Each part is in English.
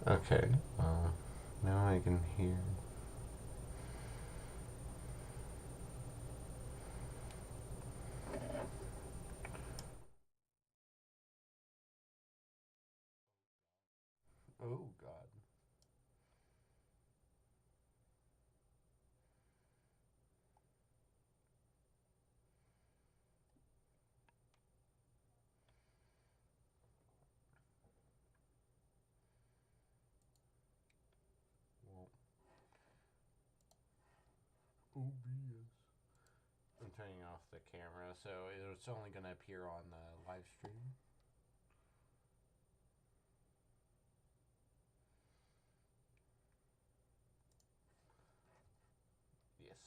Okay. Now I can hear. Oh God. Well, OBS. I'm turning off the camera, so it's only going to appear on the live stream. Yes,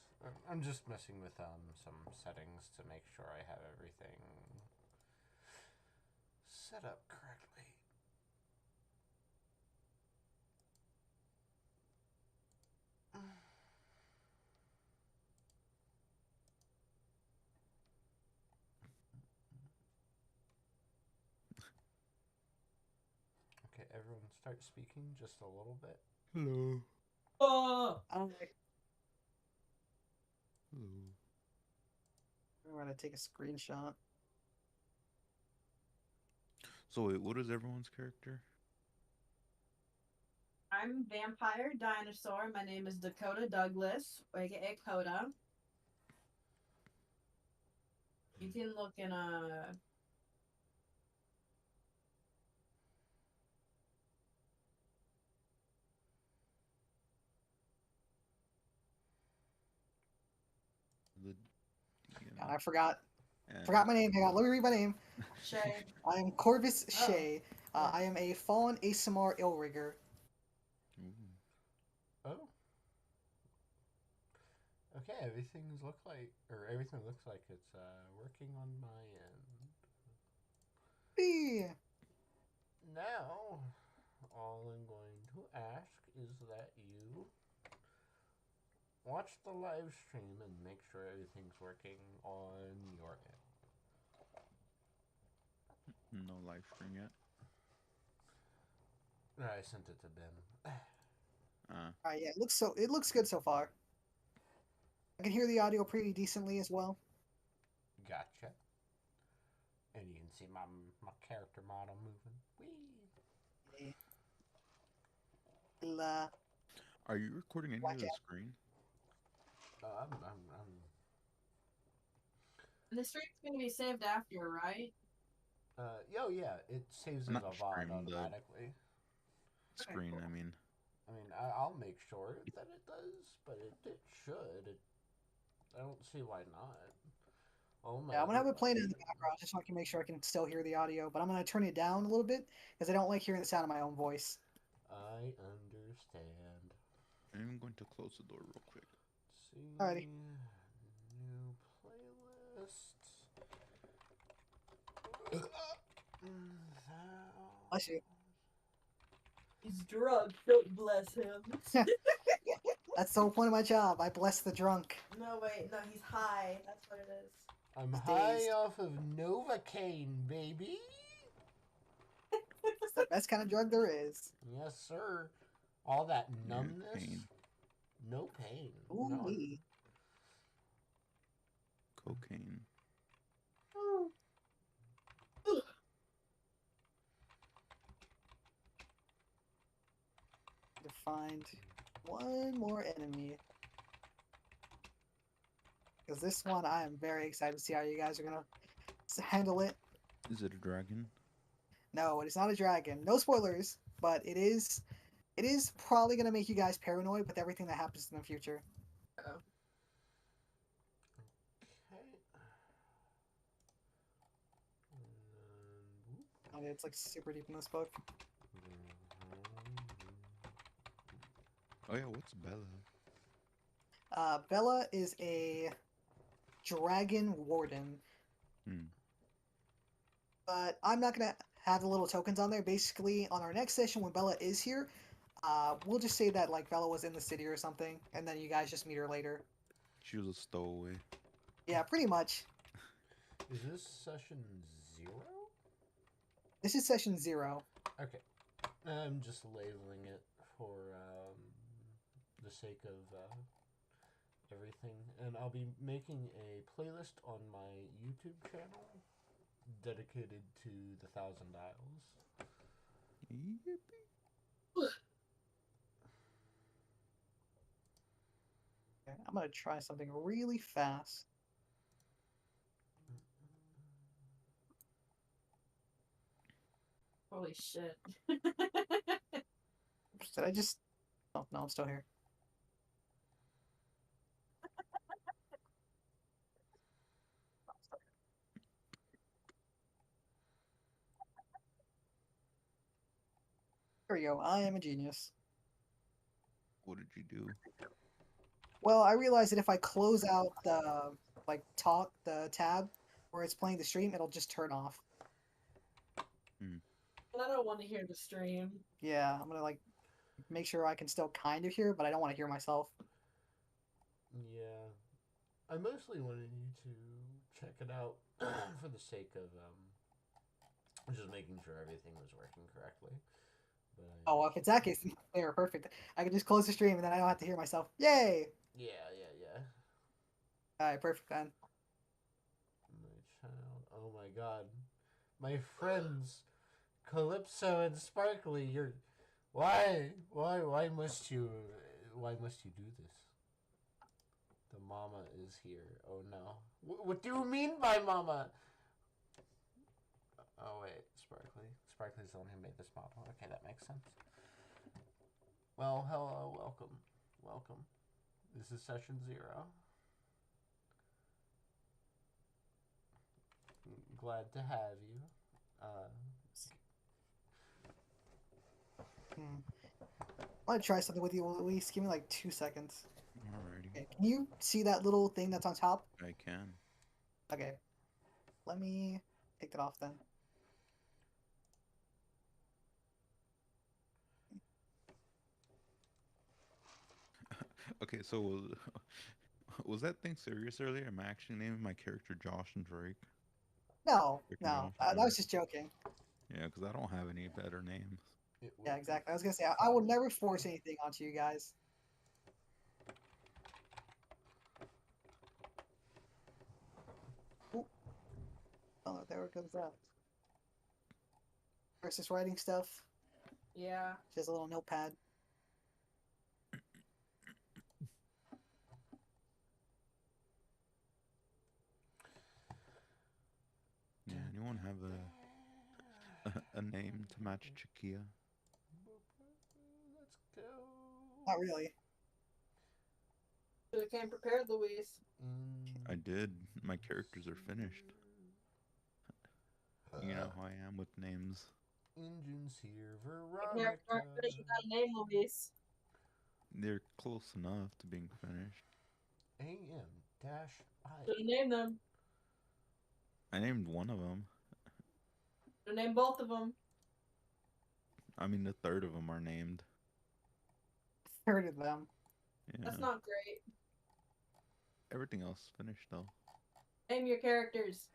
I'm just messing with some settings to make sure I have everything set up correctly. Okay, everyone start speaking just a little bit. Hello. Oh, Hello. I'm gonna take a screenshot. So wait, what is everyone's character? I'm vampire dinosaur. My name is Dakota Douglas, aka Coda. You can look in a. The God, I forgot and my name. Hang on, let me read my name. Shay. I am Corvus Oh. Shay. I am a fallen ASMR Illrigger. Oh. Okay, everything looks like it's working on my end. Hey. Now, all I'm going to ask is that you watch the live stream and make sure everything's working on your end. no live stream yet. I sent it to Ben. Alright, yeah, it looks good so far. I can hear the audio pretty decently as well. Gotcha. And you can see my character model moving. Whee! Are you recording any Watch of the out. screen? I'm And the stream's gonna be saved after, right? yeah, it saves as Not a the VOD stream, the automatically. screen. Cool. I mean, I mean, I'll make sure that it does, but it should. I don't see why not. Oh my! Yeah, I'm gonna have it playing in the background just so I can make sure I can still hear the audio, but I'm gonna turn it down a little bit because I don't like hearing the sound of my own voice. I understand. I'm going to close the door real quick. Let's Alrighty. see. New playlist. Bless you. He's drunk. Don't bless him. That's the whole point of my job. I bless the drunk. No, wait. No, he's high. That's what it is. I'm He's high dazed. off of Novocaine, baby. It's the best kind of drug there is. Yes, sir. All that Yeah, numbness. pain. No pain. Ooh No. wee. Cocaine. To find one more enemy. Because this one, I am very excited to see how you guys are gonna handle it. Is it a dragon? No, it is not a dragon. No spoilers, but it is. It is probably gonna make you guys paranoid with everything that happens in the future. Oh. Okay. And it's like super deep in this book. Oh yeah, what's Bella? Bella is a dragon warden, Hmm. but I'm not gonna have the little tokens on there. Basically, on our next session when Bella is here, we'll just say that like Bella was in the city or something, and then you guys just meet her later. She was a stowaway. Yeah, pretty much. Is this session 0? This is session 0. Okay. I'm just labeling it for the sake of everything, and I'll be making a playlist on my YouTube channel dedicated to the Thousand Dials. Yippee. Okay, I'm gonna try something really fast. Holy shit. Did I just? Oh no, I'm still here. There we go. I am a genius. What did you do? Well, I realized that if I close out the the tab where it's playing the stream, it'll just turn off. Hmm. I don't want to hear the stream. Yeah, I'm gonna like make sure I can still kind of hear, but I don't want to hear myself. Yeah, I mostly wanted you to check it out for the sake of just making sure everything was working correctly. But Oh, well, if it's that case, they're perfect. I can just close the stream and then I don't have to hear myself. Yay! yeah. All right, perfect then. My child. Oh my god. My friends, Calypso and Sparkly, you're. Why must you do this? The mama is here. Oh no. What do you mean by mama? Oh wait, Sparkly. Sparkly's the one who made this model. Okay, that makes sense. Well, hello, welcome. This is Session-0. Glad to have you. I want to try something with you, Luis. Give me like 2 seconds. Alrighty. Okay, can you see that little thing that's on top? I can. Okay. Let me take that off then. Okay, so was that thing serious earlier? Am I actually naming my character Josh and Drake? No, Drake and no, Josh? that was just joking. Yeah, because I don't have any better names. Yeah, exactly. I was gonna say I would never force anything onto you guys. Ooh. Oh, there goes that. Versus writing stuff. Yeah. Just a little notepad. Yeah, anyone have a name to match Chiquia? Let's go. Not really. Should have came prepared, Louise. I did. My characters are finished. You know how I am with names. Engines here, Character Veronica. aren't finished without a name, Louise. They're close enough to being finished. AM-I. Should have named them. I named one of them. Should have named both of them. I mean, the third of them are named. Third of them. Yeah. That's not great. Everything else is finished, though. Name your characters.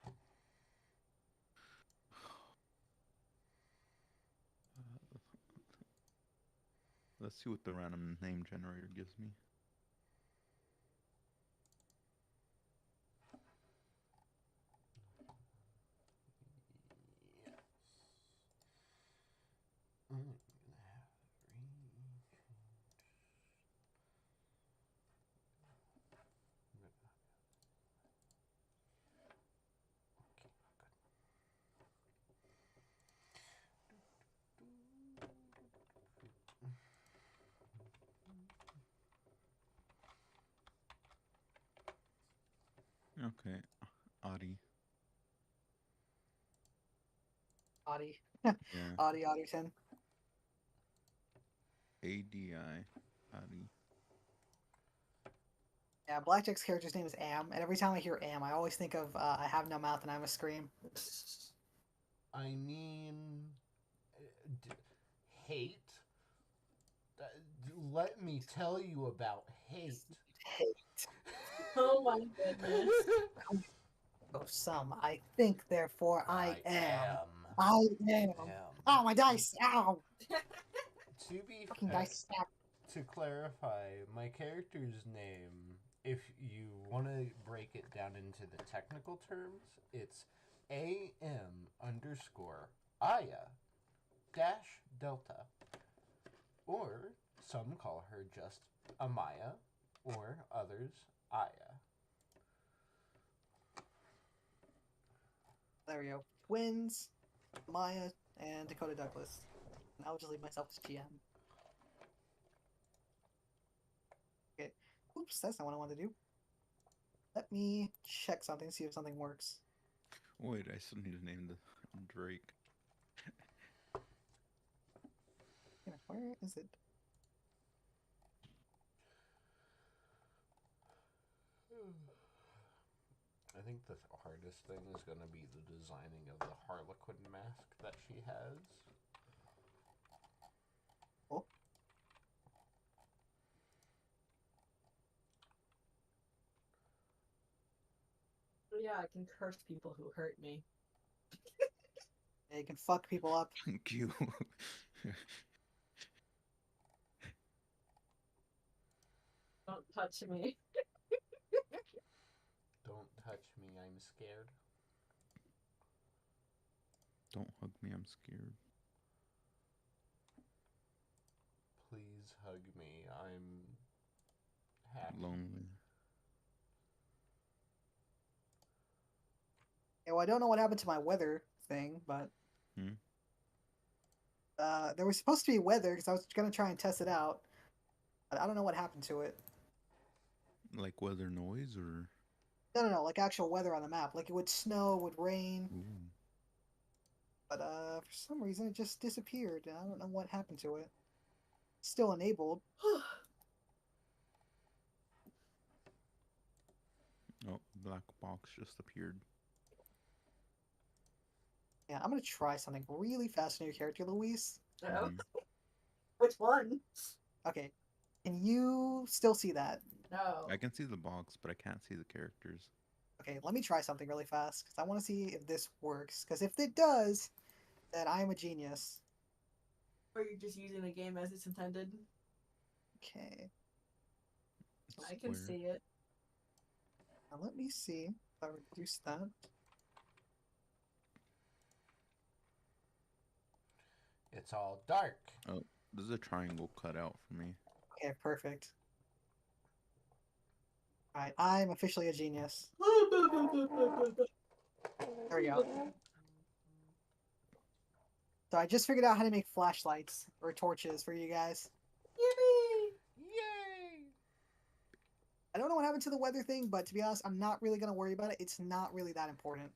Let's see what the random name generator gives me. Yes. I'm gonna have Okay, Adi. Audie. Yeah, Audie Otterton. ADI. Adi. Yeah, Blackjack's character's name is Am, and every time I hear Am, I always think of I have no mouth and I must scream. I mean, hate. Let me tell you about hate. Hate. Oh my goodness. Oh, some. I think, therefore I am. am. I am. Am. Oh, my dice! Ow! To be Fucking fair, dice snap. to clarify, my character's name, if you want to break it down into the technical terms, it's AM underscore Aya dash Delta. Or some call her just Amaya, or others Aya. There we go. Twins, Maya, and Dakota Douglas. And I'll just leave myself as GM. Okay. Oops, that's not what I wanted to do. Let me check something, see if something works. Wait, I still need to name the Drake. Where is it? I think the hardest thing is going to be the designing of the Harlequin mask that she has. Oh. Yeah, I can curse people who hurt me. Yeah, you can fuck people up. Thank you. Don't touch me. Don't touch me, I'm scared. Don't hug me, I'm scared. Please hug me, I'm happy. Lonely. Yeah, well, I don't know what happened to my weather thing, but there was supposed to be weather because I was gonna try and test it out, but I don't know what happened to it. Like weather noise or? No, like actual weather on the map. Like it would snow, it would rain, Ooh. but for some reason it just disappeared. I don't know what happened to it. Still enabled. Oh, black box just appeared. Yeah, I'm gonna try something really fast on your character, Luis. Uh-oh. Which one? Okay, can you still see that? No. I can see the box, but I can't see the characters. Okay, let me try something really fast because I want to see if this works. Because if it does, then I am a genius. Or you're just using the game as it's intended? Okay, I can Square. see it. now let me see if I reduce that. It's all dark. Oh, there's a triangle cut out for me. Okay, perfect. Alright, I'm officially a genius. There we go. So I just figured out how to make flashlights or torches for you guys. Yippee! Yay! I don't know what happened to the weather thing, but to be honest, I'm not really going to worry about it. It's not really that important.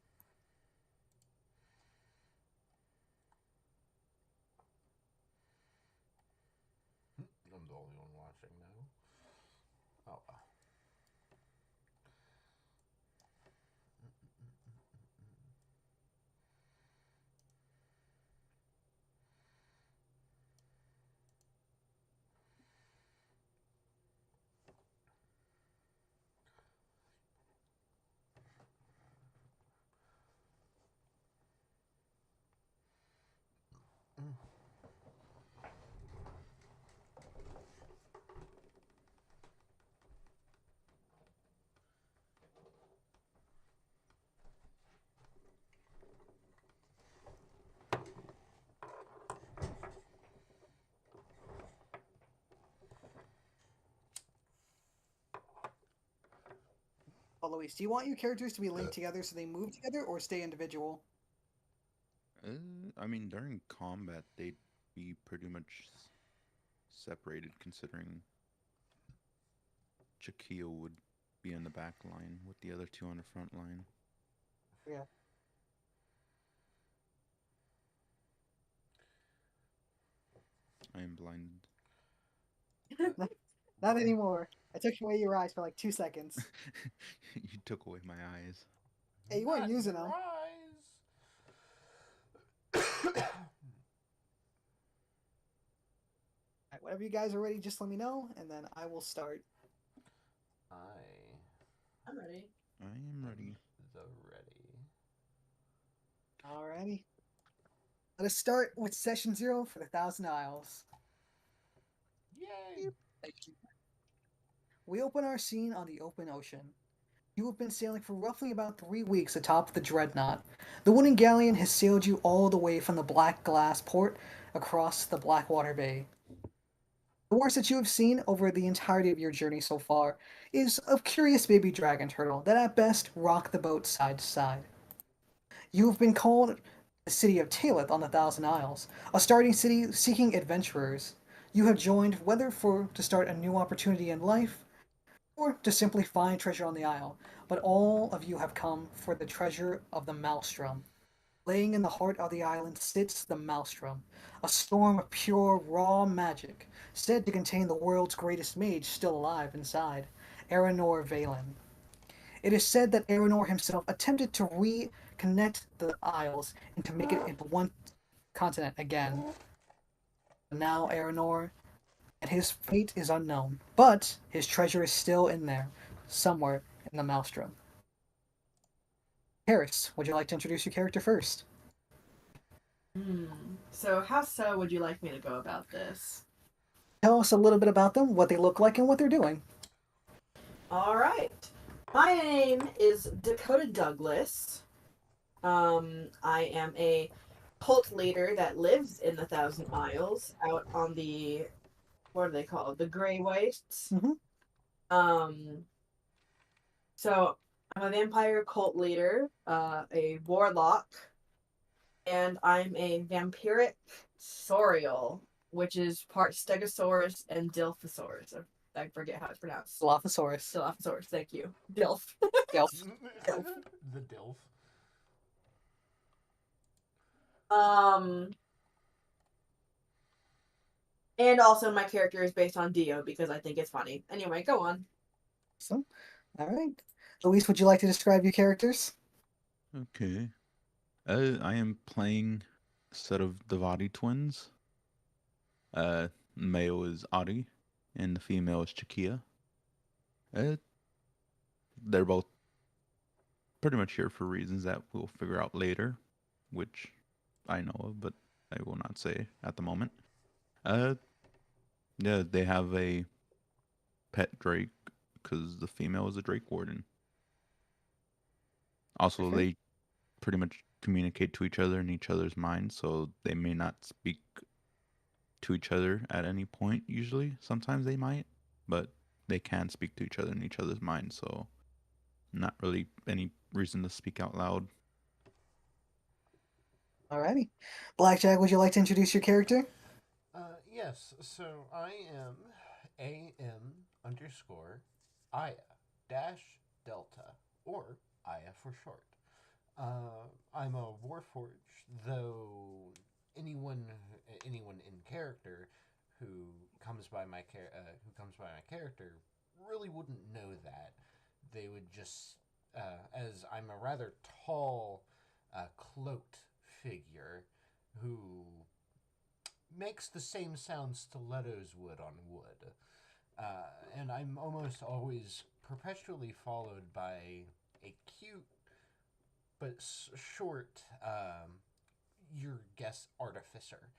I'm the only one watching now. Oh, wow. But Luis, do you want your characters to be linked together so they move together or stay individual? I mean, during combat, they'd be pretty much separated, considering Chiquillo would be in the back line with the other two on the front line. Yeah. I am blinded. Not anymore. I took away your eyes for like 2 seconds. You took away my eyes. Hey, you weren't Not using your them. eyes. Alright, whenever you guys are ready, just let me know, and then I will start. I'm ready. I am ready. The ready. Alrighty. Let us start with Session 0 for the Thousand Isles. Yay! We open our scene on the open ocean. You have been sailing for roughly about 3 weeks atop the Dreadnought. The wooden galleon has sailed you all the way from the Black Glass port across the Blackwater Bay. The worst that you have seen over the entirety of your journey so far is a curious baby dragon turtle that at best rock the boat side to side. You have been called the city of Talith on the Thousand Isles, a starting city seeking adventurers. You have joined whether to start a new opportunity in life or to simply find treasure on the isle, but all of you have come for the treasure of the Maelstrom. Laying in the heart of the island sits the Maelstrom, a storm of pure, raw magic, said to contain the world's greatest mage still alive inside, Aranor Valen. It is said that Aranor himself attempted to reconnect the isles and to make it into one continent again. Now Aranor and his fate is unknown, but his treasure is still in there, somewhere in the Maelstrom. Harris, would you like to introduce your character first? So how would you like me to go about this? Tell us a little bit about them, what they look like, and what they're doing. All right. My name is Dakota Douglas. I am a cult leader that lives in the Thousand Isles, out on the, what are they called? The Grey Wastes. Mm-hmm. So I'm a vampire cult leader, a warlock, and I'm a vampiric saurial, which is part Stegosaurus and Dilphosaurus. I forget how it's pronounced. Dilophosaurus. Dilophosaurus, thank you. Dilf. Dilf. The Dilf. And also my character is based on Dio because I think it's funny. Anyway, go on. Awesome. All right. Luis, would you like to describe your characters? Okay. I am playing a set of Devati twins. Male is Adi, and the female is Chakia. They're both pretty much here for reasons that we'll figure out later, which I know of, but I will not say at the moment. Yeah, they have a pet drake because the female is a drake warden. Also, Okay. they pretty much communicate to each other in each other's minds, so they may not speak to each other at any point usually. Sometimes they might, but they can speak to each other in each other's minds, so not really any reason to speak out loud. Alrighty. Blackjack, would you like to introduce your character? Yes, so I am AM_Aya dash Delta, or Aya for short. I'm a Warforged, though anyone in character who comes by my character really wouldn't know that. They would just, as I'm a rather tall, cloaked figure who makes the same sound stilettos would on wood. And I'm almost always perpetually followed by a cute but short, your guess, artificer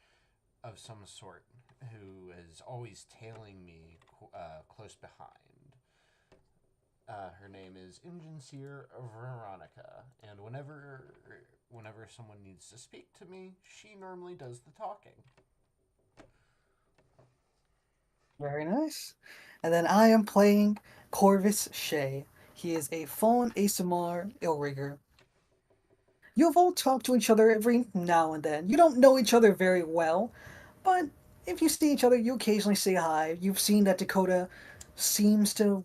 of some sort who is always tailing me close behind. Her name is Ingenseer Veronica, and whenever someone needs to speak to me, she normally does the talking. Very nice. And then I am playing Corvus Shea. He is a fallen Asimar Illrigger. You have all talked to each other every now and then. You don't know each other very well, but if you see each other, you occasionally say hi. You've seen that Dakota seems to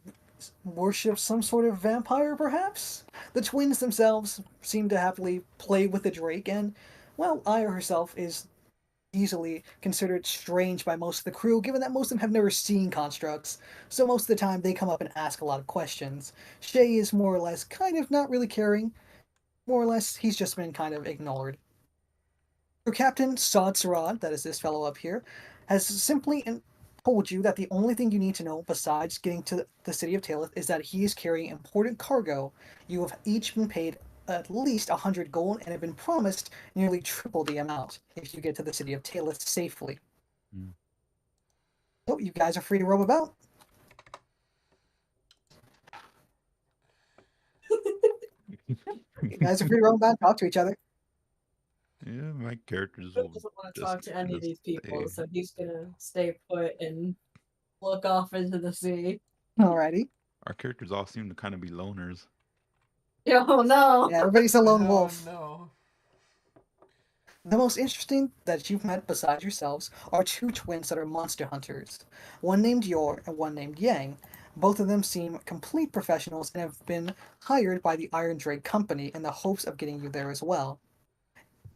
worship some sort of vampire, perhaps? The twins themselves seem to happily play with the Drake, and, well, Aya herself is easily considered strange by most of the crew, given that most of them have never seen constructs, so most of the time they come up and ask a lot of questions. Shay is more or less kind of not really caring. More or less, he's just been kind of ignored. Your captain, Sod Sarad, that is this fellow up here, has simply told you that the only thing you need to know besides getting to the city of Talith is that he is carrying important cargo. You have each been paid at least 100 gold and have been promised nearly triple the amount if you get to the city of Talus safely. Mm. So you guys are free to roam about. You guys are free to roam about and talk to each other. Yeah, my characters He will doesn't want to just, talk to any of just these people, stay. so he's gonna stay put and look off into the sea. Alrighty. Our characters all seem to kind of be loners. Oh no! Yeah, everybody's a lone Oh wolf. no. The most interesting that you've met besides yourselves are two twins that are monster hunters. One named Yor and one named Yang. Both of them seem complete professionals and have been hired by the Iron Drake Company in the hopes of getting you there as well.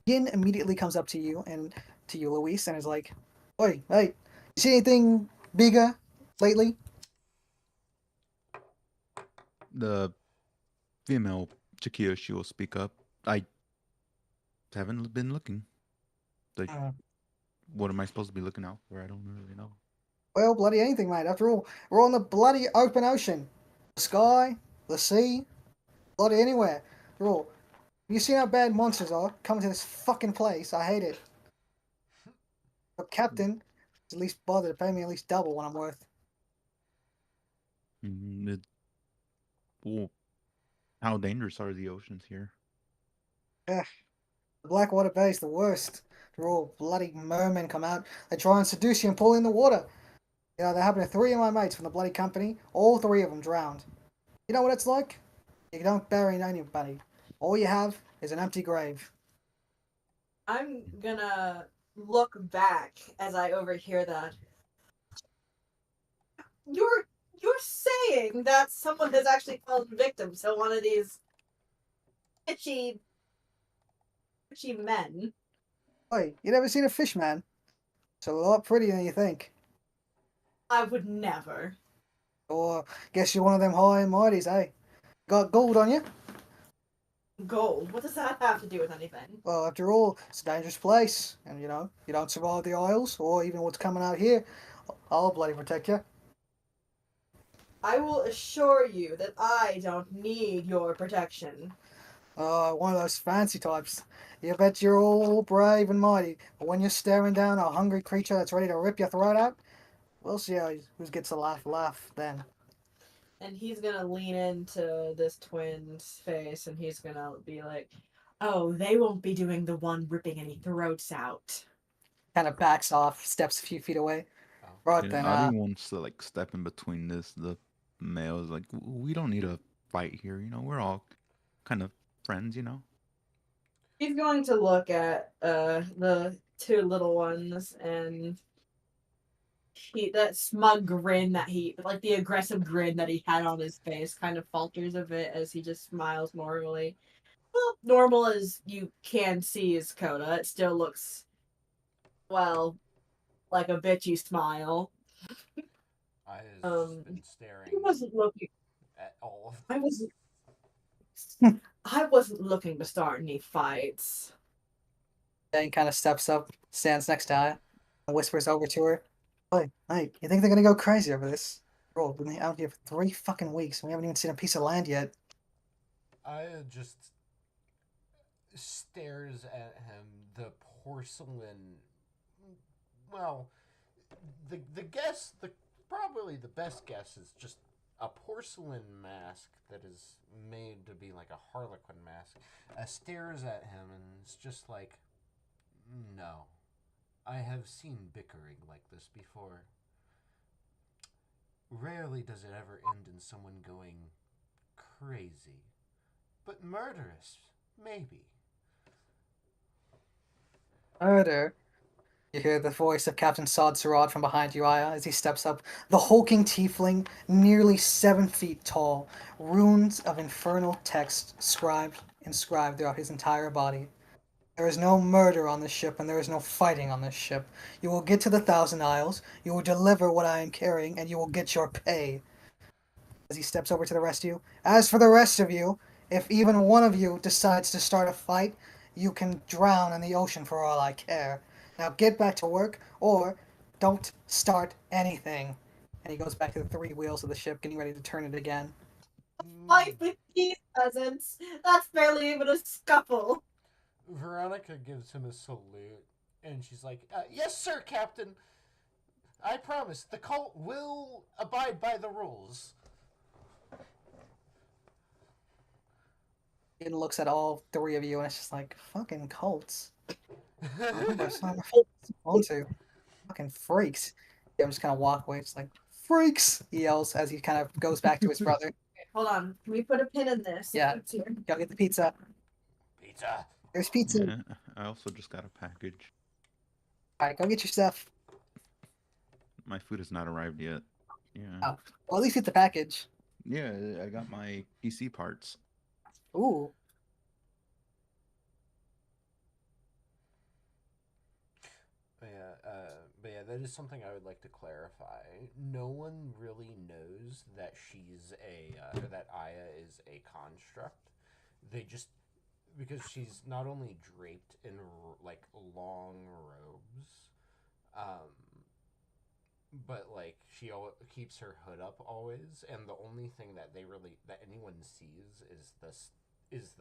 Yin immediately comes up to you and to you, Luis, and is like, "Oi, hey, you see anything bigger lately?" The female Chikia, she will speak up. I haven't been looking. Like, what am I supposed to be looking out for? I don't really know. Well, bloody anything, mate. After all, we're on the bloody open ocean. The sky, the sea, bloody anywhere. After all, you see how bad monsters are coming to this fucking place. I hate it. But Captain is at least bothered to pay me at least double what I'm worth. Well, how dangerous are the oceans here? The Blackwater Bay is the worst. After all, bloody mermen come out. They try and seduce you and pull you in the water. You know, that happened to 3 of my mates from the bloody company. All 3 of them drowned. You know what it's like? You don't bury anybody. All you have is an empty grave. I'm gonna look back as I overhear that. You're saying that someone has actually fallen victim to one of these itchy men. Wait, you never seen a fish man? It's a lot prettier than you think. I would never. Or guess you're one of them high and mighties, eh? Got gold on you? Gold. What does that have to do with anything? Well, after all, it's a dangerous place, and you know, you don't survive the Isles, or even what's coming out here, I'll bloody protect you. I will assure you that I don't need your protection. One of those fancy types. You bet you're all brave and mighty, but when you're staring down a hungry creature that's ready to rip your throat out, we'll see who gets the laugh then. And he's gonna lean into this twin's face and he's gonna be like, "Oh, they won't be doing the one ripping any throats out." Kind of backs off, steps a few feet away. Right Yeah, then, Adi wants to like step in between the males. Like, we don't need a fight here. You know, we're all kind of friends. You know. He's going to look at the 2 little ones and that smug grin that he, like the aggressive grin that he had on his face, kind of falters a bit as he just smiles normally. Well, normal as you can see is Coda. It still looks, well, like a bitchy smile. I have been staring I wasn't looking. at all of I wasn't. I wasn't looking to start any fights. Jane kind of steps up, stands next to her, and whispers over to her. Hey, you think they're gonna go crazy over this? Bro, we've been out here for 3 fucking weeks and we haven't even seen a piece of land yet. I just stares at him. The porcelain. Well, the probably the best guess is just a porcelain mask that is made to be like a harlequin mask. Stares at him and it's just like, no, I have seen bickering like this before. Rarely does it ever end in someone going crazy, but murderous, maybe. Murder. You hear the voice of Captain Sod Sarad from behind you, Aya, as he steps up. The hulking tiefling, nearly 7 feet tall, runes of infernal text inscribed throughout his entire body. There is no murder on this ship, and there is no fighting on this ship. You will get to the Thousand Isles, you will deliver what I am carrying, and you will get your pay. As he steps over to the rest of you. As for the rest of you, if even one of you decides to start a fight, you can drown in the ocean for all I care. Now get back to work, or don't start anything. And he goes back to the 3 wheels of the ship, getting ready to turn it again. Fight with these peasants. That's barely even a scuffle. Veronica gives him a salute, and she's like, "Yes, sir, Captain. I promise the cult will abide by the rules." It looks at all three of you and it's just like, fucking cults. On to fucking freaks. They just kind of walk away. It's like, freaks! He yells as he kind of goes back to his brother. Hold on. Can we put a pin in this? Yeah. It's here. Go get the pizza. Pizza. There's pizza. Yeah, I also just got a package. Alright, go get your stuff. My food has not arrived yet. Yeah. Oh. Well, at least get the package. Yeah, I got my PC parts. Ooh. But yeah, that is something I would like to clarify. No one really knows that she's or that Aya is a construct. They just, because she's not only draped in like long robes, but like she keeps her hood up always, and the only thing that anyone sees is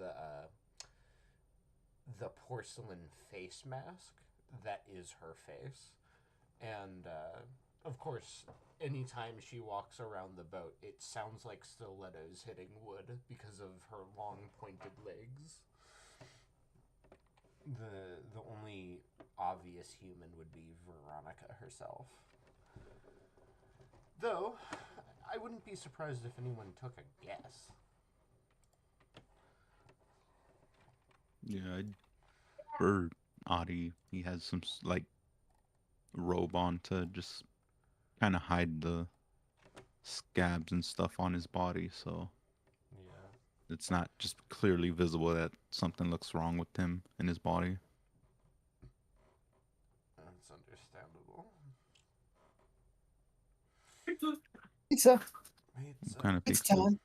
the porcelain face mask that is her face. And of course, anytime she walks around the boat, it sounds like stilettos hitting wood because of her long pointed legs. The only obvious human would be Veronica herself. Though, I wouldn't be surprised if anyone took a guess. Yeah, for Adi, he has some like robe on to just kind of hide the scabs and stuff on his body, so Yeah. it's not just clearly visible that something looks wrong with him in his body. That's understandable. Pizza. Pizza. What kind of It's pizza? time.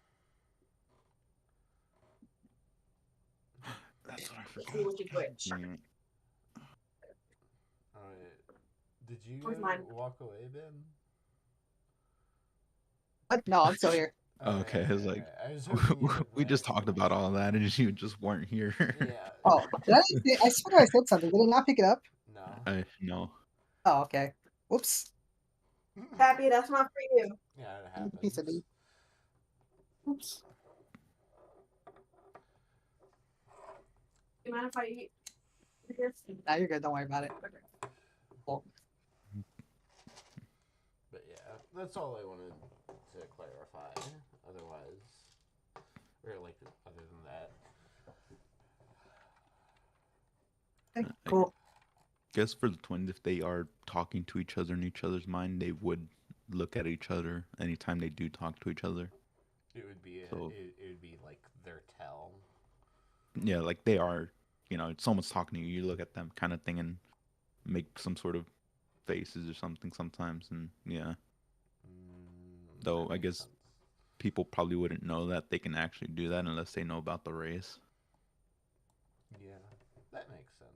That's what I See which is which. forgot. Did you Where's mine? walk away, Ben? What? No, I'm still here. Okay, I was like, I was hoping you would we just glance talked at about me. all that, and you just weren't here. Yeah. Oh, did I swear I said something. Did I not pick it up? No. No. Oh, okay. Whoops. Happy, that's not for you. Yeah, it Eat happens. the pizza, dude. Oops. Do you mind if I eat this? Nah, you're good. Don't worry about it. Cool. But yeah, that's all I wanted to clarify. Otherwise, or like other than that. Okay, cool. Guess for the twins, if they are talking to each other in each other's mind, they would look at each other anytime they do talk to each other. It would be So- it would be like their tell. Yeah, like they are, someone's talking to you, you look at them kind of thing and make some sort of faces or something sometimes. And yeah, Though, that I makes guess- sense. people probably wouldn't know that they can actually do that unless they know about the race. Yeah, that makes sense.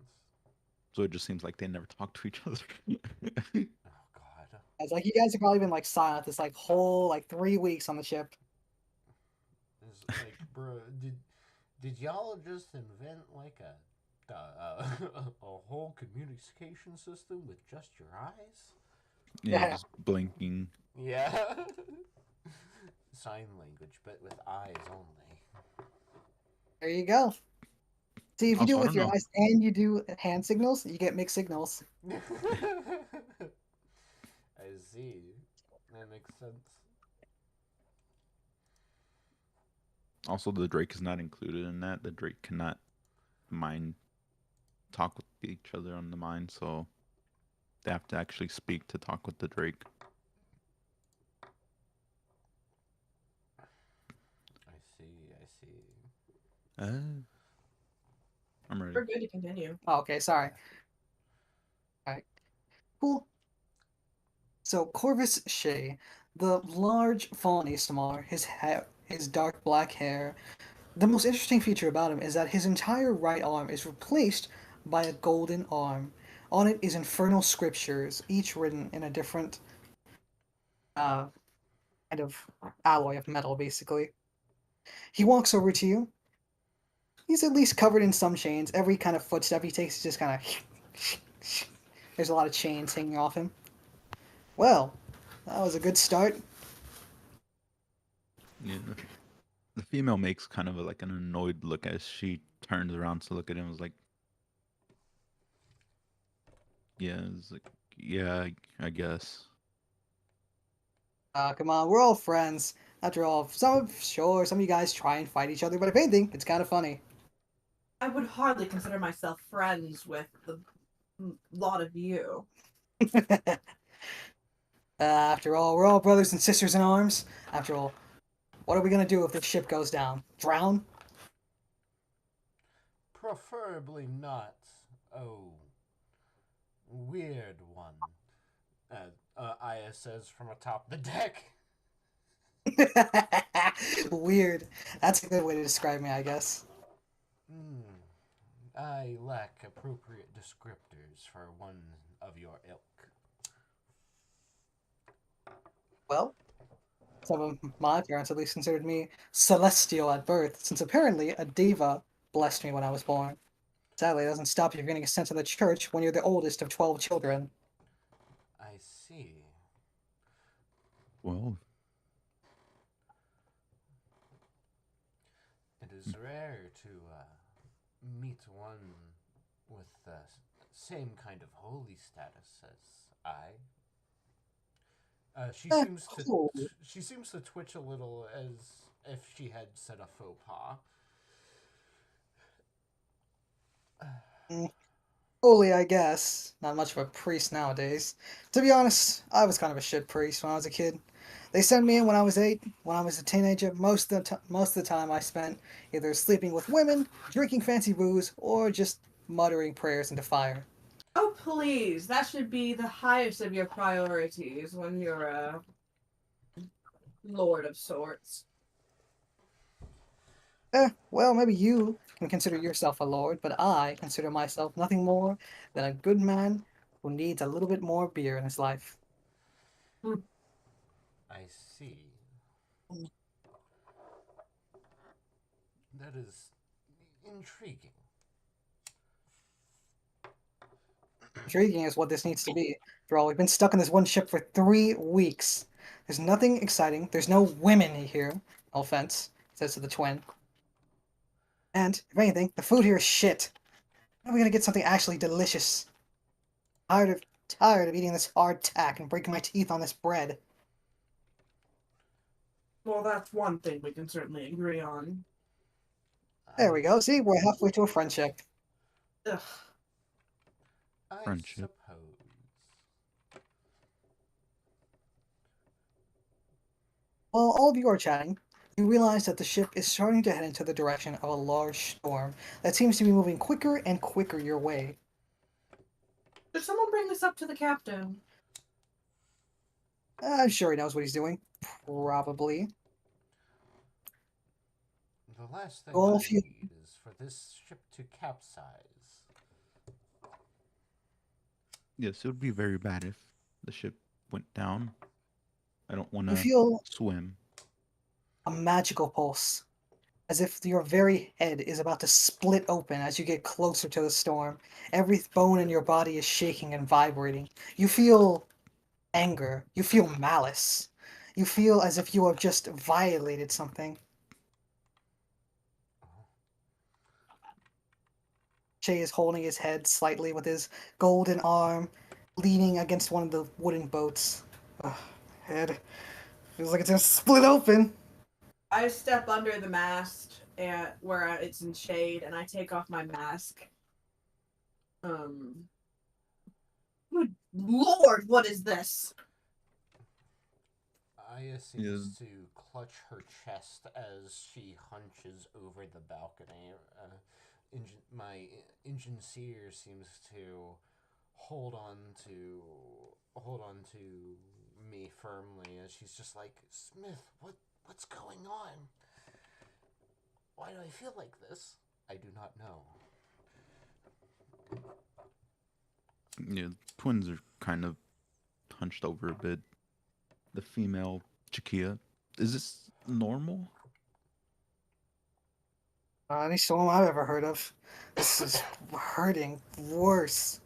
So it just seems like they never talk to each other. Oh God. I was like, you guys have probably been like silent this like whole like 3 weeks on the ship. It's like, bro, did y'all just invent like a whole communication system with just your eyes? Yeah, Yeah. just blinking. Yeah. Sign language, but with eyes only. There you go. See, if you do it Also, I with don't your know. eyes and you do hand signals, you get mixed signals. I see. That makes sense. Also, the Drake is not included in that. The Drake cannot talk with each other on the mind, so they have to actually speak to talk with the Drake. I see. I'm ready. We're good to continue. Oh, okay, sorry. Alright. Cool. So Corvus Shea, the large fawn Istamar, his dark black hair. The most interesting feature about him is that his entire right arm is replaced by a golden arm. On it is infernal scriptures, each written in a different kind of alloy of metal, basically. He walks over to you. He's at least covered in some chains. Every kind of footstep he takes is just kind of. There's a lot of chains hanging off him. Well, that was a good start. Yeah. The female makes kind of like an annoyed look as she turns around to look at him. And was like, "Yeah, it's like, yeah, I guess." Come on, we're all friends. After all, some of you guys try and fight each other, but if anything, it's kind of funny. I would hardly consider myself friends with the lot of you. After all, we're all brothers and sisters in arms. After all, what are we gonna do if the ship goes down? Drown? Preferably not. Oh, weird one. Aya says from atop the deck. Weird. That's a good way to describe me, I guess. I lack appropriate descriptors for one of your ilk. Well, some of my parents at least considered me celestial at birth, since apparently a deva blessed me when I was born. Sadly, it doesn't stop you from getting sent to the church when you're the oldest of 12 children. I see. Well, It is rare to meet one with the same kind of holy status as I. Cool. She seems to twitch a little as if she had said a faux pas. Holy, I guess. Not much of a priest nowadays. To be honest, I was kind of a shit priest when I was a kid. They sent me in when I was 8. When I was a teenager, most of the time I spent either sleeping with women, drinking fancy booze, or just muttering prayers into fire. Oh, please. That should be the highest of your priorities when you're a lord of sorts. Well, maybe you can consider yourself a lord, but I consider myself nothing more than a good man who needs a little bit more beer in his life. I see. That is intriguing. Intriguing is what this needs to be. After all, we've been stuck on this one ship for 3 weeks. There's nothing exciting. There's no women here. No offense, says to the twin. And, if anything, the food here is shit. When are we gonna get something actually delicious? Tired of eating this hard tack and breaking my teeth on this bread. Well, that's one thing we can certainly agree on. There we go. See, we're halfway to a friendship. Ugh. I Friendship. suppose. While all of you are chatting, you realize that the ship is starting to head into the direction of a large storm that seems to be moving quicker and quicker your way. Should someone bring this up to the captain? I'm sure he knows what he's doing. Probably. The last thing Well, I if you- need is for this ship to capsize. yes, it would be very bad if the ship went down. I don't want You to feel swim. a magical pulse, as if your very head is about to split open as you get closer to the storm. Every bone in your body is shaking and vibrating. You feel anger. You feel malice. You feel as if you have just violated something. Shay is holding his head slightly with his golden arm, leaning against one of the wooden boats. Ugh, head feels like it's gonna split open. I step under the mast where it's in shade, and I take off my mask. Good Lord, what is this? Aya seems to clutch her chest as she hunches over the balcony. My engineer seems to hold on to me firmly as she's just like, Smith, what's going on? Why do I feel like this? I do not know. Yeah, twins are kind of hunched over a bit. The female Chiquilla, is this normal? Any storm I've ever heard of. This is hurting worse.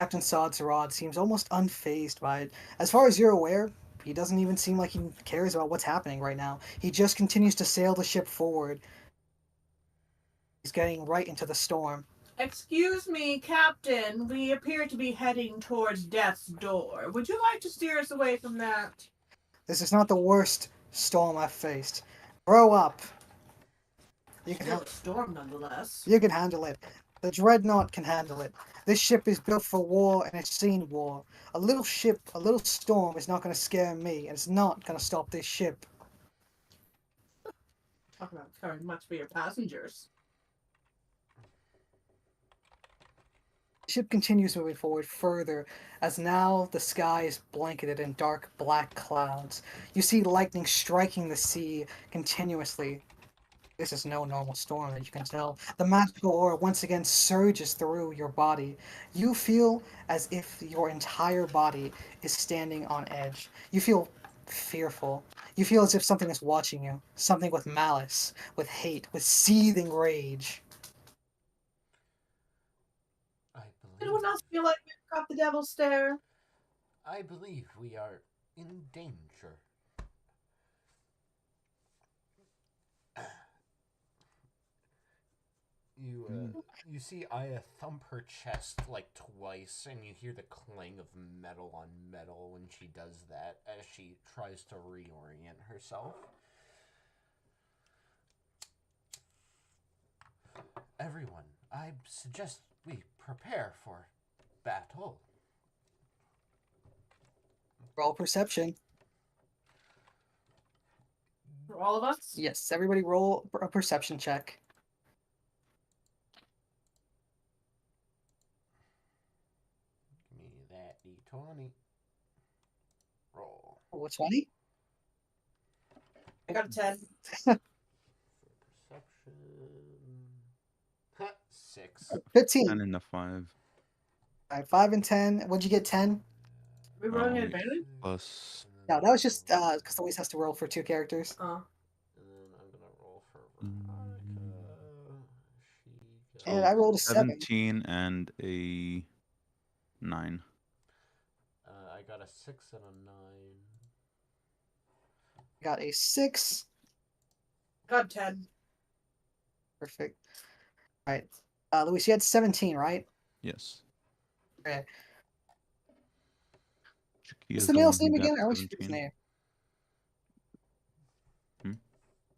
Captain Sod seems almost unfazed by it. As far as you're aware, he doesn't even seem like he cares about what's happening right now. He just continues to sail the ship forward. He's getting right into the storm. Excuse me, Captain. We appear to be heading towards death's door. Would you like to steer us away from that? This is not the worst storm I've faced. Grow up. You can, Still a storm, nonetheless. you can handle it. The Dreadnought can handle it. This ship is built for war and it's seen war. A little ship, a little storm is not going to scare me, and it's not going to stop this ship. Talk about caring much for your passengers. The ship continues moving forward further as now the sky is blanketed in dark black clouds. You see lightning striking the sea continuously. This is no normal storm, as you can tell. The magical aura once again surges through your body. You feel as if your entire body is standing on edge. You feel fearful. You feel as if something is watching you. Something with malice, with hate, with seething rage. Anyone else feel like we've got the devil's stare? I believe we are in danger. You see Aya thump her chest like twice, and you hear the clang of metal on metal when she does that as she tries to reorient herself. Everyone, I suggest we prepare for battle. Roll perception. For all of us? Yes, everybody roll a perception check. Give me that D20. Roll. Oh, 20? I got a 10. For perception. 6. 15. 10 and a 5. Alright, 5 and 10. What'd you get, 10? Are we rolling an Oh, advantage? Plus. No, that was just because Luis has to roll for 2 characters. Oh. And then I'm gonna roll for Veronica. She And got, I rolled a 7. 17 and a 9. I got a 6 and a 9. Got a 6. Got 10. Perfect. Alright. Luis, you had 17, right? Yes. Okay. Chiquia's What's the male's one name who got again? I always forget his 17. name. Hmm?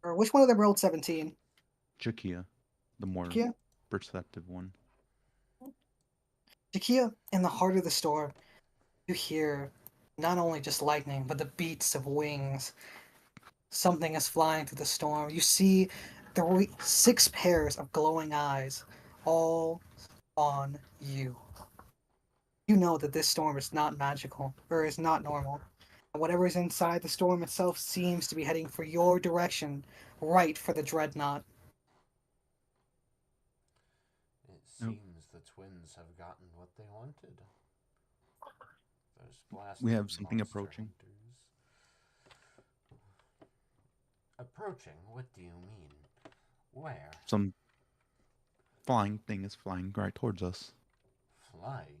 Or which one of them rolled 17? Chiquia, the more Chiquia? perceptive one. Chiquia, in the heart of the storm, you hear not only just lightning, but the beats of wings. Something is flying through the storm. You see 6 pairs of glowing eyes, all on you. You know that this storm is not magical, or is not normal. And whatever is inside the storm itself seems to be heading for your direction, right for the Dreadnought. It seems the twins have gotten what they wanted. Those blasted We have something monster approaching. hunters. Approaching? What do you mean? Where? Some flying thing is flying right towards us. Flying?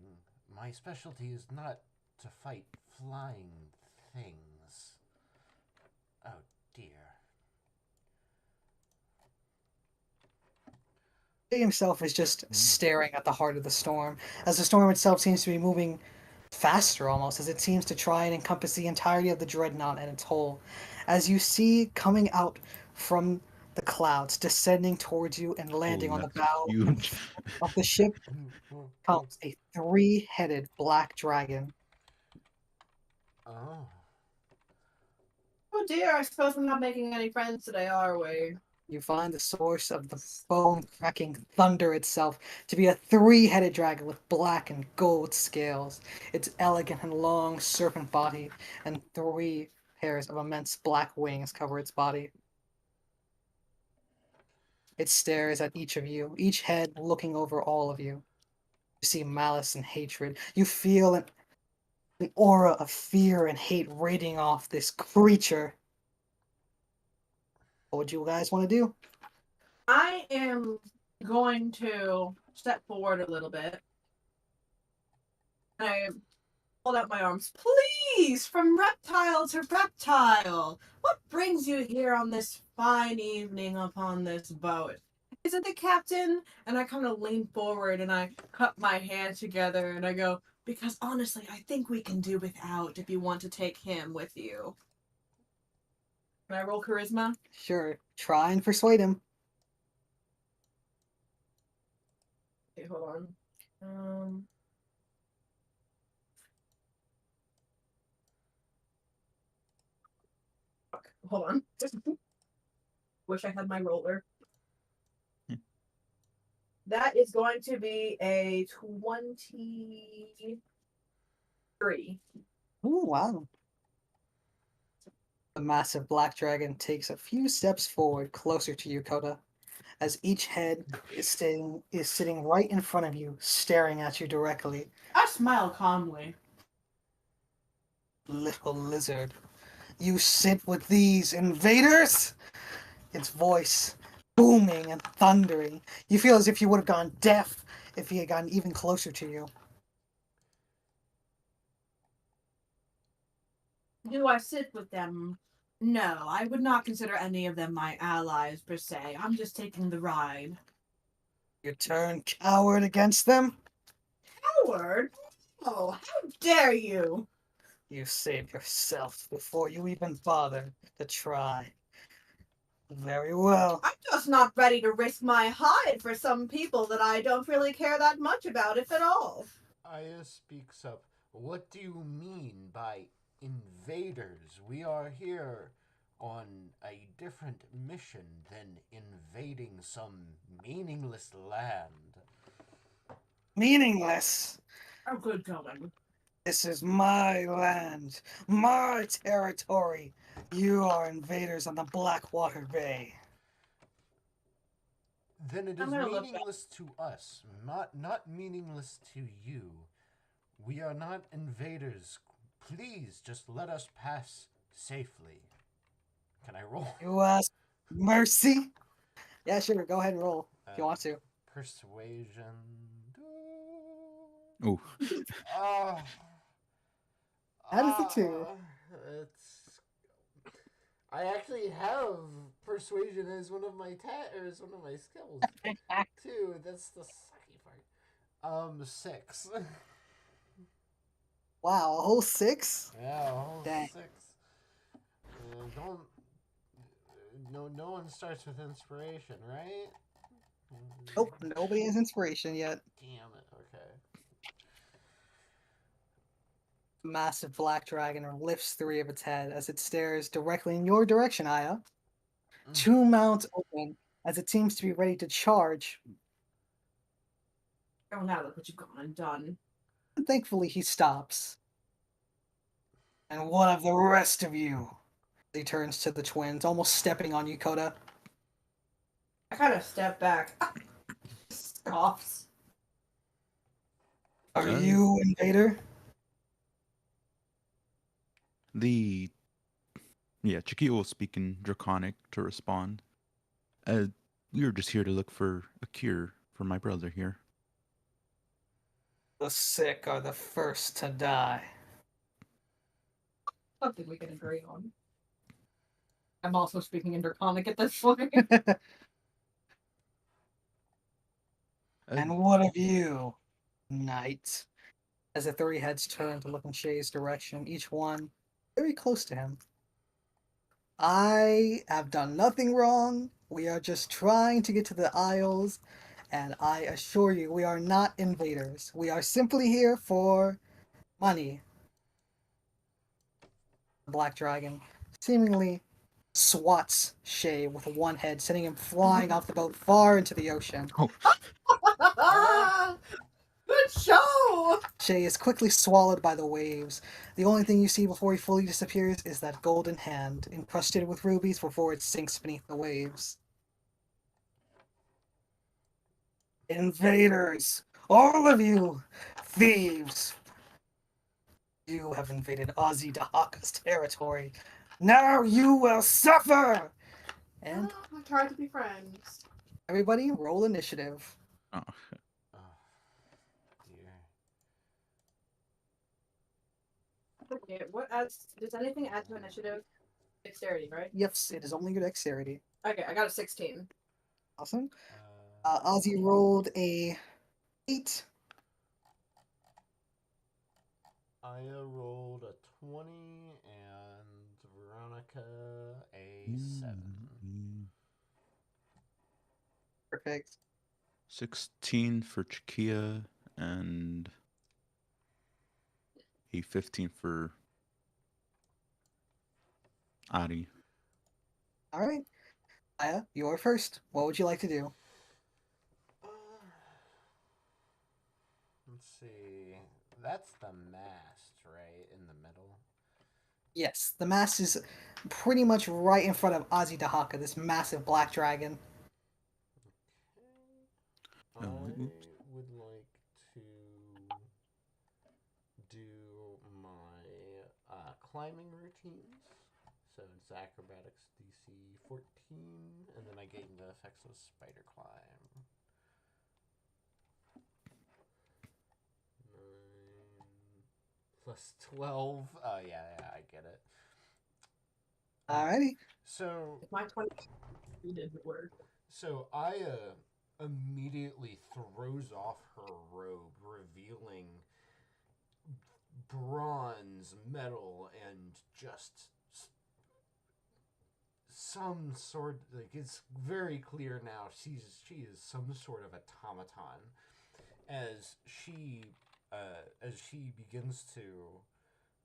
My specialty is not to fight flying things. Oh dear. He himself is just staring at the heart of the storm, as the storm itself seems to be moving faster almost, as it seems to try and encompass the entirety of the Dreadnought and its whole. As you see coming out from the clouds, descending towards you and landing on the that's bow huge. of the ship, comes a 3-headed black dragon. Oh. Oh dear, I suppose we're not making any friends today, are we? You find the source of the bone-cracking thunder itself to be a 3-headed dragon with black and gold scales, its elegant and long serpent body, and 3 pairs of immense black wings cover its body. It stares at each of you, each head looking over all of you. You see malice and hatred. You feel an aura of fear and hate radiating off this creature. What would you guys want to do? I am going to step forward a little bit. I hold out my arms. Please, from reptile to reptile, what brings you here on this fine evening upon this boat? Is it the captain? And I kind of lean forward and I cup my hands together and I go, because honestly, I think we can do without if you want to take him with you. Can I roll charisma? Sure. Try and persuade him. Okay, hold on. Fuck, hold on. Wish I had my roller. That is going to be a 23. Ooh, wow. The massive black dragon takes a few steps forward, closer to you, Coda, as each head is sitting right in front of you, staring at you directly. I smile calmly. Little lizard, you sit with these invaders? Its voice booming and thundering. You feel as if you would have gone deaf if he had gotten even closer to you. Do I sit with them? No, I would not consider any of them my allies per se. I'm just taking the ride. You turn coward against them? Coward? Oh, how dare you! You save yourself before you even bother to try. Very well. I'm just not ready to risk my hide for some people that I don't really care that much about, if at all. Aya speaks up. What do you mean by invaders? We are here on a different mission than invading some meaningless land. Meaningless? Oh, good going. This is my land, my territory. You are invaders on the Blackwater Bay. Then it is meaningless to us, not meaningless to you. We are not invaders. Please just let us pass safely. Can I roll? You ask mercy? Yeah, sure. Go ahead and roll if you want to. Persuasion. Ooh. That is a 2. I actually have persuasion as one of my skills too. That's the sucky part. 6. Wow, a whole 6? Yeah, a whole Dang. 6. No one starts with inspiration, right? Nope, nobody has inspiration yet. Damn it. Okay. Massive black dragon lifts 3 of its head as it stares directly in your direction, Aya. 2 mouths open as it seems to be ready to charge. Oh, now look what you've gone and done. Thankfully, he stops. And what of the rest of you? He turns to the twins, almost stepping on you, Coda. I kind of step back. Scoffs. Are you invader? Chiquito will speak in Draconic to respond. We were just here to look for a cure for my brother here. The sick are the first to die. Something we can agree on. I'm also speaking in Draconic at this point. And what of you, knight? As the 3 heads turn to look in Shay's direction, each one very close to him. I have done nothing wrong. We are just trying to get to the Isles, and I assure you, we are not invaders. We are simply here for money. The black dragon seemingly swats Shay with one head, sending him flying off the boat far into the ocean. Good show! Shay is quickly swallowed by the waves. The only thing you see before he fully disappears is that golden hand, encrusted with rubies before it sinks beneath the waves. Invaders! All of you! Thieves! You have invaded Ozzy Dahaka's territory. Now you will suffer! And I tried to be friends. everybody, roll initiative. Oh, Oh, dear. Okay, what adds? Does anything add to initiative? Dexterity, right? Yes, it is only your dexterity. Okay, I got a 16. Awesome. Uh, Ozzy rolled a 8. Aya rolled a 20 and Veronica a 7. Perfect. 16 for Chikia and a 15 for Adi. All right. Aya, you're first. What would you like to do? Let's see. That's the mast, right? In the middle. Yes, the mast is pretty much right in front of Ozzy Dahaka, this massive black dragon. Okay. I oops. would like to do my climbing routines. So it's acrobatics DC 14, and then I gain the effects of spider climb. 9 plus 12. Yeah, I get it. Alrighty. So My 20 didn't work. So Aya immediately throws off her robe, revealing bronze, metal, and just some sort. Like it's very clear now. She is some sort of automaton, as she begins to,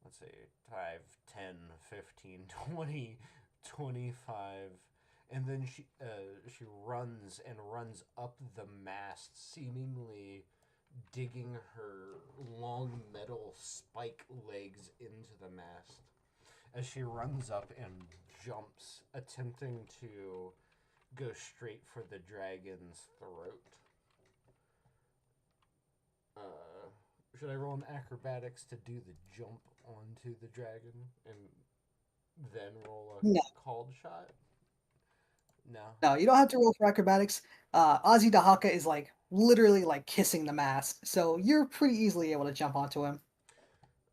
let's say, 5, 10, 15, 20, 25. And then she runs up the mast, seemingly digging her long metal spike legs into the mast. As she runs up and jumps, attempting to go straight for the dragon's throat. Should I roll an acrobatics to do the jump onto the dragon and then roll a No. called shot? No. No, you don't have to roll for acrobatics. Ozzy Dahaka is like literally like kissing the mast, so you're pretty easily able to jump onto him.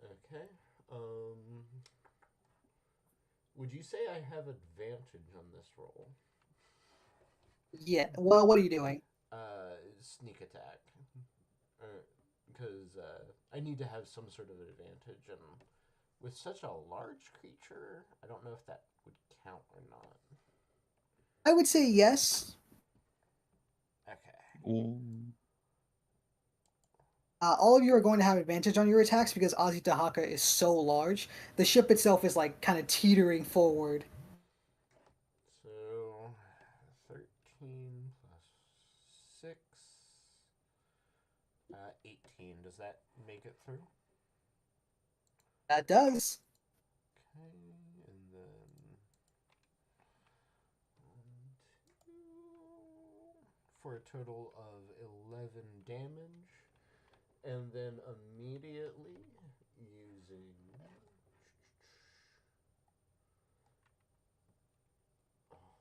Okay. Would you say I have advantage on this roll? Yeah. Well, what are you doing? Sneak attack. Because I need to have some sort of advantage, and with such a large creature, I don't know if that would count or not. I would say yes. Okay. Ooh. All of you are going to have advantage on your attacks because Ozzy Dahaka is so large. The ship itself is like kind of teetering forward. So, 13 plus 6, 18. Does that make it through? That does. Okay, and then 1, 2, for a total of 11 damage, and then immediately using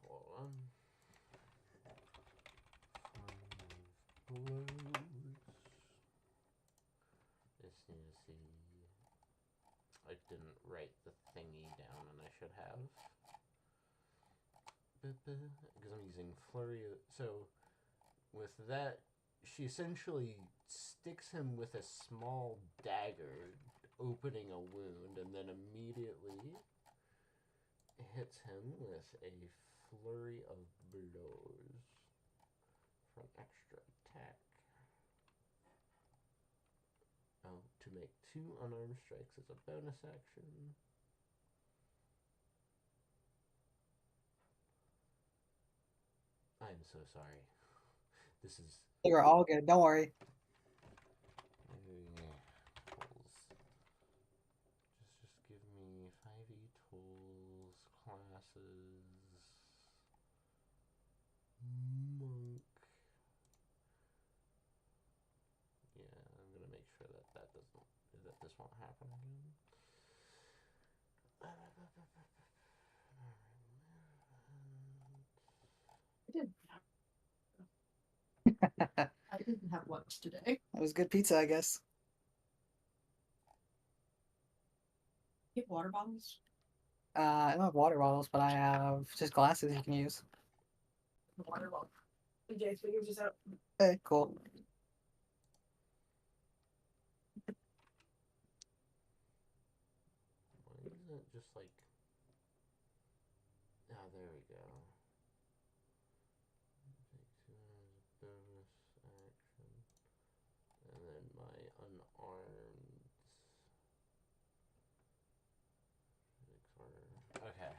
hold on. 5 blows. Just need to see. I didn't write the thingy down, and I should have. Because I'm using flurry. So, with that, she essentially sticks him with a small dagger, opening a wound, and then immediately hits him with a flurry of blows for an extra attack. Oh, to make 2 unarmed strikes as a bonus action. I'm so sorry. This is... You're all good. Don't worry. Just give me 5e tools, classes, monk. Yeah, I'm gonna make sure that this won't happen again. I didn't have lunch today. That was good pizza, I guess. You have water bottles? I don't have water bottles, but I have just glasses you can use. The water bottle. DJ figures this out. Okay, cool. Why isn't it just like... Ah, there we go. Take 2 hours of bonus action. And then my unarmed... Okay.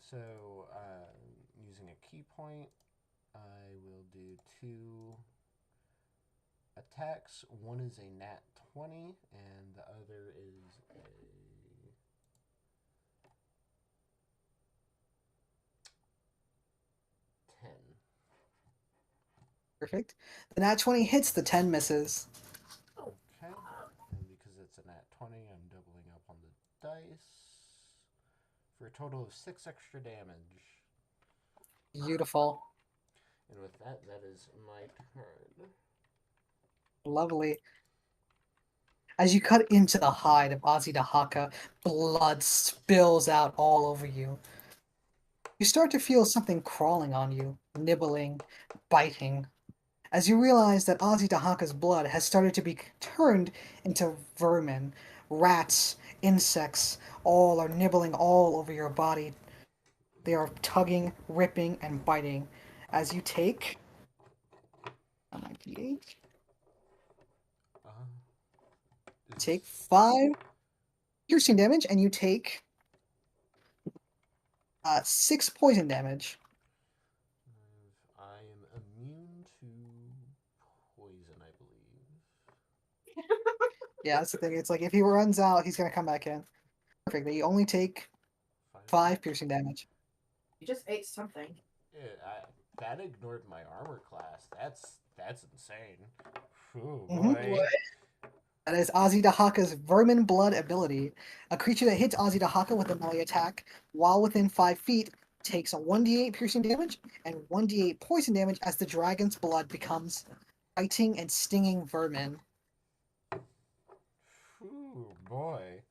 So, using a key point, I will do 2 attacks. One is a nat 20, and the other is a... Perfect. The nat 20 hits, the 10 misses. Okay. And because it's a nat 20, I'm doubling up on the dice for a total of 6 extra damage. Beautiful. And with that, that is my turn. Lovely. As you cut into the hide of Ozzy Dahaka, blood spills out all over you. You start to feel something crawling on you, nibbling, biting. As you realize that Ozzy Dahaka's blood has started to be turned into vermin, rats, insects, all are nibbling all over your body. They are tugging, ripping, and biting. As you take... a 98. Take 5 piercing damage, and you take 6 poison damage. I am immune to poison, I believe. Yeah, that's the thing. It's like if he runs out, he's gonna come back in. Perfect. But you only take 5 piercing damage. You just ate something. Yeah, that ignored my armor class. That's insane. Ooh, boy. That is Ozzy Dahaka's Vermin Blood ability. A creature that hits Ozzy Dahaka with a melee attack while within 5 feet takes a 1d8 piercing damage and 1d8 poison damage as the dragon's blood becomes biting and stinging vermin. Ooh, boy.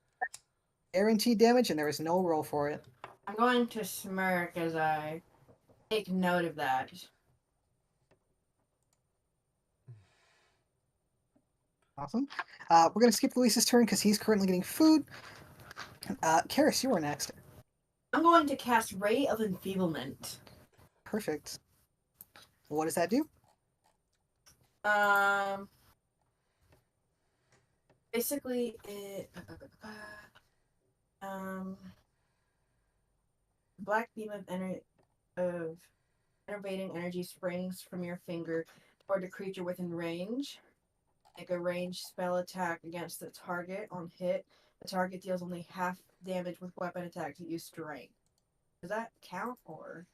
Guaranteed damage, and there is no roll for it. I'm going to smirk as I take note of that. Awesome. We're going to skip Luis's turn because he's currently getting food. Karis, you are next. I'm going to cast Ray of Enfeeblement. Perfect. What does that do? Basically, black beam of enervating energy springs from your finger toward a creature within range. Make a ranged spell attack against the target. On hit, the target deals only half damage with weapon attacks that use strength. Does that count, or?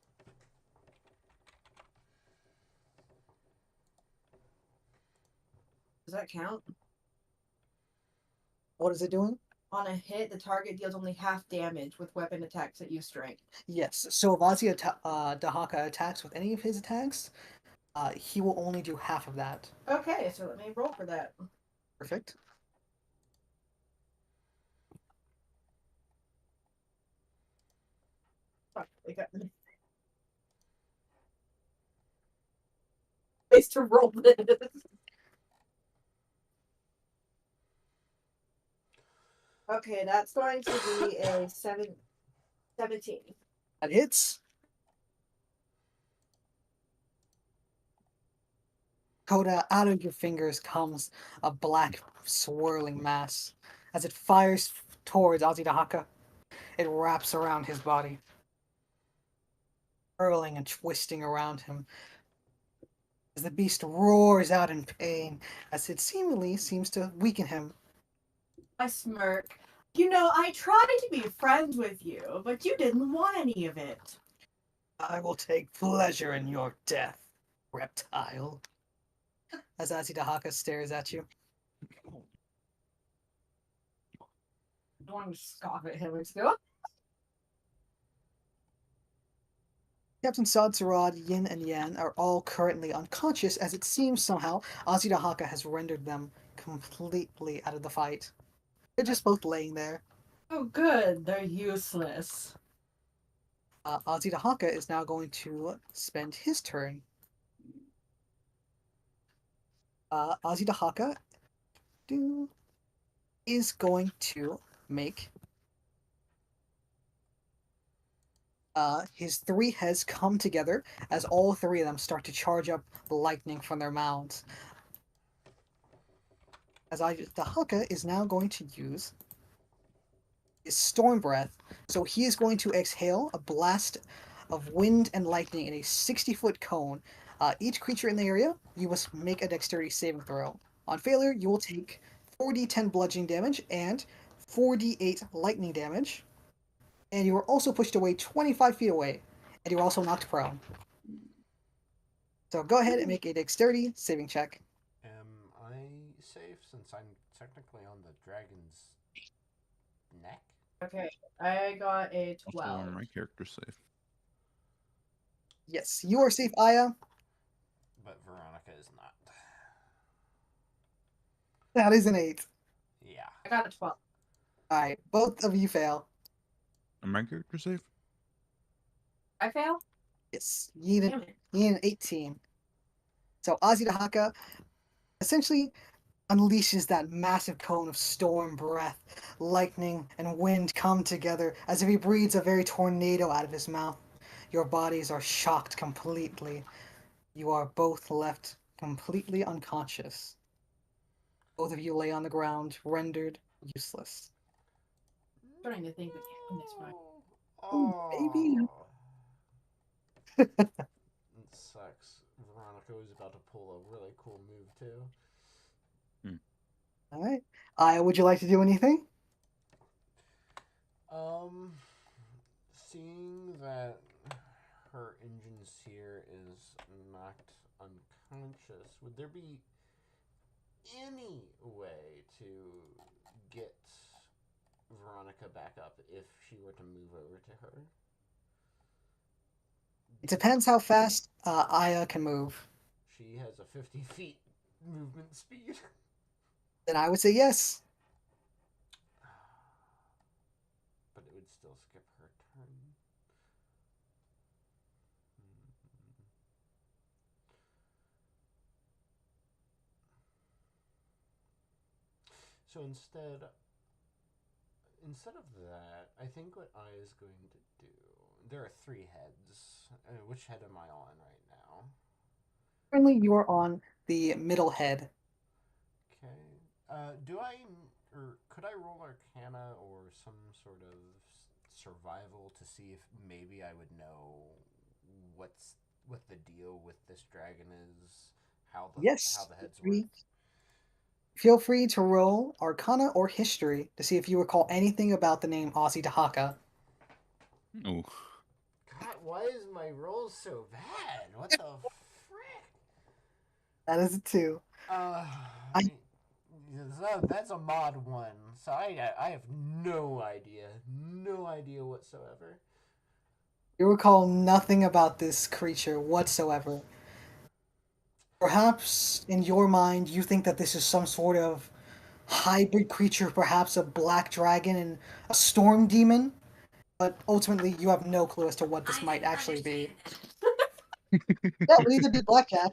Does that count? What is it doing? On a hit, the target deals only half damage with weapon attacks that use strength. Yes. So if Ozzy Dahaka attacks with any of his attacks, he will only do half of that. Okay, so let me roll for that. Perfect. Fuck, I got ways to roll this. Okay, that's going to be a 17. That hits. Coda, out of your fingers comes a black swirling mass. As it fires towards Ozzy Dahaka, it wraps around his body, curling and twisting around him. As the beast roars out in pain, as it seemingly seems to weaken him. I smirk. You know, I tried to be friends with you, but you didn't want any of it. I will take pleasure in your death, reptile. As Ozzy Dahaka stares at you. I want to scoff at him and go, Captain Sadsarad, Yin, and Yan are all currently unconscious, as it seems somehow Azidahaka has rendered them completely out of the fight. They're just both laying there. Oh, good. They're useless. Azidahaka is now going to spend his turn. Azidahaka is going to make his three heads come together as all three of them start to charge up lightning from their mouths. As Azidahaka is now going to use his storm breath, so he is going to exhale a blast of wind and lightning in a 60-foot cone. Each creature in the area, you must make a dexterity saving throw. On failure, you will take 4d10 bludgeoning damage and 4d8 lightning damage. And you are also pushed away 25 feet away, and you are also knocked prone. So go ahead and make a dexterity saving check. Am I safe since I'm technically on the dragon's neck? Okay, I got a Also, 12. my character's safe. Yes, you are safe, Aya. But Veronica is not. That is an 8. Yeah. I got a 12. Alright, both of you fail. Am my character safe? I fail? Yes, Damn it. Yin 18. So Azidahaka essentially unleashes that massive cone of storm breath. Lightning and wind come together as if he breathes a very tornado out of his mouth. Your bodies are shocked completely. You are both left completely unconscious. Both of you lay on the ground, rendered useless. Starting to think we can't win this fight. Oh, baby. It sucks. Veronica was about to pull a really cool move too. Alright. Aya, would you like to do anything? Seeing that her engine seer is knocked unconscious, would there be any way to get Veronica back up if she were to move over to her? It depends how fast Aya can move. She has a 50 feet movement speed. Then I would say yes. But it would still skip her turn. So instead of that, I think what I is going to do. There are 3 heads. Which head am I on right now? Currently, you are on the middle head. Okay. Do I or could I roll Arcana or some sort of survival to see if maybe I would know what the deal with this dragon is? How the Yes. heads work? Feel free to roll Arcana or History to see if you recall anything about the name Azidahaka. Oh. God, why is my roll so bad? What the frick? That is a 2. That's a mod 1, so I have no idea whatsoever. You recall nothing about this creature whatsoever. Perhaps in your mind you think that this is some sort of hybrid creature, perhaps a black dragon and a storm demon, but ultimately you have no clue as to what this might actually be. Yeah, we need to be blackjack.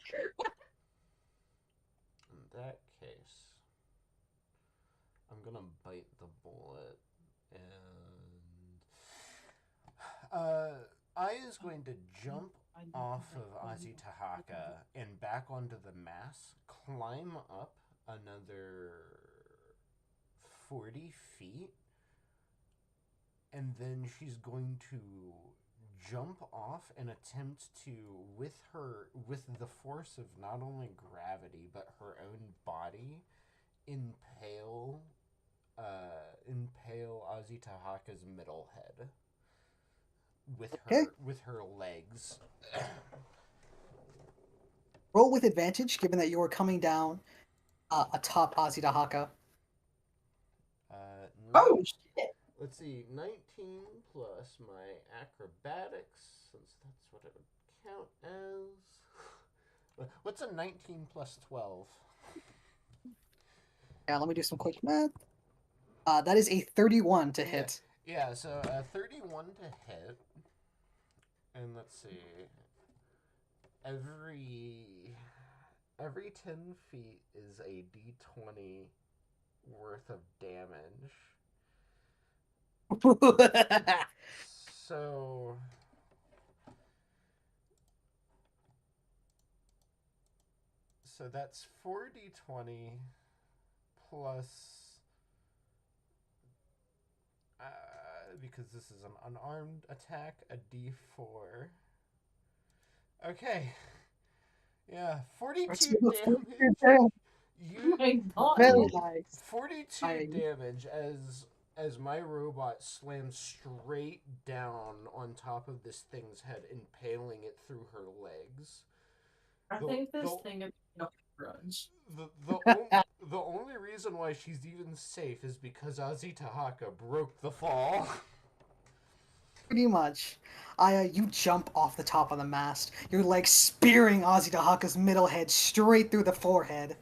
In that case, I'm gonna bite the bullet, and I is going to jump off of Azitahaka and back onto the mass, climb up another 40 feet, and then she's going to jump off and attempt to, with the force of not only gravity but her own body, impale Azitahaka's middle head with her legs. Roll with advantage, given that you are coming down atop Azidahaka. Oh, shit. let's see, 19 plus my acrobatics, since that's what it would count as. What's a 19 plus 12? Yeah, let me do some quick math. That is a 31 to hit. Yeah, so 31 to hit. And let's see. Every 10 feet is a d20 worth of damage. So that's 4d20 plus because this is an unarmed attack, a d4. Okay. Yeah, 42 damage. You My God. Very nice. 42 damage as my robot slams straight down on top of this thing's head, impaling it through her legs. I think this thing is a grudge. The only reason why she's even safe is because Azitahaka broke the fall. Pretty much. Aya, you jump off the top of the mast, your leg spearing Azitahaka's middle head straight through the forehead.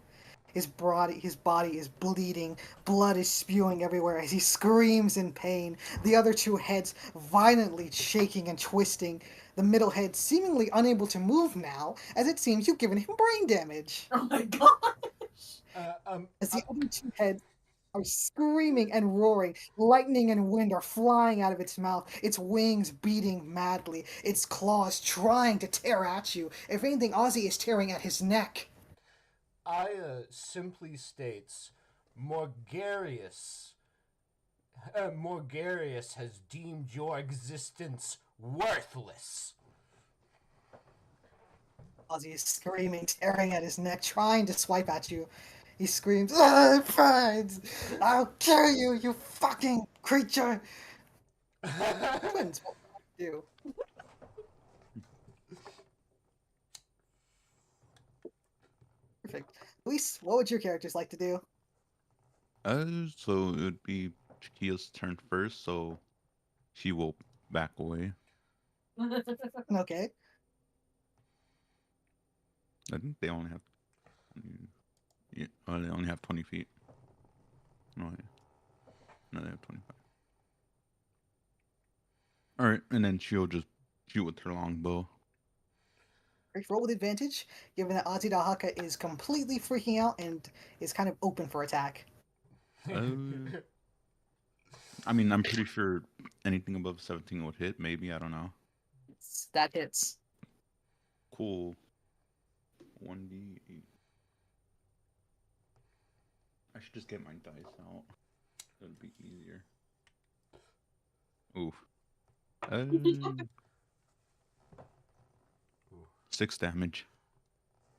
His body is bleeding, blood is spewing everywhere as he screams in pain, the other two heads violently shaking and twisting, the middle head seemingly unable to move now, as it seems you've given him brain damage. Oh my gosh! As the other two heads are screaming and roaring, lightning and wind are flying out of its mouth, its wings beating madly, its claws trying to tear at you. If anything, Ozzy is tearing at his neck. Aya simply states, Morgarius has deemed your existence worthless. Ozzy is screaming, tearing at his neck, trying to swipe at you. He screams, "Ah, friends! I'll kill you, you fucking creature!" Twins, what would you do? Perfect. Luis, what would your characters like to do? So it would be Chiquia's turn first, so she will back away. Okay. I think they only have. Yeah, they only have 20 feet. No, they have 25. All right, and then she'll just shoot with her longbow. Roll with advantage, given that Azitahaka is completely freaking out and is kind of open for attack. I mean, I'm pretty sure anything above 17 would hit. Maybe, I don't know. That hits. Cool. 1d8. I should just get my dice out. That'd be easier. Oof. 6 damage.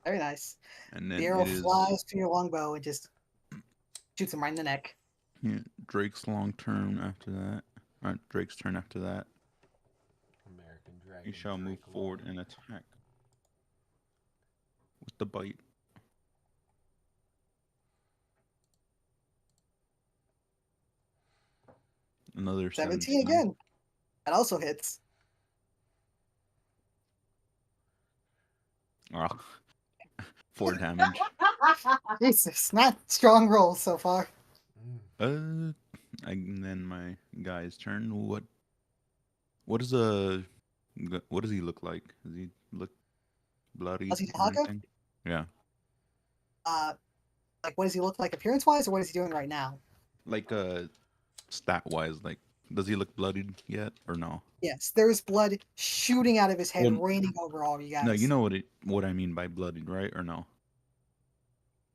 Very nice. And then The arrow flies to your longbow and just shoots him right in the neck. Yeah, Drake's long turn after that. Drake's turn after that. American Dragon. He shall move forward and attack with the bite. Another 17 again. That also hits. Oh, 4 damage. Jesus, not strong rolls so far. And then my guy's turn. What does he look like? Does he look bloody? Azitahaka? Yeah. Like what does he look like appearance-wise, or what is he doing right now? Like stat-wise, like does he look bloodied yet or no? Yes, there is blood shooting out of his head, raining over all you guys. No, you know what I mean by bloodied, right? Or no?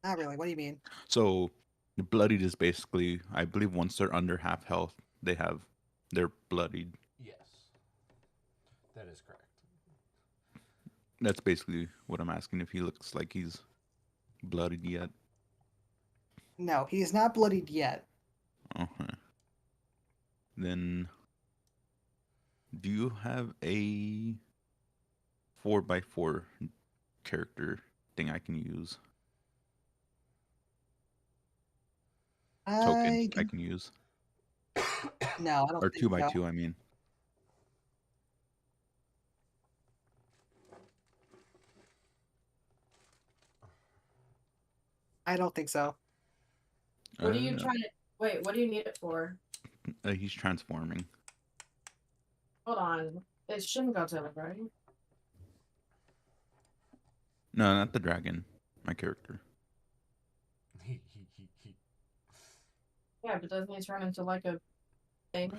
Not really. What do you mean? So, bloodied is basically, I believe, once they're under half health, they're bloodied. Yes, that is correct. That's basically what I'm asking, if he looks like he's bloodied yet. No, he is not bloodied yet. Okay. Then, do you have a 4x4 character thing I can use? Token I can use. No, I don't Or think two by so. two, I mean. I don't think so. What are you trying to? Wait, what do you need it for? He's transforming. Hold on. It's Shin Godzilla, right? No, not the dragon. My character. Yeah, but doesn't he turn into like a thing?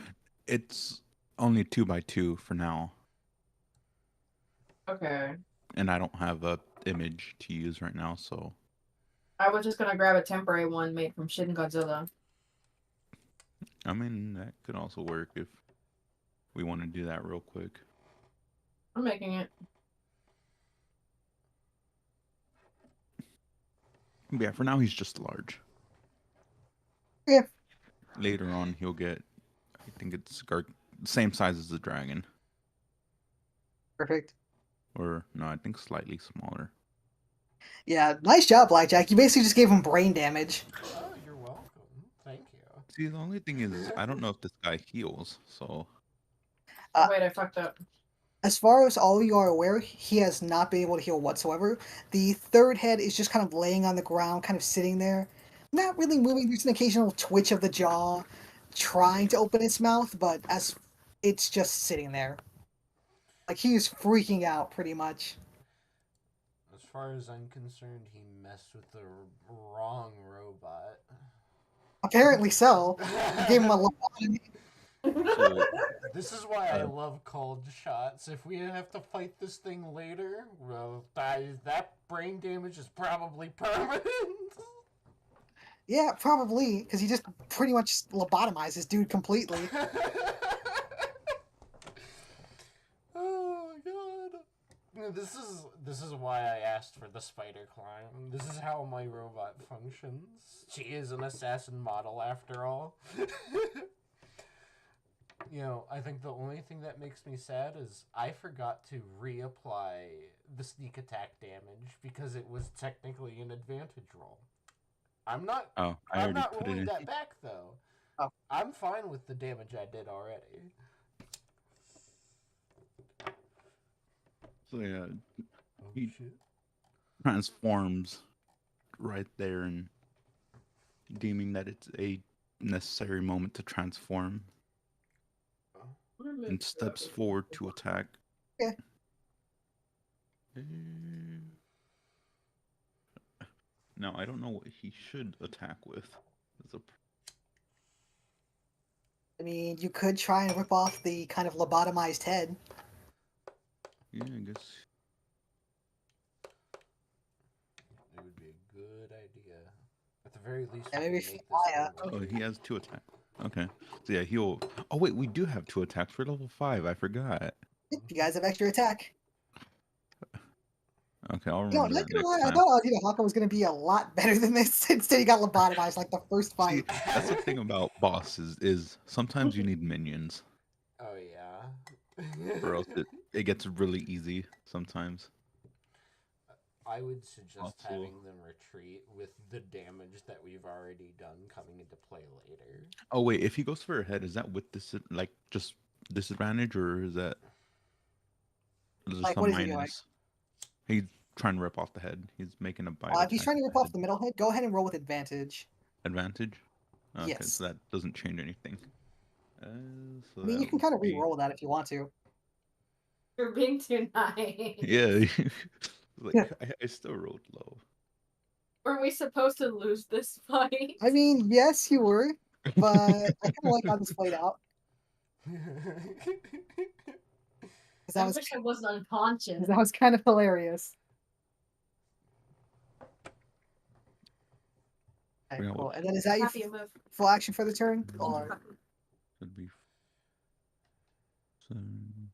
It's only 2 by 2 for now, Okay. and I don't have a image to use right now, so I was just gonna grab a temporary one made from Shin Godzilla. I mean that could also work if we want to do that real quick. I'm making it. But yeah, for now he's just large. Yeah. Later on he'll get, I think it's same size as the dragon, Perfect. or no, I think slightly smaller. Yeah, nice job, Blackjack. You basically just gave him brain damage. Oh, you're welcome. Thank you. See, the only thing is I don't know if this guy heals, so Wait, I fucked up. As far as all you are aware, he has not been able to heal whatsoever. The third head is just kind of laying on the ground, kind of sitting there, not really moving. There's an occasional twitch of the jaw, trying to open its mouth, but as it's just sitting there. Like he is freaking out pretty much. As far as I'm concerned, he messed with the wrong robot. Apparently so. You gave him a lobotomy. so This is why I love cold shots. If we have to fight this thing later, well, that brain damage is probably permanent. Yeah, probably, because he just pretty much lobotomized this dude completely. Oh my god! This is why I asked for the spider climb. This is how my robot functions. She is an assassin model after all. You know, I think the only thing that makes me sad is I forgot to reapply the sneak attack damage because it was technically an advantage roll. I'm not I I'm already not put it rolling in. that back though. Oh. I'm fine with the damage I did already. So yeah, Oh He- shit. transforms right there and deeming that it's a necessary moment to transform and steps forward to attack. Yeah. Now I don't know what he should attack with. I mean, you could try and rip off the kind of lobotomized head. Yeah, I guess. It would be a good idea. At the very least, Yeah, we maybe can make fire. this thing Oh, he has 2 attacks. Okay. So yeah, he'll. Oh wait, we do have 2 attacks for level 5. I forgot. You guys have extra attack. Okay, I'll You know, remember not that gonna next lie, I time. thought Alita Haka was gonna be a lot better than this. Instead, he got lobotomized like the first See, fight. that's the thing about bosses is sometimes you need minions, Oh yeah. or else it gets really easy sometimes. I would suggest Also- having them retreat with the damage that we've already done coming into play later. Oh wait, if he goes for a head, is that with this like just disadvantage, or is that there's Like, some what is he doing? minus? He's trying to rip off the head. He's making a bite. If he's trying to rip off the middle head, go ahead and roll with advantage. advantage. Okay, Yes. so that doesn't change anything. So I mean, you that can kind of would be- re-roll that if you want to. You're being too nice. Yeah, like Yeah. I still rolled low. Were we supposed to lose this fight? I mean, yes, you were, but I kind of like how this played out. 'Cause I that was wish I wasn't unconscious. that was kind of hilarious. Okay, Yeah, cool. And then is that your Happy move. full action for the turn? Or Should be. Seven,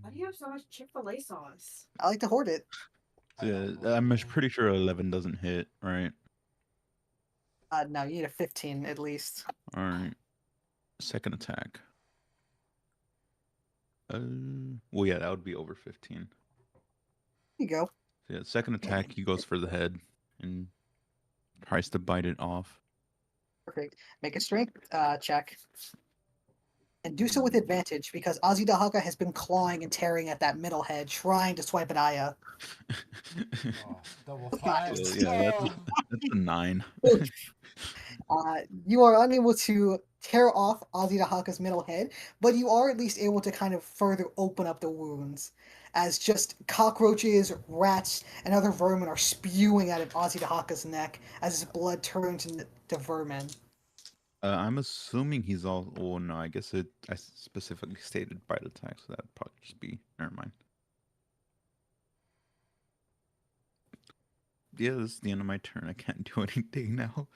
Why do you have so much Chick-fil-A sauce? I like to hoard it. So yeah, I'm pretty sure 11 doesn't hit, right? No, you need a 15 at least. All right. Second attack. Well, yeah, that would be over 15. Here you go. So yeah, second attack, he goes for the head and tries to bite it off. Perfect. Make a strength check. And do so with advantage, because Ozzy Dahaka has been clawing and tearing at that middle head, trying to swipe at Aya. Oh, double Got five. it. Yeah, Oh. that's a 9. You are unable to tear off Ozzy Dahaka's middle head, but you are at least able to kind of further open up the wounds, as just cockroaches, rats, and other vermin are spewing out of Ozzy Dahaka's neck as his blood turns into vermin. I'm assuming he's all. Oh no, I guess I specifically stated bite attack, so that'd probably just be. Never mind. Yeah, this is the end of my turn. I can't do anything now.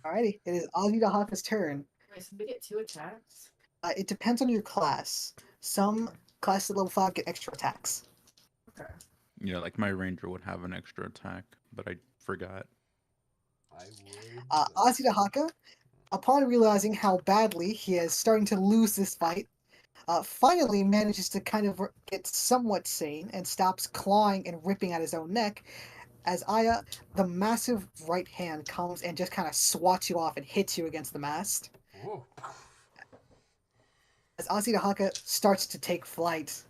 Alrighty, it is Ozzy Dahaka's turn. Wait, so we get 2 attacks? It depends on your class. Some classes at level 5 get extra attacks. Okay. Yeah, like my ranger would have an extra attack, but I forgot. I would. Ozzy Dahaka, upon realizing how badly he is starting to lose this fight, finally manages to kind of get somewhat sane and stops clawing and ripping at his own neck, as Aya, the massive right hand, comes and just kind of swats you off and hits you against the mast. Ooh. As Ozzy Dahaka starts to take flight,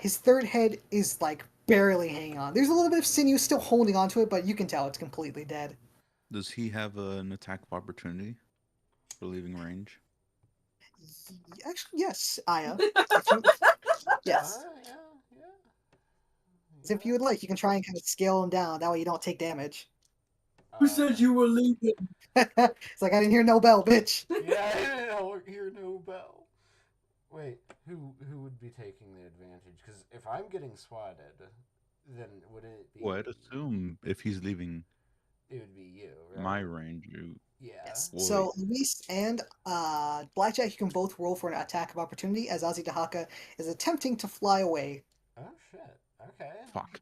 his third head is like barely hanging on. There's a little bit of sinew still holding onto it, but you can tell it's completely dead. Does he have an attack of opportunity for leaving range? Actually, yes, Aya. Yes. Yeah. So if you would like, you can try and kind of scale him down. That way you don't take damage. Who said you were leaving? It's like, I didn't hear no bell, bitch. Yeah, I don't hear no bell. Wait, who would be taking the advantage? Because if I'm getting swatted, then would it be? Well, I'd assume if he's leaving It would be you, right? my range, you. Yeah. Yes. Well, So Luis and Blackjack, you can both roll for an attack of opportunity as Ozzy Dahaka is attempting to fly away. Oh shit. Okay. Fuck.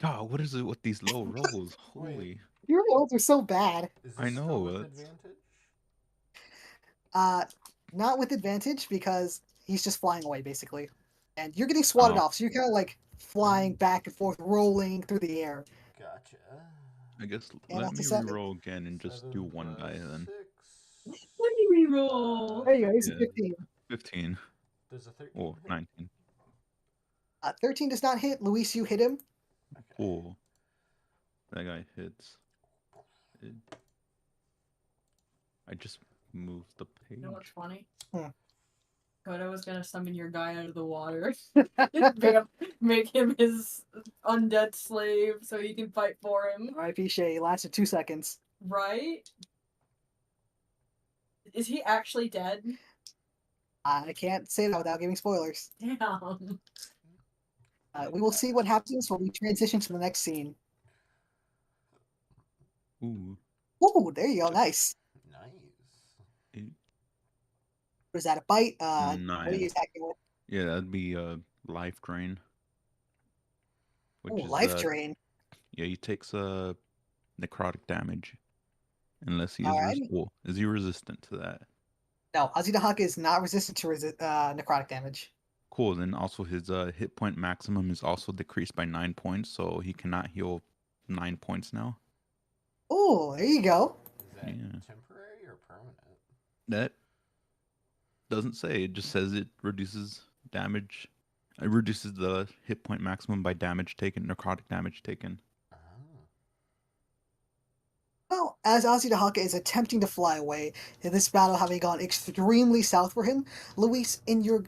God, what is it with these low rolls? Holy. Your rolls are so bad. Is this I know, still with that's- advantage? Not with advantage because he's just flying away basically, and you're getting swatted Oh. off, so you're kind of like flying back and forth, rolling through the air. Gotcha. I guess And let that's a me 7. reroll again and just do 1 die then. 6. Let me reroll. There you go. He's Yeah. a 15. 15. Does a 13 Oh, hit? 19. 13 does not hit. Luis, you hit him. Okay. Cool. That guy hits. I just moved the page. You know what's funny? Hmm. Koda was gonna summon your guy out of the water. Make him his undead slave so he can fight for him. R.I.P. Shay. Lasted 2 seconds. Right? Is he actually dead? I can't say that without giving spoilers. Damn. We will see what happens when we transition to the next scene. Ooh. Ooh, there you go. Nice. Nice. Was that a bite? What are Nice. you attacking with? Yeah, that'd be life drain. Ooh, life drain. Yeah, he takes necrotic damage. Unless he is Alrighty. is he resistant to that? No, Ozzy Dahaka is not resistant to necrotic damage. Cool. Then also his hit point maximum is also decreased by 9 points, so he cannot heal 9 points now. Oh, there you go. Is that Yeah. temporary or permanent? That doesn't say. It just says it reduces damage. It reduces the hit point maximum by damage taken, necrotic damage taken. Oh. Well, as Ozzy Dahaka is attempting to fly away, in this battle having gone extremely south for him, Luis, in your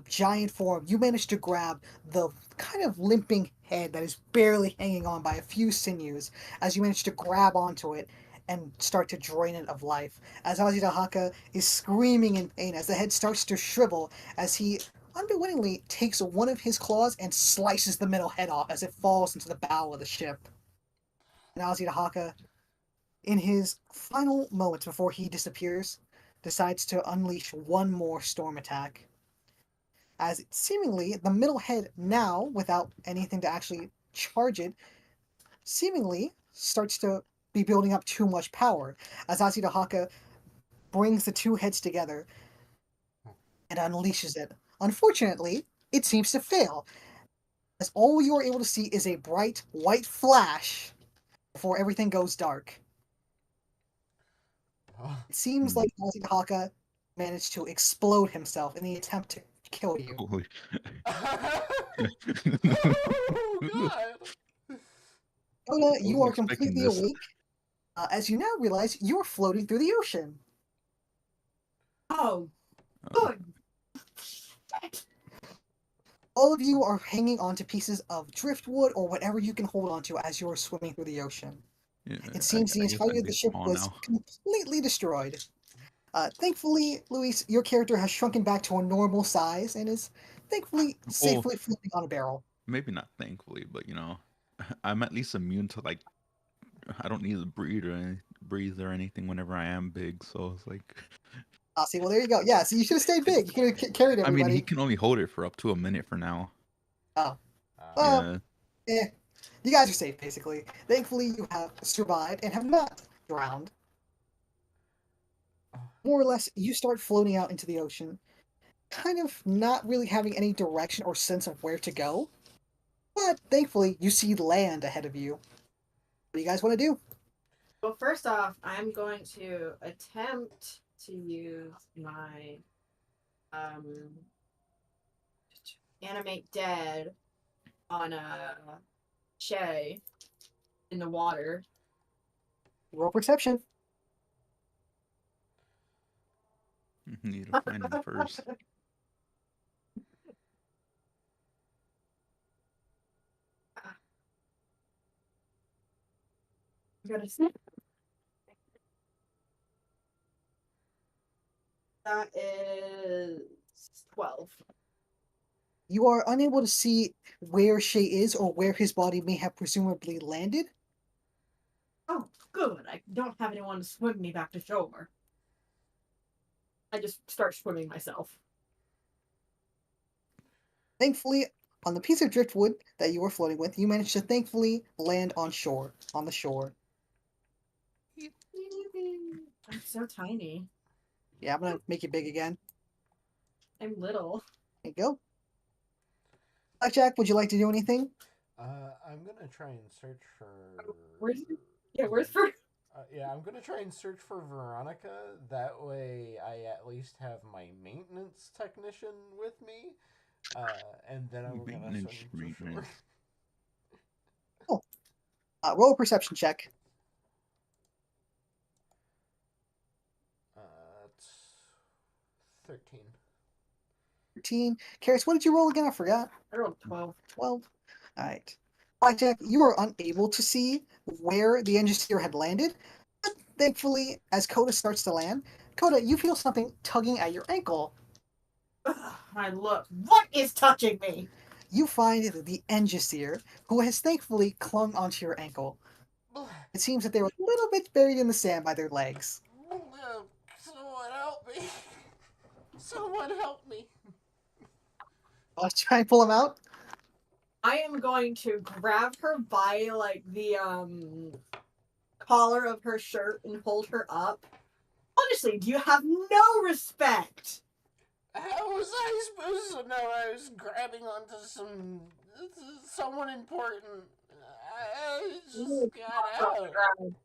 giant form, you manage to grab the kind of limping head that is barely hanging on by a few sinews, as you manage to grab onto it and start to drain it of life. As Ozzy Dahaka is screaming in pain, as the head starts to shrivel, as he unwittingly takes one of his claws and slices the middle head off as it falls into the bow of the ship. And Ozzy Dahaka, in his final moments before he disappears, decides to unleash one more storm attack. As seemingly the middle head now, without anything to actually charge it, seemingly starts to be building up too much power. As Ozzy Dahaka brings the two heads together and unleashes it. Unfortunately, it seems to fail, as all you are able to see is a bright white flash before everything goes dark. It seems like Haka managed to explode himself in the attempt to kill you. Holy. Oh God! Oda, you are Wasn't expecting completely this. awake, as you now realize you are floating through the ocean. Oh, Uh, good. All of you are hanging onto pieces of driftwood or whatever you can hold onto as you are swimming through the ocean. yeah, It seems the I guess entirety I'd of the be ship small was now. completely destroyed. Thankfully, Luis, your character has shrunken back to a normal size and is thankfully safely floating on a barrel. Maybe not thankfully, but I'm at least immune to I don't need to breathe or anything whenever I am big. So it's like, See, well, there you go. Yeah, so you should have stayed big. You could have carried I mean, everybody. he can only hold it for up to a minute for now. Oh. Yeah. You guys are safe, basically. Thankfully, you have survived and have not drowned. More or less, you start floating out into the ocean, kind of not really having any direction or sense of where to go. But thankfully, you see land ahead of you. What do you guys want to do? Well, first off, I'm going to attempt to use my animate dead on Shay in the water. Roll perception. Need to find him first. I gotta see. That is 12. You are unable to see where Shay is or where his body may have presumably landed. Oh, good. I don't have anyone to swim me back to shore. I just start swimming myself. Thankfully, on the piece of driftwood that you were floating with, you managed to thankfully land on the shore. I'm so tiny. Yeah, I'm gonna make you big again. I'm little. There you go. Blackjack, would you like to do anything? I'm gonna try and search for. Where's for? Yeah, I'm gonna try and search for Veronica. That way, I at least have my maintenance technician with me, and then I'm gonna Maintenance, swim to shore. maintenance. Cool. Roll a perception check. It's 13. 13. Karis, what did you roll again? I forgot. I rolled 12. 12. Alright. Blackjack, you are unable to see where the engineer had landed. But thankfully, as Coda starts to land, Coda, you feel something tugging at your ankle. I look. What is touching me? You find the Engineer, who has thankfully clung onto your ankle. It seems that they were a little bit buried in the sand by their legs. Someone help me! Someone help me! Let's try and pull them out. I am going to grab her by like the collar of her shirt and hold her up. Honestly, do you have no respect? How was I supposed to know I was grabbing onto someone important? I just got out. I'm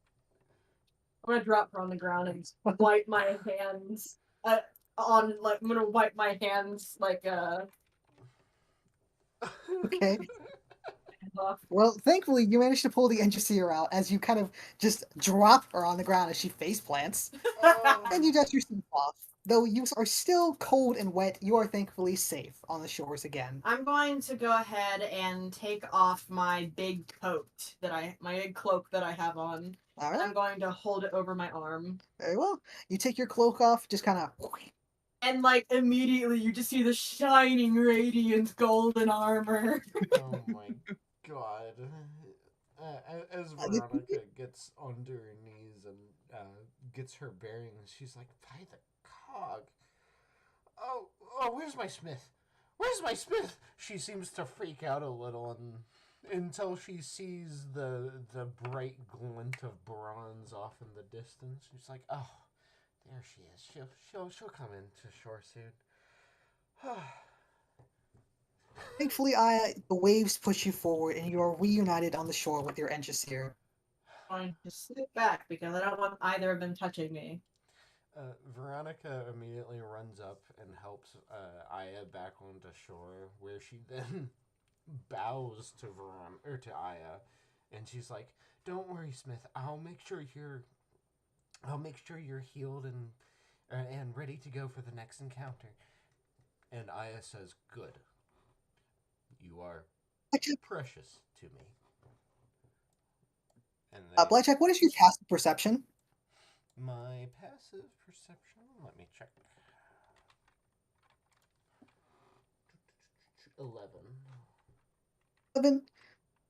gonna drop her on the ground and wipe my hands I'm gonna wipe my hands like Okay. off. Well, thankfully, you managed to pull the Engineer out as you kind of just drop her on the ground as she face plants. And you dust yourself off. Though you are still cold and wet, you are thankfully safe on the shores again. I'm going to go ahead and take off my big coat my big cloak that I have on. All right. I'm going to hold it over my arm. Very well. You take your cloak off, just kind of. And like immediately you just see the shining radiant golden armor. Oh my god. As Veronica gets onto her knees and gets her bearings, she's like, by the cog. Oh, where's my smith? Where's my smith? She seems to freak out a little until she sees the bright glint of bronze off in the distance. She's like, oh, there she is. She'll come into shore soon. Thankfully, the waves push you forward, and you are reunited on the shore with your Engineer. I'm going to slip back because I don't want either of them touching me. Veronica immediately runs up and helps Aya back onto shore, where she then bows to Aya, and she's like, "Don't worry, Smith. I'll make sure you're healed and ready to go for the next encounter." And Aya says, "Good. You are precious to me." And Blackjack, what is your passive perception? my passive perception. Let me check. 11. 11.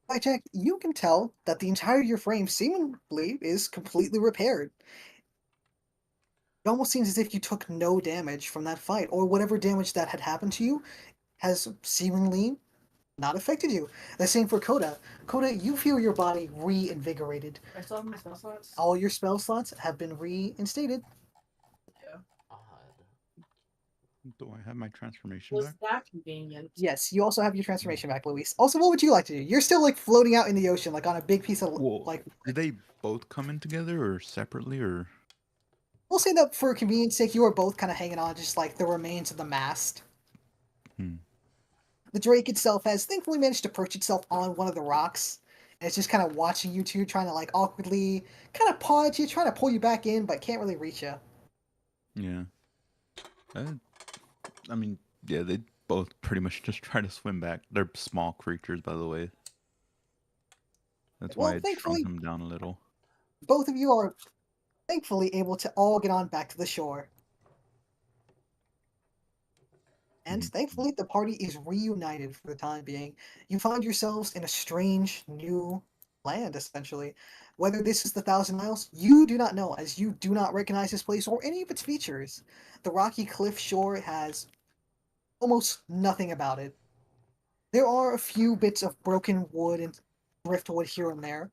Blackjack, you can tell that the entire of your frame seemingly is completely repaired. It almost seems as if you took no damage from that fight, or whatever damage that had happened to you has seemingly not affected you. The same for Coda. Coda, you feel your body reinvigorated. I still have my spell slots. All your spell slots have been reinstated. Yeah. Odd. Do I have my transformation Was back? that convenient? Yes, you also have your transformation back, Luis. Also, what would you like to do? You're still like floating out in the ocean, like on a big piece of Well, like. did they both come in together or separately, or? We'll say that for convenience sake, you are both kind of hanging on, just like the remains of the mast. Hmm. The drake itself has thankfully managed to perch itself on one of the rocks, and it's just kind of watching you two, trying to like awkwardly kind of paw at you, trying to pull you back in, but can't really reach you. Yeah. I mean, yeah, they both pretty much just try to swim back. They're small creatures, by the way. That's Well, why it thankfully- shrunk them down a little. Both of you are thankfully able to all get on back to the shore. And thankfully, the party is reunited for the time being. You find yourselves in a strange new land, essentially. Whether this is the Thousand Isles, you do not know, as you do not recognize this place or any of its features. The rocky cliff shore has almost nothing about it. There are a few bits of broken wood and driftwood here and there,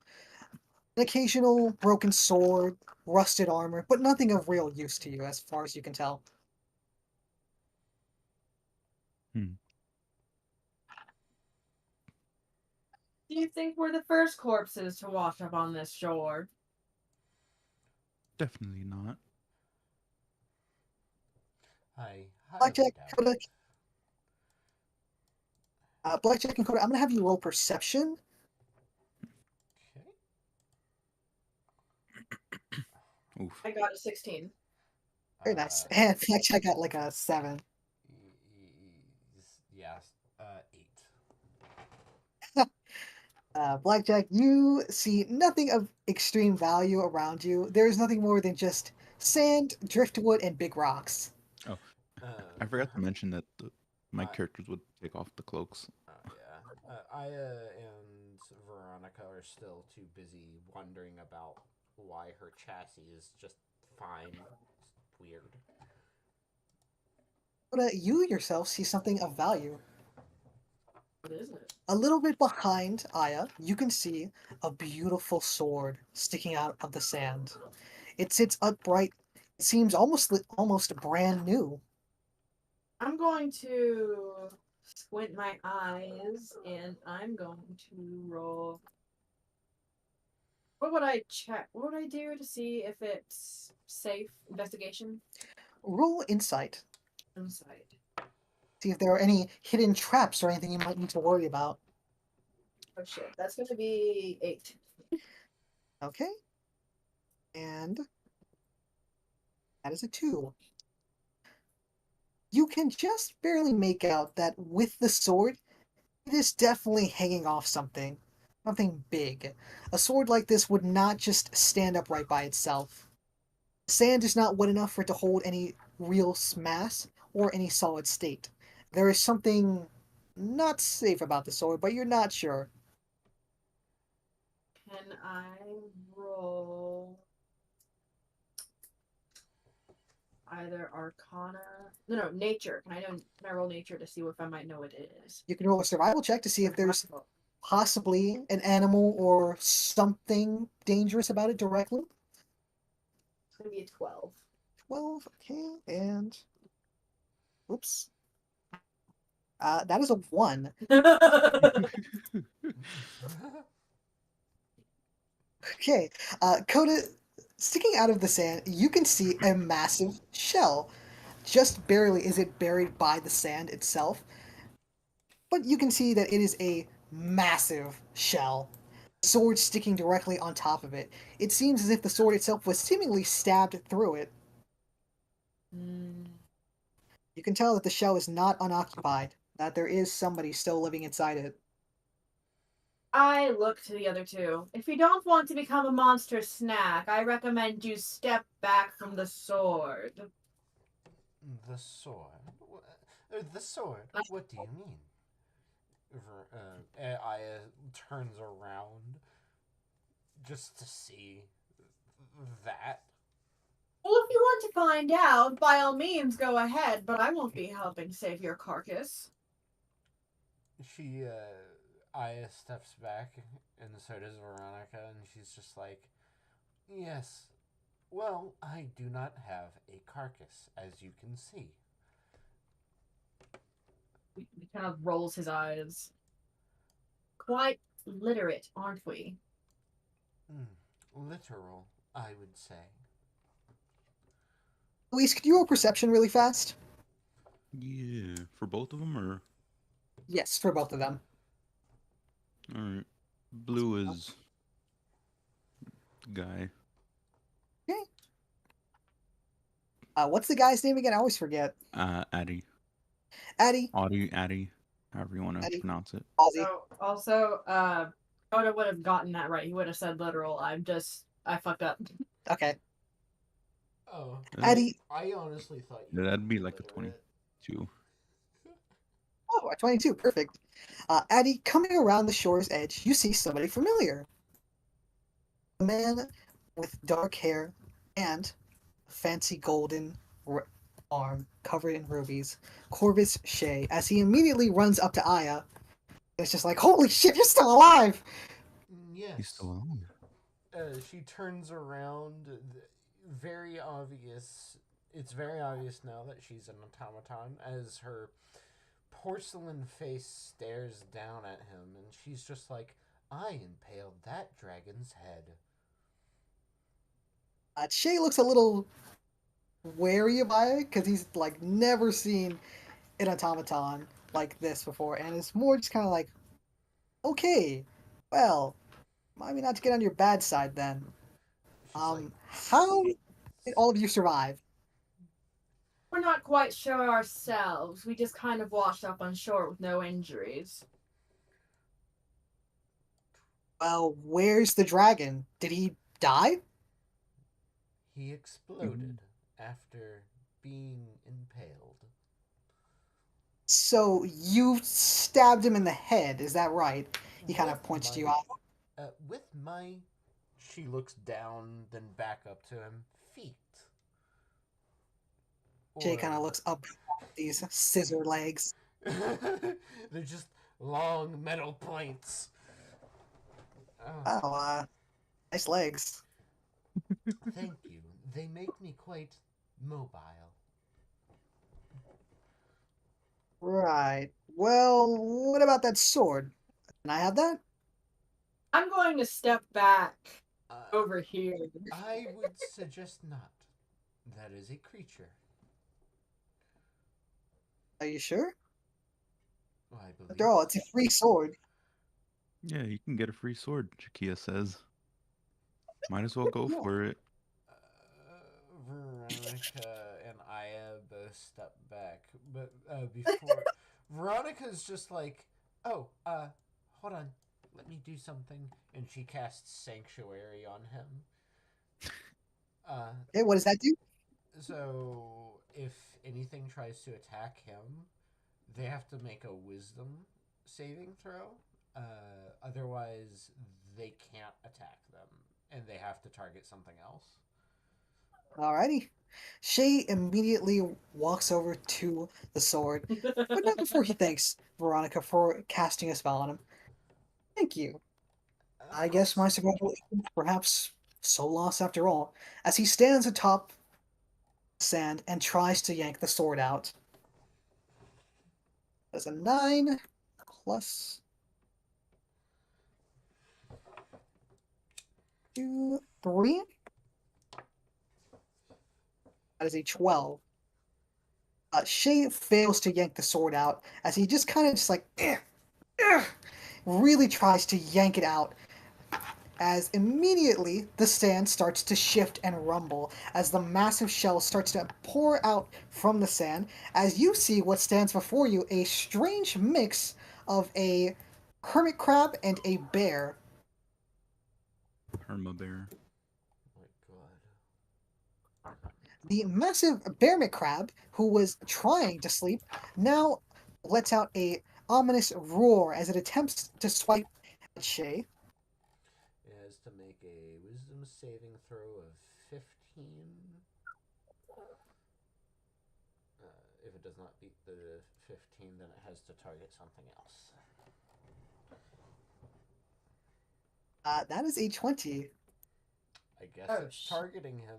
an occasional broken sword, rusted armor, but nothing of real use to you as far as you can tell. Do you think we're the first corpses to wash up on this shore? Definitely not. I Blackjack, doubt it. Blackjack and Coda, I'm gonna have you roll perception. Okay. Oof. I got a 16. Very nice. And Blackjack got like a 7. Yes. 8. Blackjack, you see nothing of extreme value around you. There is nothing more than just sand, driftwood, and big rocks. Oh, I forgot to mention that my characters would take off the cloaks. Yeah. Aya and Veronica are still too busy wondering about why her chassis is just fine. It's weird. But you yourself see something of value. What is it? A little bit behind Aya, you can see a beautiful sword sticking out of the sand. It sits upright. It seems almost brand new. I'm going to squint my eyes and I'm going to roll. What would I check? What would I do to see if it's safe? Investigation? Roll insight. Insight. See if there are any hidden traps or anything you might need to worry about. Oh shit, that's going to be 8. Okay. And that is a 2. You can just barely make out that with the sword, it is definitely hanging off something. Something big. A sword like this would not just stand upright by itself. Sand is not wet enough for it to hold any real mass or any solid state. There is something not safe about the sword, but you're not sure. Can I roll either Arcana? No, Nature. Can I roll Nature to see if I might know what it is? You can roll a survival check to see if there's possibly an animal or something dangerous about it directly. It's gonna be a 12. 12, okay, and oops. That is a 1. Okay, Coda, Sticking out of the sand, you can see a massive shell. Just barely is it buried by the sand itself, but you can see that it is a massive shell. Sword sticking directly on top of it. It seems as if the sword itself was seemingly stabbed through it. Mm. You can tell that the shell is not unoccupied, that there is somebody still living inside it. I look to the other two. If you don't want to become a monster snack, I recommend you step back from the sword. The sword? The sword? What do you mean? Aya turns around just to see that. Well, if you want to find out, by all means go ahead, but I won't be helping save your carcass. Aya steps back, and so does Veronica, and she's just like, yes, well, I do not have a carcass, as you can see. He kind of rolls his eyes. Quite literate, aren't we? Literal, I would say. Elise, could you roll perception really fast? Yeah, for both of them, or Yes, for both of them. all right. Blue is guy. Okay. What's the guy's name again? I always forget. Addy. Addy. Addy, however you want to Addy. pronounce it. Halsey. So, also, Oda would have gotten that right. He would have said literal. I fucked up. Okay. Oh, Addy. I honestly thought you That'd be were like a literate. 22. Oh, a 22. Perfect. Addy, coming around the shore's edge, you see somebody familiar. A man with dark hair and fancy golden arm covered in rubies. Corvus Shea, as he immediately runs up to Aya. It's just like, holy shit, you're still alive! Yes. He's still on. She turns around. Very obvious. It's very obvious now that she's an automaton as her porcelain face stares down at him, and she's just like, I impaled that dragon's head. Shea looks a little wary of Aya because he's like never seen an automaton like this before, and it's more just kind of like, okay, well, maybe not to get on your bad side then. How did all of you survive? We're not quite sure ourselves. We just kind of washed up on shore with no injuries. Well, where's the dragon? Did he die? He exploded after being impaled. So you stabbed him in the head, is that right? He kind of points to you off. With my... She looks down, then back up to him. Feet. Jay kind of looks up at these scissor legs. They're just long metal points. Oh. Oh, nice legs. Thank you. They make me quite mobile. Right. Well, what about that sword? Can I have that? I'm going to step back over here. I would suggest not. That is a creature. Are you sure? Well, I believe. After all, it's a free sword. Yeah, you can get a free sword, Chakia says. Might as well go for it. Veronica and Aya both step back, but before Veronica's just like, oh, hold on, let me do something, and she casts Sanctuary on him. Okay, what does that do? So if anything tries to attack him, they have to make a Wisdom saving throw. Otherwise, they can't attack them, and they have to target something else. Alrighty. Shay immediately walks over to the sword, but not before he thanks Veronica for casting a spell on him. Thank you. I guess my survival isn't perhaps so lost after all, as he stands atop the sand and tries to yank the sword out. That's a 9 plus 2, 3. That is a 12. Shay fails to yank the sword out as he just kind of just like really tries to yank it out. As immediately the sand starts to shift and rumble as the massive shell starts to pour out from the sand. As you see what stands before you, a strange mix of a hermit crab and a bear. Perma bear. Oh my god. The massive bearmit crab, who was trying to sleep, now lets out a ominous roar as it attempts to swipe at Shay. It has to make a wisdom saving throw of 15. If it does not beat the 15, then it has to target something else. That is a 20. I guess Oh, it's targeting him.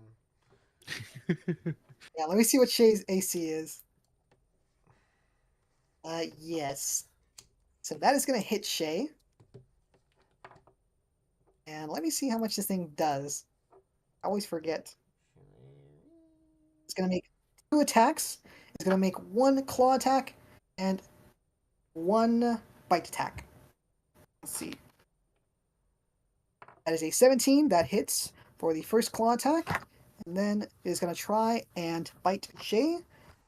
Yeah, let me see what Shay's AC is. Yes. So that is going to hit Shay. And let me see how much this thing does. I always forget. It's going to make 2 attacks. It's going to make 1 claw attack and 1 bite attack. Let's see. That is a 17. That hits for the first claw attack. And then it's going to try and bite Shay.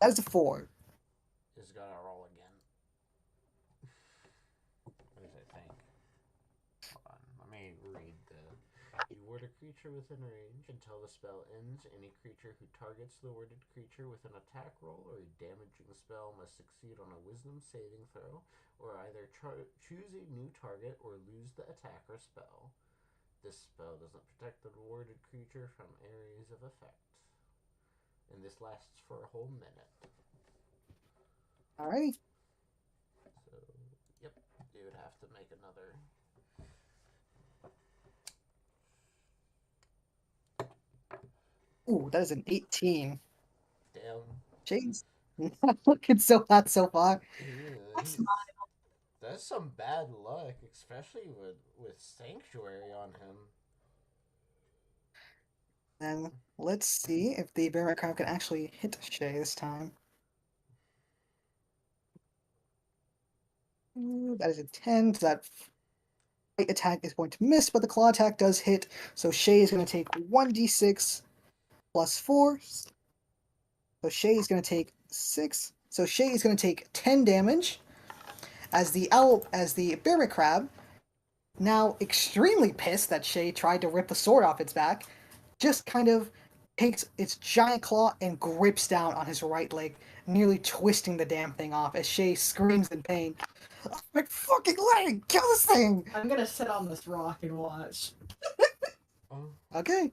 That is a 4. Is gonna roll again. What does it think? Hold on, let me read the. You ward a creature within range until the spell ends. Any creature who targets the warded creature with an attack roll or a damaging spell must succeed on a wisdom saving throw, or either choose a new target or lose the attack or spell. This spell doesn't protect the warded creature from areas of effect. And this lasts for a whole minute. Alrighty. So, yep, you would have to make another. Ooh, that is an 18. Damn. Shay's not looking so hot so far. He's- That's some bad luck, especially with Sanctuary on him. And let's see if the bear crab can actually hit Shay this time. Ooh, that is a 10. So that bite attack is going to miss, but the claw attack does hit. So Shay is going to take 1d6 plus 4. So Shay is going to take 6. So Shay is going to take 10 damage. As the bear crab, now extremely pissed that Shay tried to rip the sword off its back, just kind of takes its giant claw and grips down on his right leg, nearly twisting the damn thing off as Shay screams in pain. My fucking leg! Kill this thing! I'm gonna sit on this rock and watch. Oh, Okay.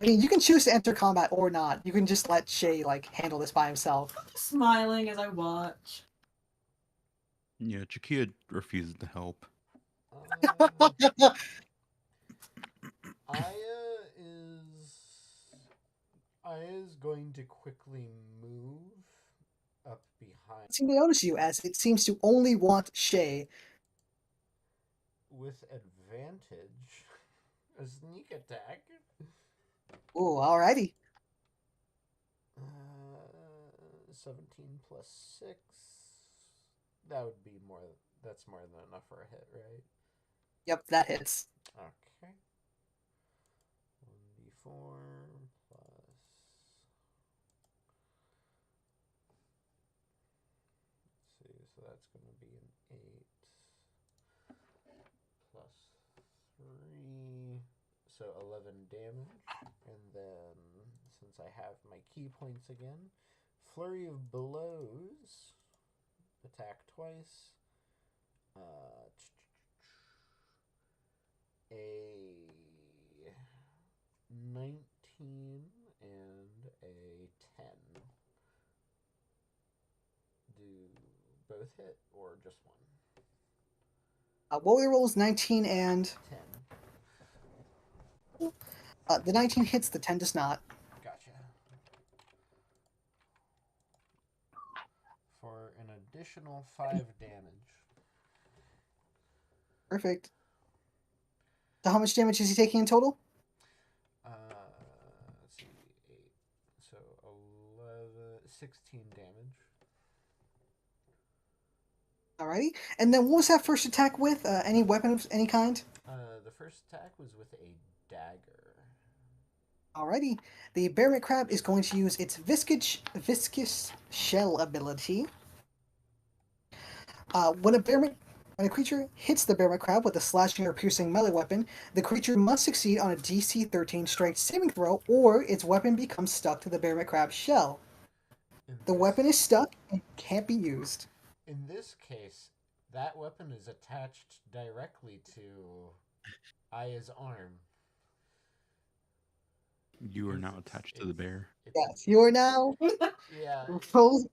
I mean, you can choose to enter combat or not. You can just let Shay, handle this by himself. Smiling as I watch. Yeah, Chikia refuses to help. Aya's going to quickly move up behind It seems to notice you as it seems to only want Shay. with advantage. A sneak attack. Ooh, alrighty. 17 plus 6. That would be more. That's more than enough for a hit, right? Yep, that hits. Okay. 1d4 plus. Let's see, so that's going to be an 8 plus 3. So 11 damage. And then, since I have my key points again, Flurry of Blows. Attack twice. A 19 and a 10. Do both hit or just one? What were your rolls? 19 and... 10. The 19 hits, the 10 does not. Gotcha. For an additional 5 damage. Perfect. So how much damage is he taking in total? Let's see. 16 damage. Alrighty. And then what was that first attack with? Any weapon of any kind? The first attack was with a dagger. Alrighty. The Bearmint Crab is going to use its viscous shell ability. When a creature hits the Bearmint Crab with a slashing or piercing melee weapon, the creature must succeed on a DC 13 strength saving throw, or its weapon becomes stuck to the Bearmint Crab's shell. The weapon is stuck and can't be used. In this case, that weapon is attached directly to Aya's arm. You are now attached to the bear. Yes, you are now. Yeah. Roll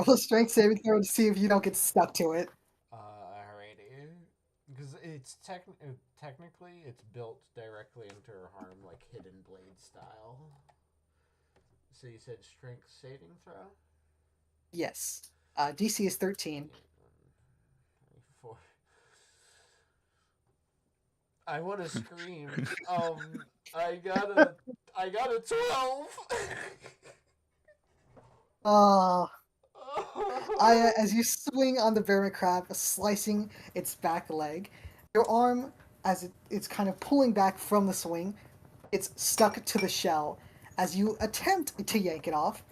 a strength saving throw to see if you don't get stuck to it. Alrighty. Because it's technically it's built directly into her arm, like hidden blade style. So you said strength saving throw? Yes. DC is 13. 4. I want to scream. I got a 12. Aya, as you swing on the Bearmint Crab, slicing its back leg, your arm, as it's kind of pulling back from the swing, it's stuck to the shell. As you attempt to yank it off,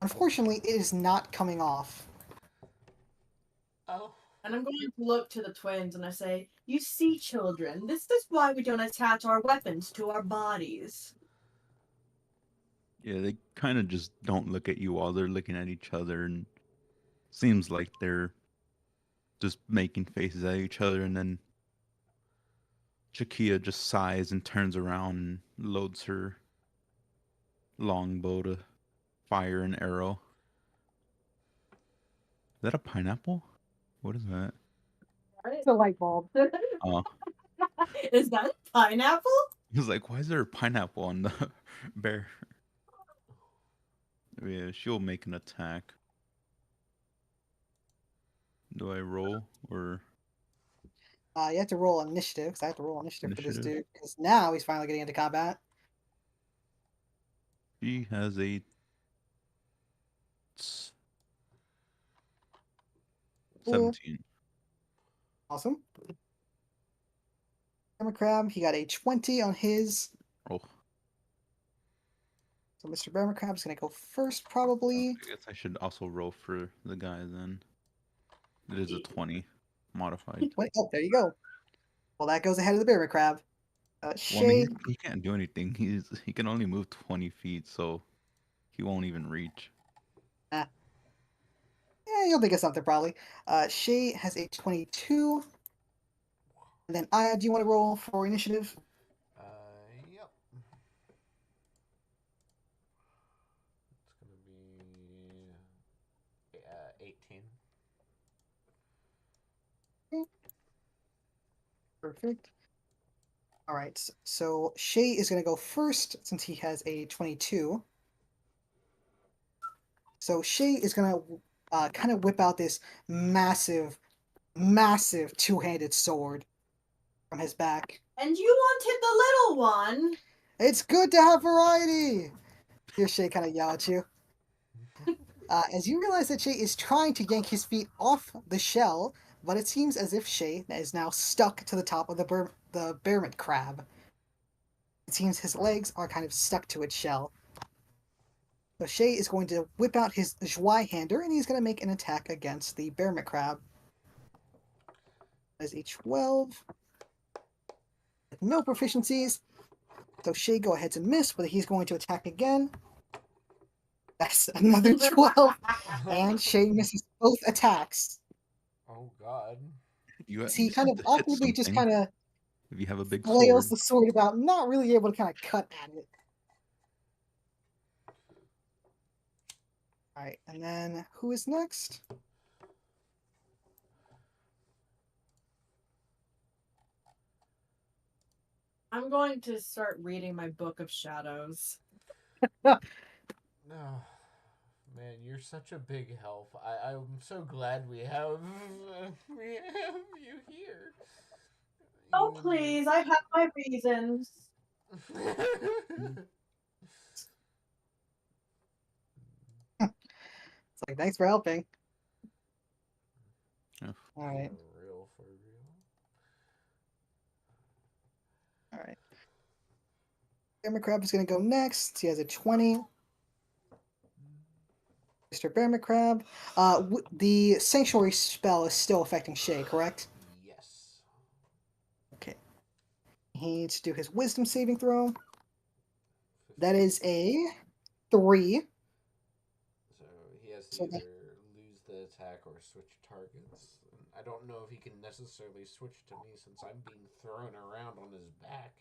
unfortunately, it is not coming off. Oh. And I'm going to look to the twins and I say, "You see, children, this is why we don't attach our weapons to our bodies." Yeah, they kind of just don't look at you while they're looking at each other, and seems like they're just making faces at each other, and then Shakia just sighs and turns around and loads her longbow to fire an arrow. Is that a pineapple? What is that? It's a light bulb. Oh, Is that a pineapple? I was like, why is there a pineapple on the bear? Yeah, she'll make an attack. Do I roll or You have to roll initiative, because I have to roll initiative for this Initiative. dude, because now he's finally getting into combat. she has a 17. Awesome. Bearmint Crab, he got a 20 on his. Oh, So Mr. Bearmint Crab is going to go first, probably. I guess I should also roll for the guy then. It is a 20 modified. Oh, there you go. Well, that goes ahead of the Bearmint Crab. Well, I Shay, mean, he can't do anything. He can only move 20 feet, so he won't even reach. yeah, you'll think of something probably. Shay has a 22. And then Aya, do you want to roll for initiative? Yep. It's gonna be 18. Perfect. All right, so Shay is going to go first since he has a 22. So Shay is going to kind of whip out this massive two-handed sword from his back. And you wanted the little one. It's good to have variety! Hear Shay kind of yell at you. As you realize that Shay is trying to yank his feet off the shell, but it seems as if Shay is now stuck to the top of the Bearmint Crab. It seems his legs are kind of stuck to its shell. So Shay is going to whip out his Zweihander, and he's going to make an attack against the Bearmint Crab. That is a 12. With no proficiencies. So Shay go ahead and miss, but he's going to attack again. That's another 12. And Shay misses both attacks. Oh God. He kind of awkwardly just kind of if you have a big flails sword. the sword about, not really able to kind of cut at it. Alright, and then who is next? I'm going to start reading my book of shadows. No. Man, you're such a big help. I'm so glad we have you here. Oh, please, I have my reasons. It's like, thanks for helping. Yeah. All right. For real, for real. All right. Bear Crab is going to go next. He has a 20. Mr. Bear Crab. The Sanctuary spell is still affecting Shay, correct? Yes. Okay. He needs to do his Wisdom saving throw. That is a 3. So he has to So either lose the attack or switch targets. And I don't know if he can necessarily switch to me since I'm being thrown around on his back.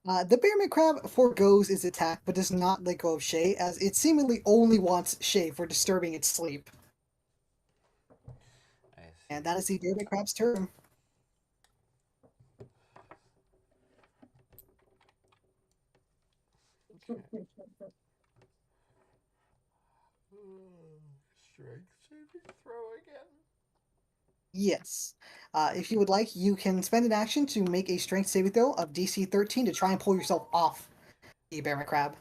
The Bear Crab foregoes its attack, but does not let go of Shay, as it seemingly only wants Shay for disturbing its sleep. I see. And that is the Bear Crab's turn. Okay. Strength saving throw again. Yes. If you would like, you can spend an action to make a strength saving throw of DC 13 to try and pull yourself off the Bear Crab.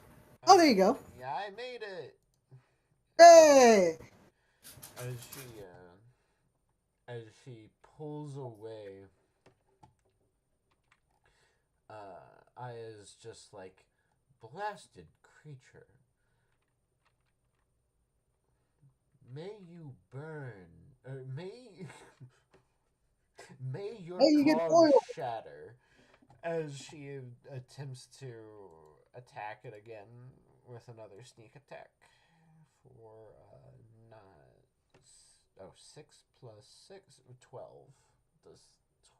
Oh, there you go. Yeah, I made it. Hey! As she pulls away, Aya's just like, blasted creature. May you burn, or may may your Hey, you get cog foiled. shatter. As she attempts to attack it again with another sneak attack for 6 plus 6, 12. Does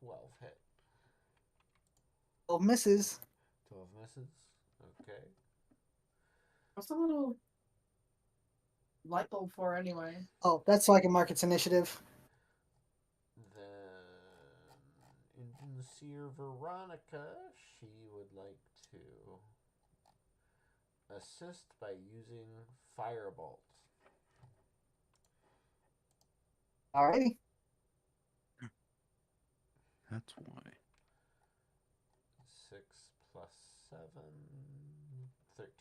12 hit? 12 misses. 12 misses. Okay. What's the little light bulb for anyway? Oh, that's so I can mark its initiative. Then Insincere Veronica, she would like to assist by using Firebolt. Alrighty. That's why. 6 plus 7, 13.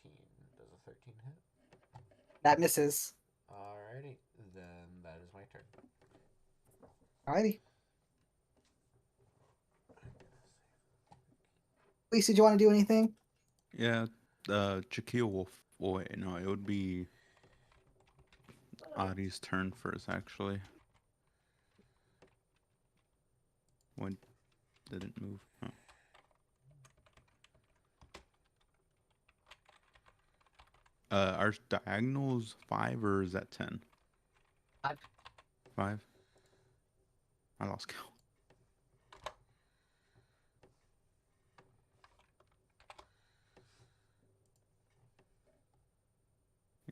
Does a 13 hit? That misses. Alrighty, then that is my turn. Alrighty. Lisa, do you want to do anything? Yeah, Shaquille will. Wait, no, it would be Adi's turn first, actually. When did it move? Oh. Are diagonals 5 or is that 10? 5. 5? I lost count.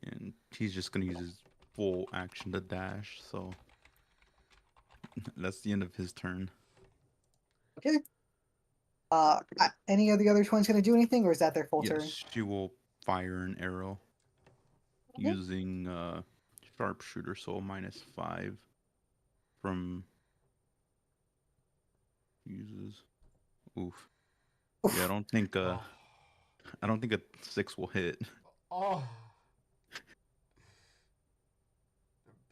And he's just gonna use his full action to dash, so that's the end of his turn. Okay. Any of the other ones going to do anything, or is that their full turn? Yes, she will fire an arrow using sharpshooter, so -5 from uses. Oof. Yeah, I don't think a 6 will hit. Oh.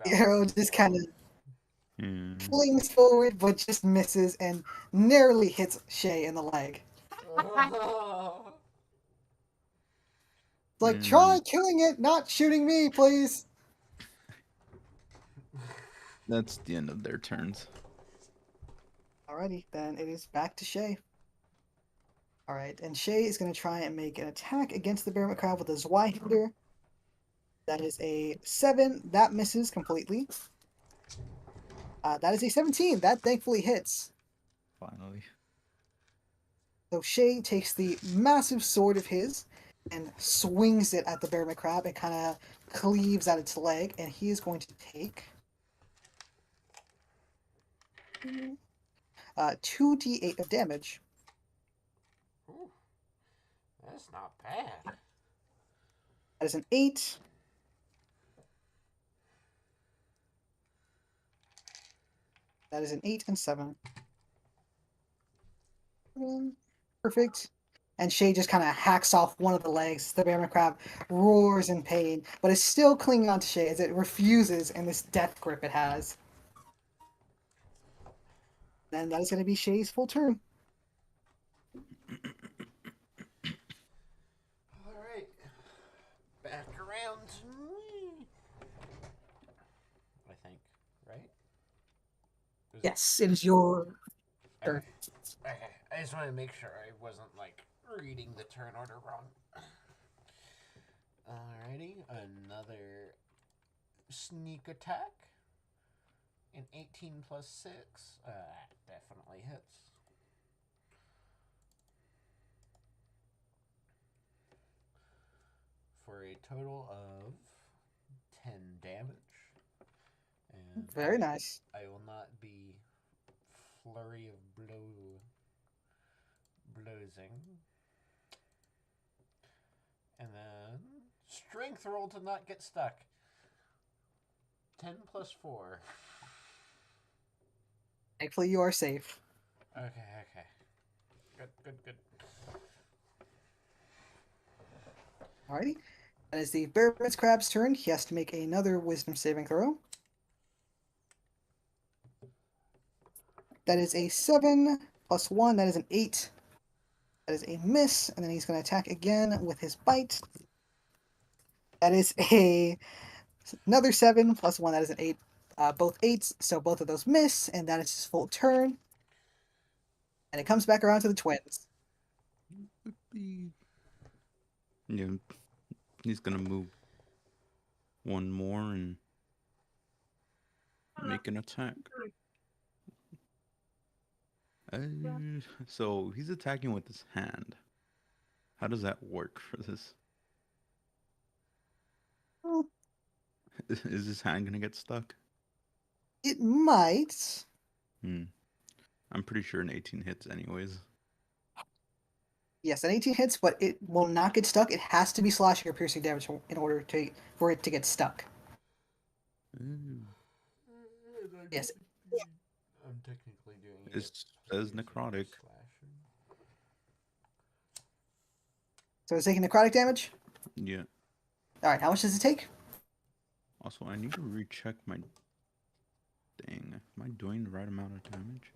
The arrow just kind of And flings forward, but just misses and narrowly hits Shay in the leg. It's like, try killing it, not shooting me, please. that's the end of their turns. Alrighty, then it is back to Shay. Alright, and Shay is going to try and make an attack against the Bear Crab with a Zweihander. That is a 7. That misses completely. That is a 17. That thankfully hits. Finally. So Shay takes the massive sword of his and swings it at the Bear Crab and kind of cleaves at its leg, and he is going to take 2d8 of damage. Ooh, that's not bad. That is an 8. That is an 8 and 7. Perfect. and Shay just kind of hacks off one of the legs. The bear crab roars in pain, but is still clinging on to Shay as it refuses in this death grip it has. Then that is going to be Shay's full turn. Alright. Back around to me. I think, right? Is it- Yes, it is your turn. Okay. I just want to make sure I wasn't like reading the turn order wrong. Alrighty, another sneak attack. An 18 plus 6. Definitely hits. For a total of 10 damage. And Very nice. I will not be flurry of blowsing. And then strength roll to not get stuck. 10 plus 4. Thankfully, you are safe. Okay. Good. Alrighty. That is the bear crab's turn. He has to make another wisdom saving throw. That is a 7 plus 1. That is an 8. That is a miss. And then he's going to attack again with his bite. That is another 7 plus 1. That is an 8. Both 8s. So both of those miss. And that is his full turn. And it comes back around to the twins. Yeah, he's gonna move one more and make an attack. So he's attacking with his hand. How does that work for this? Well, Is his hand gonna get stuck? it might. I'm pretty sure an 18 hits anyways. Yes, an 18 hits, but it will not get stuck. It has to be slashing or piercing damage in order for it to get stuck. Yes. I'm technically doing it. It says necrotic. So it's taking necrotic damage? Yeah. Alright, how much does it take? Also, I need to recheck my thing. Am I doing the right amount of damage?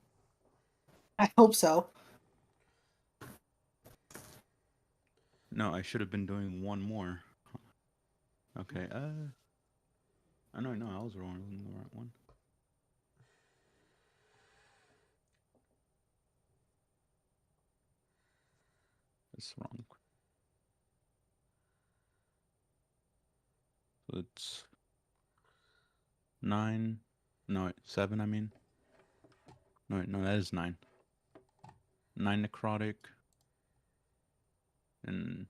I hope so. No, I should have been doing one more. Okay, I know, I was rolling the right one. That's wrong. So it's 9. No, wait, 7, I mean. No, wait, no, that is 9. 9 necrotic. And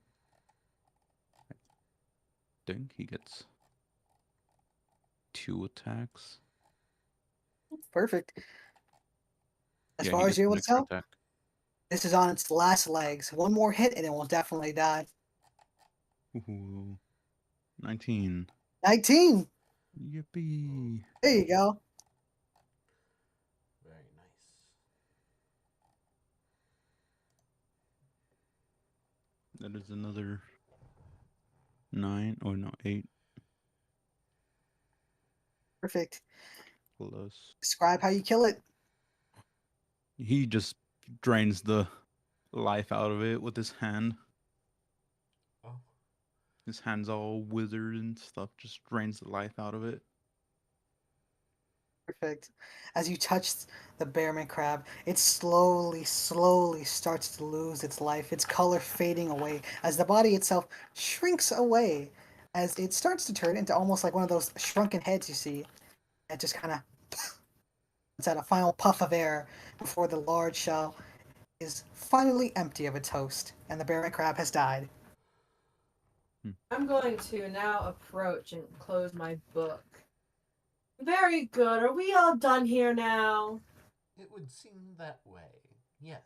I think he gets 2 attacks. Perfect. As Yeah, far he as gets you're an able to extra tell, attack. this is on its last legs. One more hit and it will definitely die. Ooh, 19. 19! Yippee! There you go. Very nice. That is another 9. Oh no, 8 Perfect. plus. Describe how you kill it. He just drains the life out of it with his hand. Oh. His hand's all withered and stuff. Just drains the life out of it. Perfect. As you touch the bearman crab, it slowly starts to lose its life, its color fading away as the body itself shrinks away as it starts to turn into almost like one of those shrunken heads you see. It just kind of lets out a final puff of air before the large shell is finally empty of its host, and the bearman crab has died. I'm going to now approach and close my book. Very good. Are we all done here now? It would seem that way. Yes.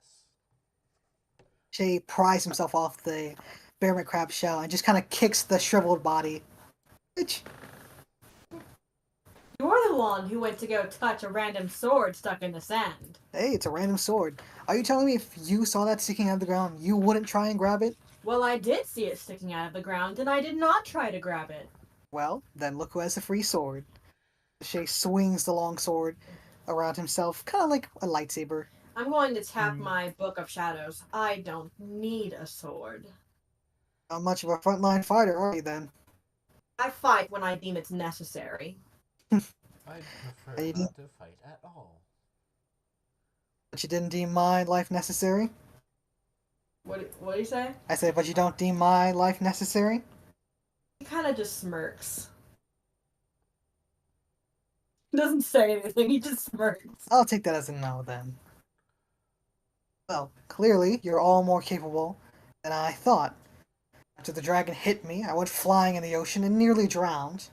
Shay pries himself off the bearman crab shell and just kind of kicks the shriveled body. Which You're the one who went to go touch a random sword stuck in the sand. Hey, it's a random sword. Are you telling me if you saw that sticking out of the ground, you wouldn't try and grab it? Well, I did see it sticking out of the ground, and I did not try to grab it. Well, then look who has the free sword. Shay swings the long sword around himself, kind of like a lightsaber. I'm going to tap my Book of Shadows. I don't need a sword. Not much of a frontline fighter, are you then? I fight when I deem it's necessary. I'd prefer Hey, not to fight at all. But you didn't deem my life necessary? What do you say? I said, but you don't deem my life necessary? He kind of just smirks. Doesn't say anything, he just smirks. I'll take that as a no then. Well, clearly you're all more capable than I thought. After the dragon hit me, I went flying in the ocean and nearly drowned.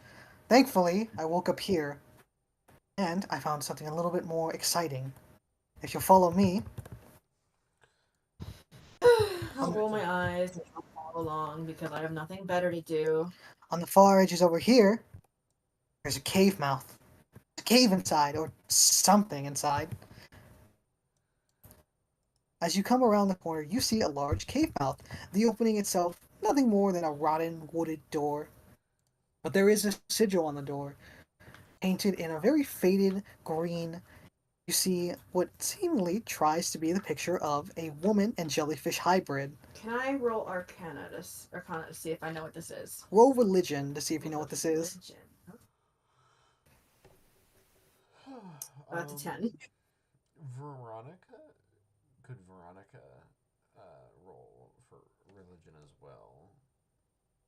Thankfully, I woke up here, and I found something a little bit more exciting. If you'll follow me, I'll roll my eyes and I'll follow along because I have nothing better to do. on the far edges over here, there's a cave mouth. A cave inside, or something inside. As you come around the corner, you see a large cave mouth. The opening itself, nothing more than a rotten wooded door. But there is a sigil on the door, painted in a very faded green. You see what seemingly tries to be the picture of a woman and jellyfish hybrid. Can I roll Arcana to see if I know what this is? Roll religion to see if you know what this is. Religion. That's a 10. Veronica? Could Veronica roll for religion as well?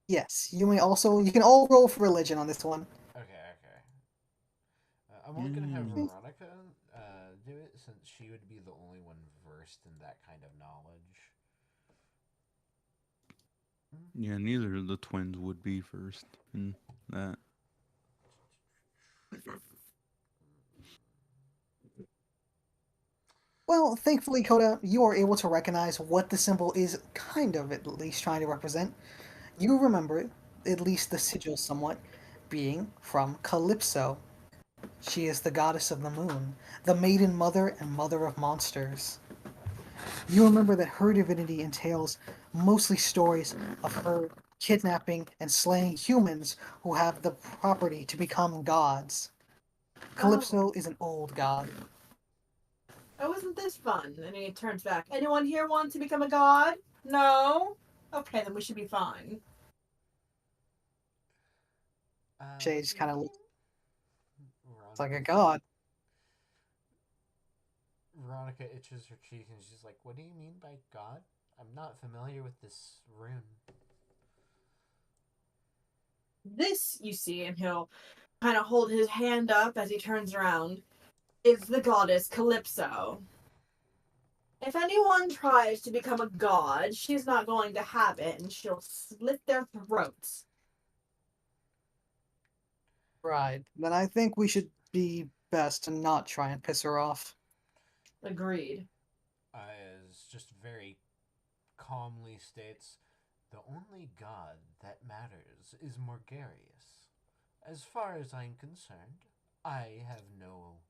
Yes, you can all roll for religion on this one. Okay. I'm only going to have Veronica do it since she would be the only one versed in that kind of knowledge. Yeah, neither of the twins would be first in that. Well, thankfully, Coda, you are able to recognize what the symbol is kind of at least trying to represent. You remember it, at least the sigil somewhat, being from Calypso. She is the goddess of the moon, the maiden mother and mother of monsters. You remember that her divinity entails mostly stories of her kidnapping and slaying humans who have the property to become gods. Calypso is an old god. Oh, isn't this fun? And he turns back. Anyone here want to become a god? No? Okay, then we should be fine. Shay just kind of looks like a god. Veronica itches her cheek and she's like, "What do you mean by God? I'm not familiar with this rune." This, you see, and he'll kind of hold his hand up as he turns around, is the goddess Calypso. If anyone tries to become a god, she's not going to have it, and she'll slit their throats. Right. Then I think we should be best to not try and piss her off. Agreed. As just very calmly states, "The only god that matters is Morgarius. As far as I'm concerned, I have no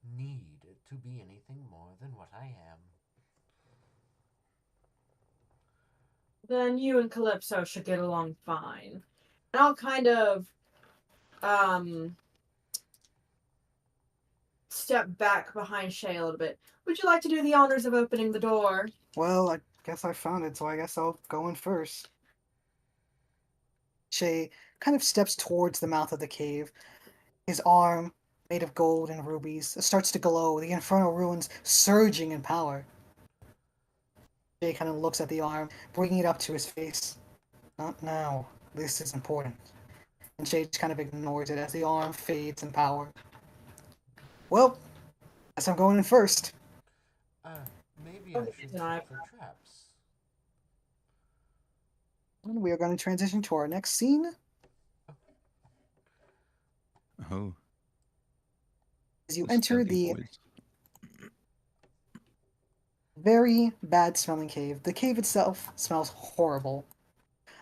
need to be anything more than what I am." Then you and Calypso should get along fine. And I'll kind of step back behind Shay a little bit. Would you like to do the honors of opening the door? Well, I guess I found it, so I guess I'll go in first. Shay kind of steps towards the mouth of the cave. His arm, made of gold and rubies, starts to glow, the infernal runes surging in power. Shay kind of looks at the arm, bringing it up to his face. Not now. This is important. And Shay just kind of ignores it as the arm fades in power. Well, guess I'm going in first. Maybe I should check for traps. And we are going to transition to our next scene. Oh. As you enter the Boys. very bad smelling cave. The cave itself smells horrible.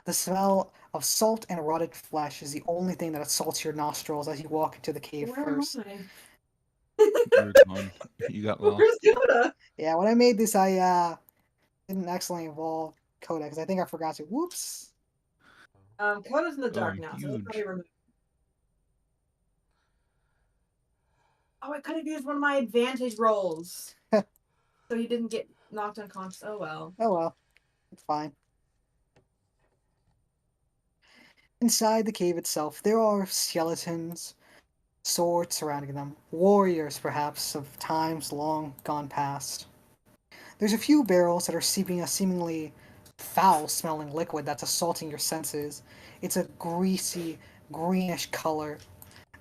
The smell of salt and rotted flesh is the only thing that assaults your nostrils as you walk into the cave Where first. am I? You're gone. You got lost. Where's Yoda? Yeah, when I made this, I didn't accidentally involve Coda because I think I forgot to. Whoops. Coda's in the Oh, dark I'm now, so he'll probably huge. remove. Oh, I could have used one of my advantage rolls, so he didn't get knocked unconscious. Oh well. Oh well, it's fine. Inside the cave itself, there are skeletons, swords surrounding them, warriors perhaps of times long gone past. There's a few barrels that are seeping a seemingly foul-smelling liquid that's assaulting your senses. It's a greasy, greenish color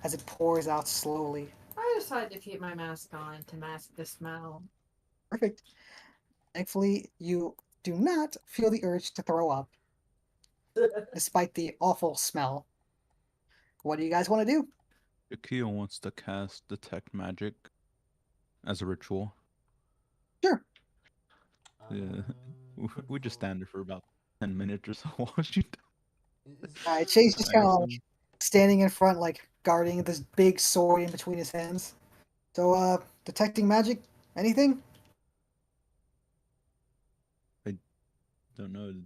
as it pours out slowly. I decided to keep my mask on to mask the smell. Perfect. Thankfully, you do not feel the urge to throw up, despite the awful smell. What do you guys want to do? Akio wants to cast Detect Magic as a ritual. Sure. Yeah. We just Ritual. stand there for about 10 minutes or so while she Is Alright, there Chase just kind of awesome. standing in front, like guarding this big sword in between his hands. So, detecting magic? Anything? Don't know. is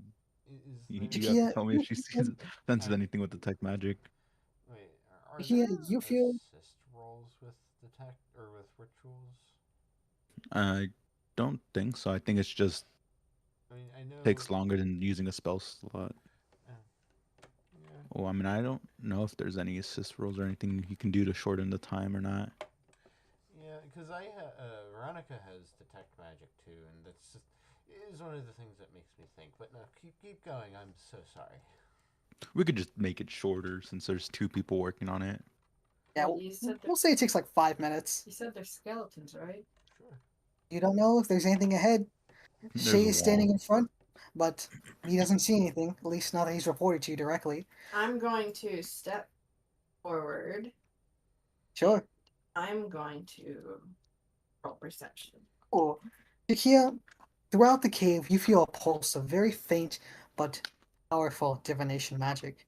You have to there, Jakia, tell me if she sees senses I- anything with Detect Magic. wait, are Jakia, there you feel assist rolls with detect or with rituals? I don't think so. I think it's just I mean, I know. takes longer than using a spell slot. Yeah. Oh, I mean, I don't know if there's any assist rolls or anything you can do to shorten the time or not. Yeah, because Veronica has detect magic too, and that's just is one of the things that makes me think. But no, keep going. I'm so sorry. We could just make it shorter since there's 2 people working on it. yeah, Well, you said we'll say it takes like 5 minutes. You said they're skeletons, right? Sure. You don't know if there's anything ahead. There's Shay a is standing wall. in front, but he doesn't see anything, at least not that he's reported to you directly. I'm going to step forward. Sure. I'm going to roll perception. Cool. Jakia, throughout the cave, you feel a pulse of very faint but powerful divination magic.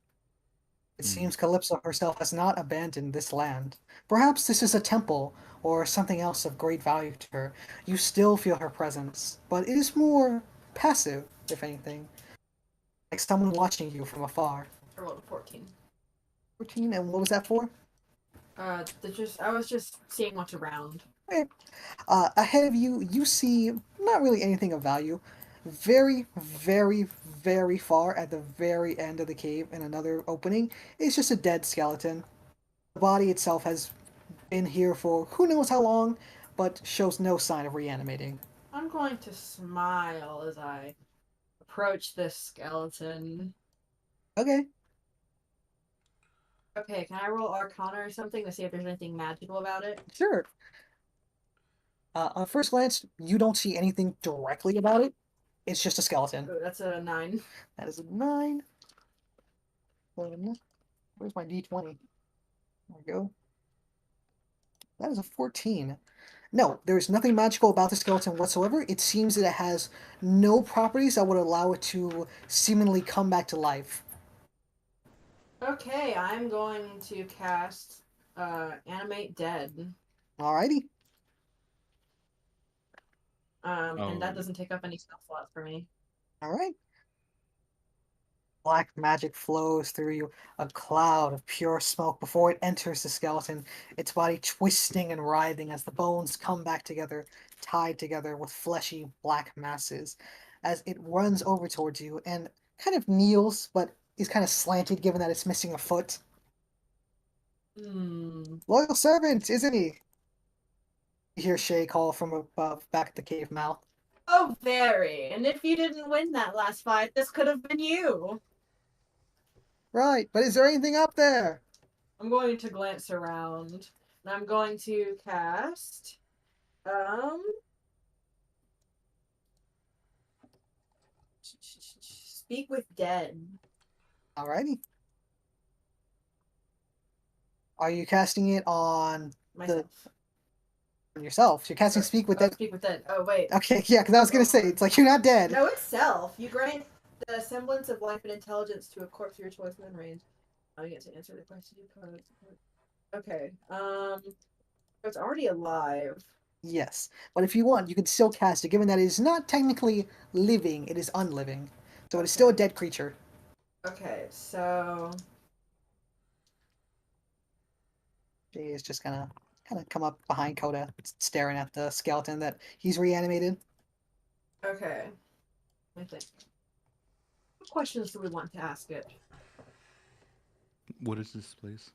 It seems Calypso herself has not abandoned this land. Perhaps this is a temple or something else of great value to her. You still feel her presence, but it is more passive, if anything, like someone watching you from afar. I rolled a 14. 14, and what was that for? I was just seeing what's around. Okay. Ahead of you, you see not really anything of value. Very, very, very far at the very end of the cave, in another opening, is just a dead skeleton. The body itself has been here for who knows how long, but shows no sign of reanimating. I'm going to smile as I approach this skeleton. Okay, Okay, can I roll Arcana or something to see if there's anything magical about it? sure. On first glance, you don't see anything directly about it. It's just a skeleton. Oh, that's a 9. That is a 9. Where's my d20? There we go. That is a 14. No, there's nothing magical about the skeleton whatsoever. It seems that it has no properties that would allow it to seemingly come back to life. Okay, I'm going to cast Animate Dead. Alrighty. And that Oh. doesn't take up any spell slots for me. Alright. Black magic flows through you, a cloud of pure smoke before it enters the skeleton, its body twisting and writhing as the bones come back together, tied together with fleshy black masses. As it runs over towards you and kind of kneels, but is kind of slanted given that it's missing a foot. Loyal servant, isn't he? You hear Shay call from above, back at the cave mouth. Oh, very. And if you didn't win that last fight, this could have been you. Right, but is there anything up there? I'm going to glance around. And I'm going to cast... Speak with Dead. Alrighty. Are you casting it on Myself. on yourself? You're casting Speak with Dead. Speak with Dead. Oh, wait. Okay, yeah, because I was gonna say it's like you're not dead. No, it's self. You grant The semblance of life and intelligence to a corpse of your choice within range. I get to answer the question you posed. Okay. It's already alive. Yes, but if you want, you can still cast it, given that it is not technically living; it is unliving, so it is still a dead creature. Okay, so She is just gonna kind of come up behind Coda, staring at the skeleton that he's reanimated. okay. I think. What questions do we want to ask it? What is this place?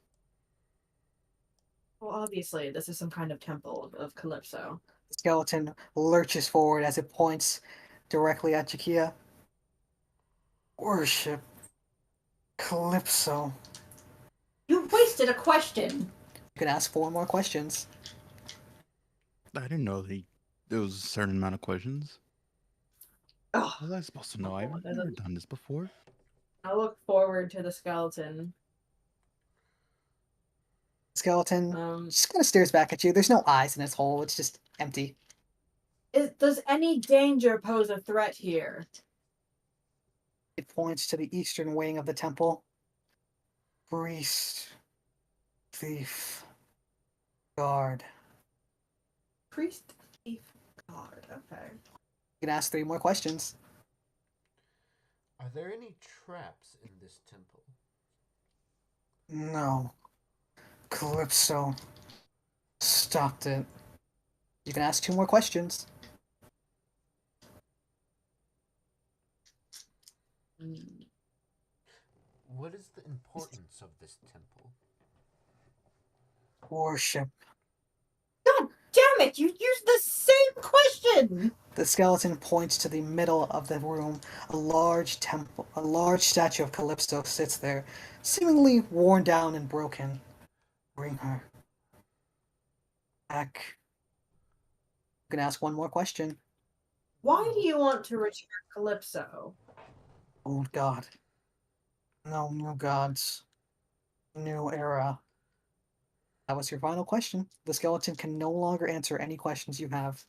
Well, obviously, this is some kind of temple of Calypso. The skeleton lurches forward as it points directly at Jakia. Worship Calypso. You wasted a question. You can ask 4 more questions. I didn't know there was a certain amount of questions. Oh, How was I supposed to know? I've Oh, never done this before. I look forward to the skeleton. Skeleton just kind of stares back at you. There's no eyes in its hole. It's just empty. Does any danger pose a threat here? It points to the eastern wing of the temple. Priest, thief, guard. Priest, thief, guard. Okay. You can ask 3 more questions. Are there any traps in this temple? No. Calypso stopped it. You can ask 2 more questions. What is the importance of this temple? Worship. God damn it! You used the same question. The skeleton points to the middle of the room. A large statue of Calypso sits there, seemingly worn down and broken. Bring her back. You can ask 1 more question. Why do you want to return Calypso? Old god. No new gods. New era. That was your final question. The skeleton can no longer answer any questions you have.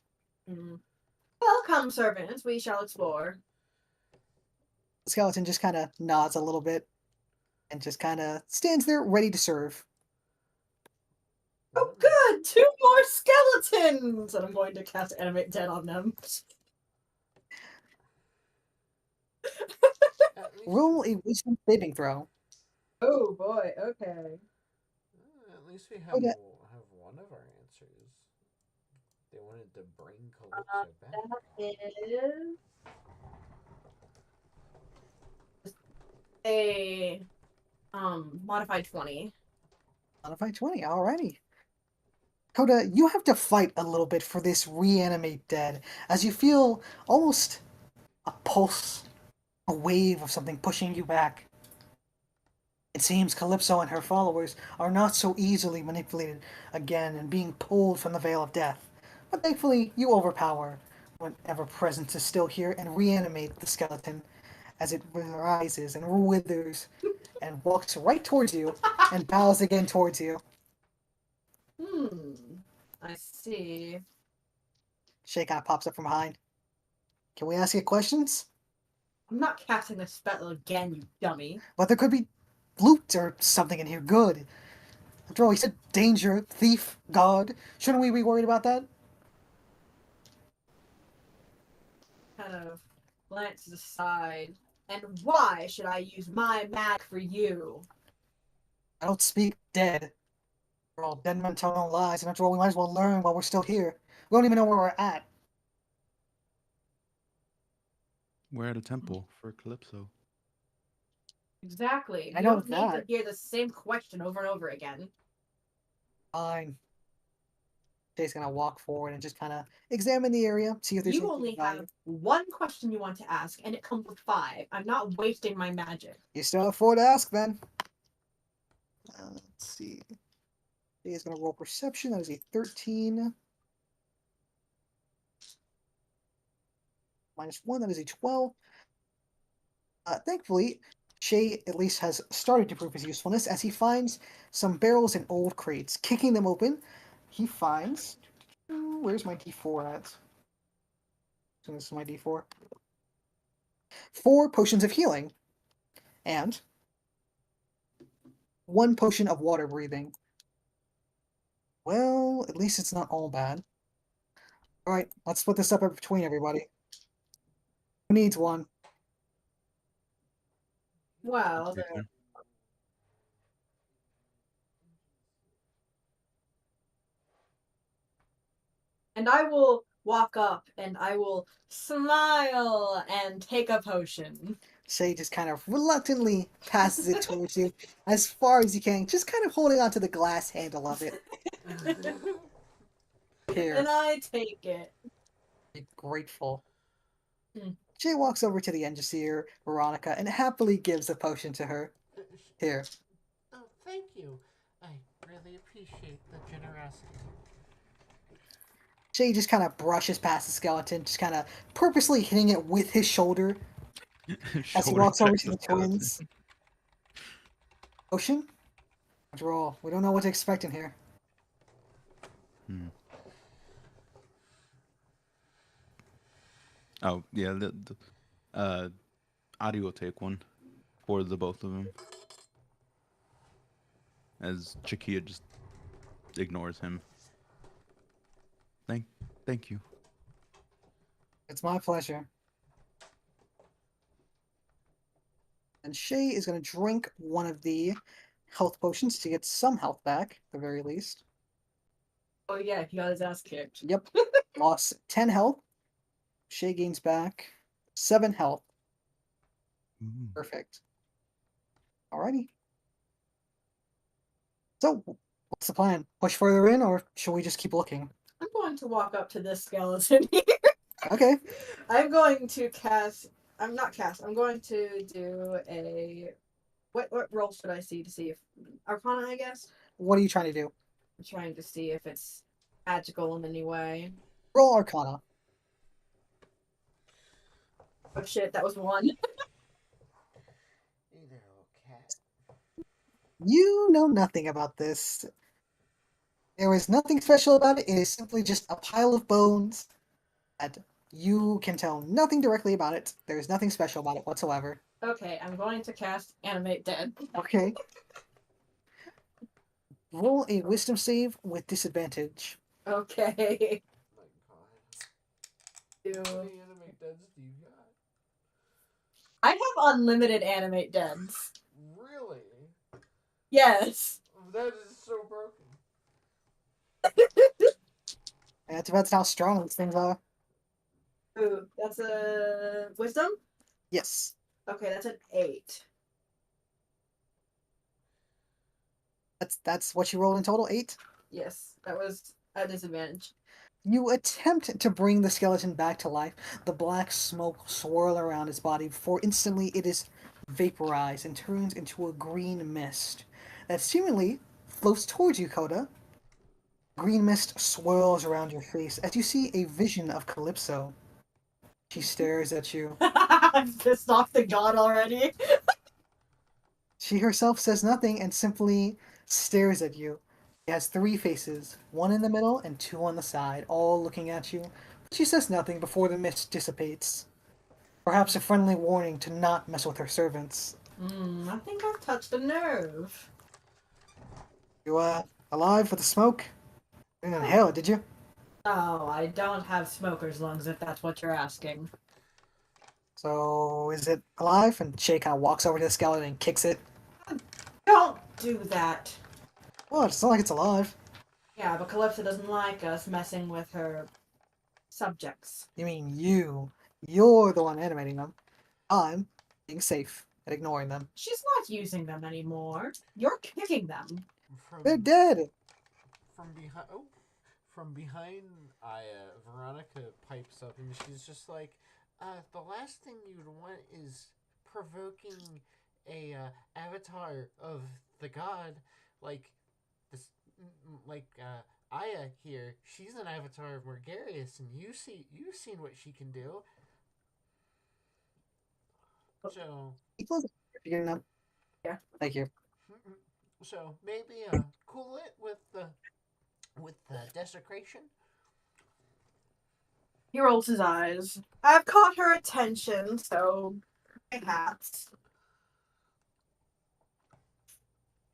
Welcome, servants. We shall explore. The skeleton just kind of nods a little bit and just kind of stands there ready to serve. Oh, good! 2 more skeletons! And I'm going to cast Animate Dead on them. Roll a wisdom saving throw. Oh boy. Okay. At least we have, Okay. have one of our answers. They wanted to bring Calypso back. That is a modified 20. Modified 20, alrighty. Coda, you have to fight a little bit for this reanimate dead, as you feel almost a pulse, a wave of something pushing you back. It seems Calypso and her followers are not so easily manipulated again and being pulled from the veil of death. But thankfully, you overpower whatever presence is still here and reanimate the skeleton as it rises and withers and walks right towards you and bows again towards you. I see. Shay kind of pops up from behind. Can we ask you questions? I'm not casting a spell again, you dummy. But there could be loot or something in here good. After all, he said danger, thief, god. Shouldn't we be worried about that? Kind of glances aside. And why should I use my mag for you? I don't speak dead. We're all dead men telling lies, and after all, we might as well learn while we're still here. We don't even know where we're at. We're at a temple for Calypso. Exactly. I You know don't need that. to hear the same question over and over again. Fine. Shay's gonna walk forward and just kind of examine the area, see if there's You anything only of value. have 1 question you want to ask, and it comes with 5. I'm not wasting my magic. You still have 4 to ask then. Let's see. Shay is gonna roll perception. That is a 13. -1, that is a 12. Thankfully, Shay at least has started to prove his usefulness as he finds some barrels and old crates. Kicking them open, he finds... Where's my D4 at? So this is my D4. 4 potions of healing, and 1 potion of water breathing. Well, at least it's not all bad. Alright, let's split this up between everybody. Who needs one? Well, Take one. And I will walk up and I will smile and take a potion. Shay just kind of reluctantly passes it towards you as far as you can, just kind of holding onto the glass handle of it. Here, And I take it. be grateful. Hmm. Shay walks over to the Engineer, Veronica, and happily gives a potion to her. Here. Oh, thank you. I really appreciate the generosity. Shay just kind of brushes past the skeleton, just kind of purposely hitting it with his shoulder as he Shoulder walks over check to the the skeleton. twins. Potion? After all, we don't know what to expect in here. Oh yeah, Adi will take one for the both of them. As Chiquilla just ignores him. Thank you. It's my pleasure. And Shay is going to drink one of the health potions to get some health back, at the very least. Oh yeah, he got his ass kicked. Yep. Lost 10 health. Shay gains back 7 health. Perfect. Alrighty. So, what's the plan? Push further in, or should we just keep looking? I'm going to walk up to this skeleton here. Okay. I'm going to cast. I'm not cast. I'm going to do a. What roll should I see to see if Arcana? I guess. What are you trying to do? I'm trying to see if it's magical in any way. Roll Arcana. Oh shit, that was 1. Hey there, little cat. You know nothing about this. There is nothing special about it. It is simply just a pile of bones. And you can tell nothing directly about it. There is nothing special about it whatsoever. Okay, I'm going to cast Animate Dead. Okay. Roll a wisdom save with disadvantage. Okay. My God. Do- How many anime deads do you got? I have unlimited Animate Deads. Really? Yes. That is so broken. And it depends how strong these things are. Ooh, that's a wisdom? Yes. Okay, that's an 8. That's what you rolled in total, 8? Yes, that was a disadvantage. You attempt to bring the skeleton back to life. The black smoke swirl around its body before instantly it is vaporized and turns into a green mist that seemingly floats towards you, Coda. Green mist swirls around your face as you see a vision of Calypso. She stares at you. I'm pissed off the god already. She herself says nothing and simply stares at you. She has 3 faces, 1 in the middle and 2 on the side, all looking at you. She says nothing before the mist dissipates. Perhaps a friendly warning to not mess with her servants. I think I've touched a nerve. You, alive with the smoke? You didn't inhale it, did you? Oh, I don't have smoker's lungs if that's what you're asking. So, is it alive? And Shay kind of walks over to the skeleton and kicks it. Don't do that. Well, it's not like it's alive. Yeah, but Calypso doesn't like us messing with her subjects. You mean you. You're the one animating them. I'm being safe and ignoring them. She's not using them anymore. You're kicking them. They're dead! From behind Aya, Veronica pipes up and she's just like, the last thing you'd want is provoking a avatar of the god like this, Aya here. She's an avatar of Margarius, and you've seen what she can do. So Figuring them. Yeah. Thank you. so maybe cool it with the desecration. He rolls his eyes. I've caught her attention, so perhaps.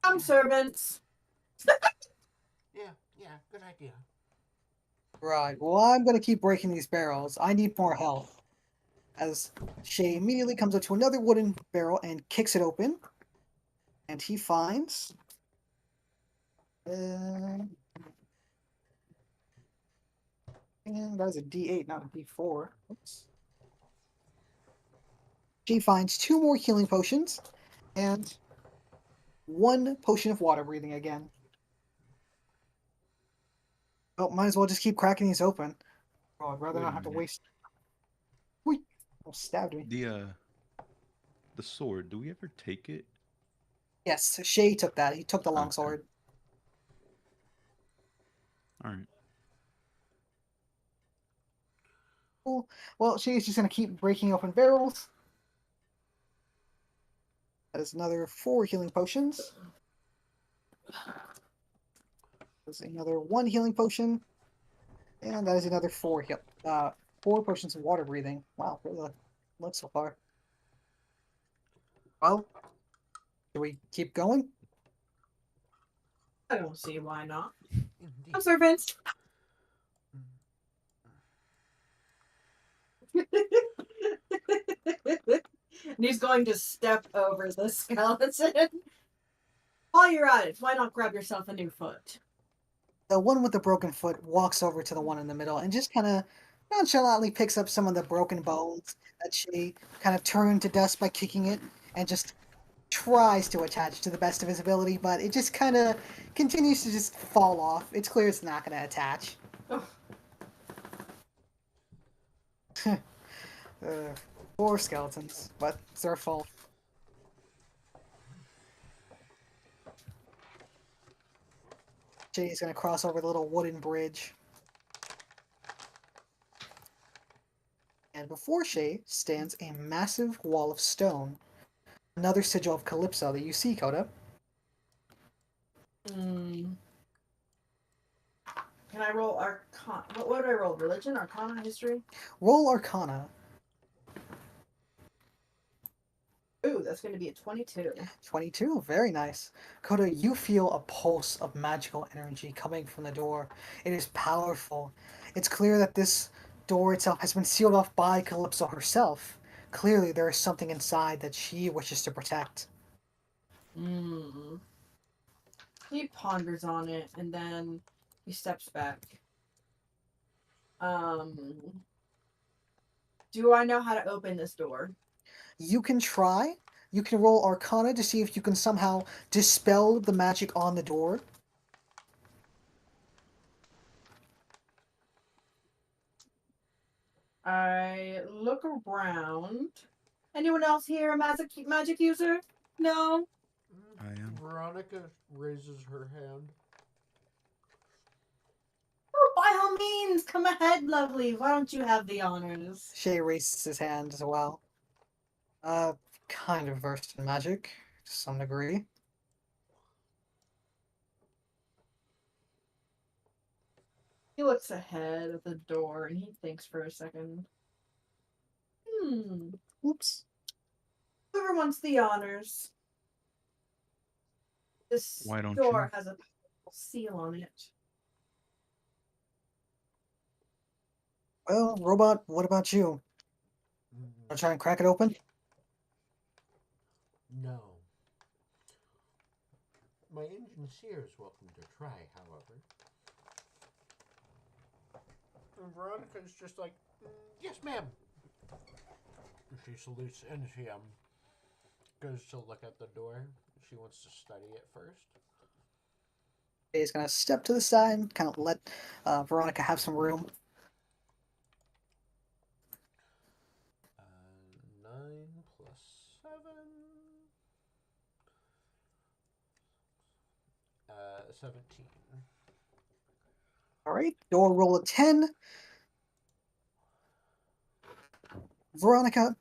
Some servants. Yeah, good idea. Right. Well, I'm gonna keep breaking these barrels. I need more health. As Shay immediately comes up to another wooden barrel and kicks it open, and he finds. And that is a D8, not a D4. Oops. She finds 2 more healing potions and 1 potion of water breathing again. Oh, might as well just keep cracking these open. Oh, I'd rather Wait a not have to minute. waste. Wait, almost stabbed me. The sword. Do we ever take it? Yes, Shay took that. He took the Okay. longsword. All right. Cool. Well, Shay's just gonna keep breaking open barrels. That is another 4 healing potions. There's another 1 healing potion. And that is another 4 4 potions of water breathing. Wow, really looks so far. Well, do we keep going? I don't see why not. Indeed. Some servants. And he's going to step over the skeleton. While you're at it, why not grab yourself a new foot? The one with the broken foot walks over to the one in the middle and just kind of nonchalantly picks up some of the broken bones that she kind of turned to dust by kicking it and just tries to attach to the best of his ability, but it just kind of continues to just fall off. It's clear it's not going to attach. Poor skeletons, but it's their fault. Jay's gonna cross over the little wooden bridge. And before Shay stands a massive wall of stone. Another sigil of Calypso that you see, Coda. Can I roll Arcana? What would I roll? Religion, Arcana, History? Roll Arcana. Ooh, that's going to be a 22. 22, very nice. Coda, you feel a pulse of magical energy coming from the door. It is powerful. It's clear that this door itself has been sealed off by Calypso herself. Clearly, there is something inside that she wishes to protect. He ponders on it, and then he steps back. Do I know how to open this door? You can try. You can roll Arcana to see if you can somehow dispel the magic on the door. I look around. Anyone else here a magic user? No? I am. Veronica raises her hand. Oh, by all means, come ahead, lovely. Why don't you have the honors? Shay raises his hand as well. Kind of versed in magic, to some degree. He looks ahead at the door and he thinks for a second. Oops. Whoever wants the honors. This Why don't door you? has a seal on it. Well, Robot, what about you? Wanna try and crack it open? No. My engine seer is welcome to try, however. And Veronica's just like, yes, ma'am. She salutes and she goes to look at the door. She wants to study it first. Shay's gonna step to the side and kind of let Veronica have some room. 9 plus 7. 17. Alright, door roll a 10. Veronica,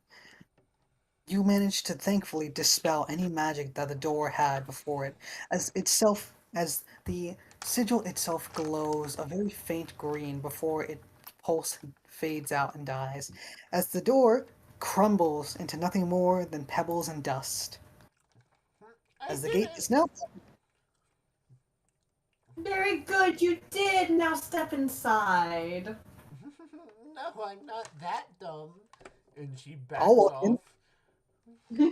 you managed to thankfully dispel any magic that the door had before it, as the sigil itself glows a very faint green before it pulse fades out and dies, as the door crumbles into nothing more than pebbles and dust. I As the did gate it. is now Very good, you did. Now step inside. No, I'm not that dumb. And she all backs walk in,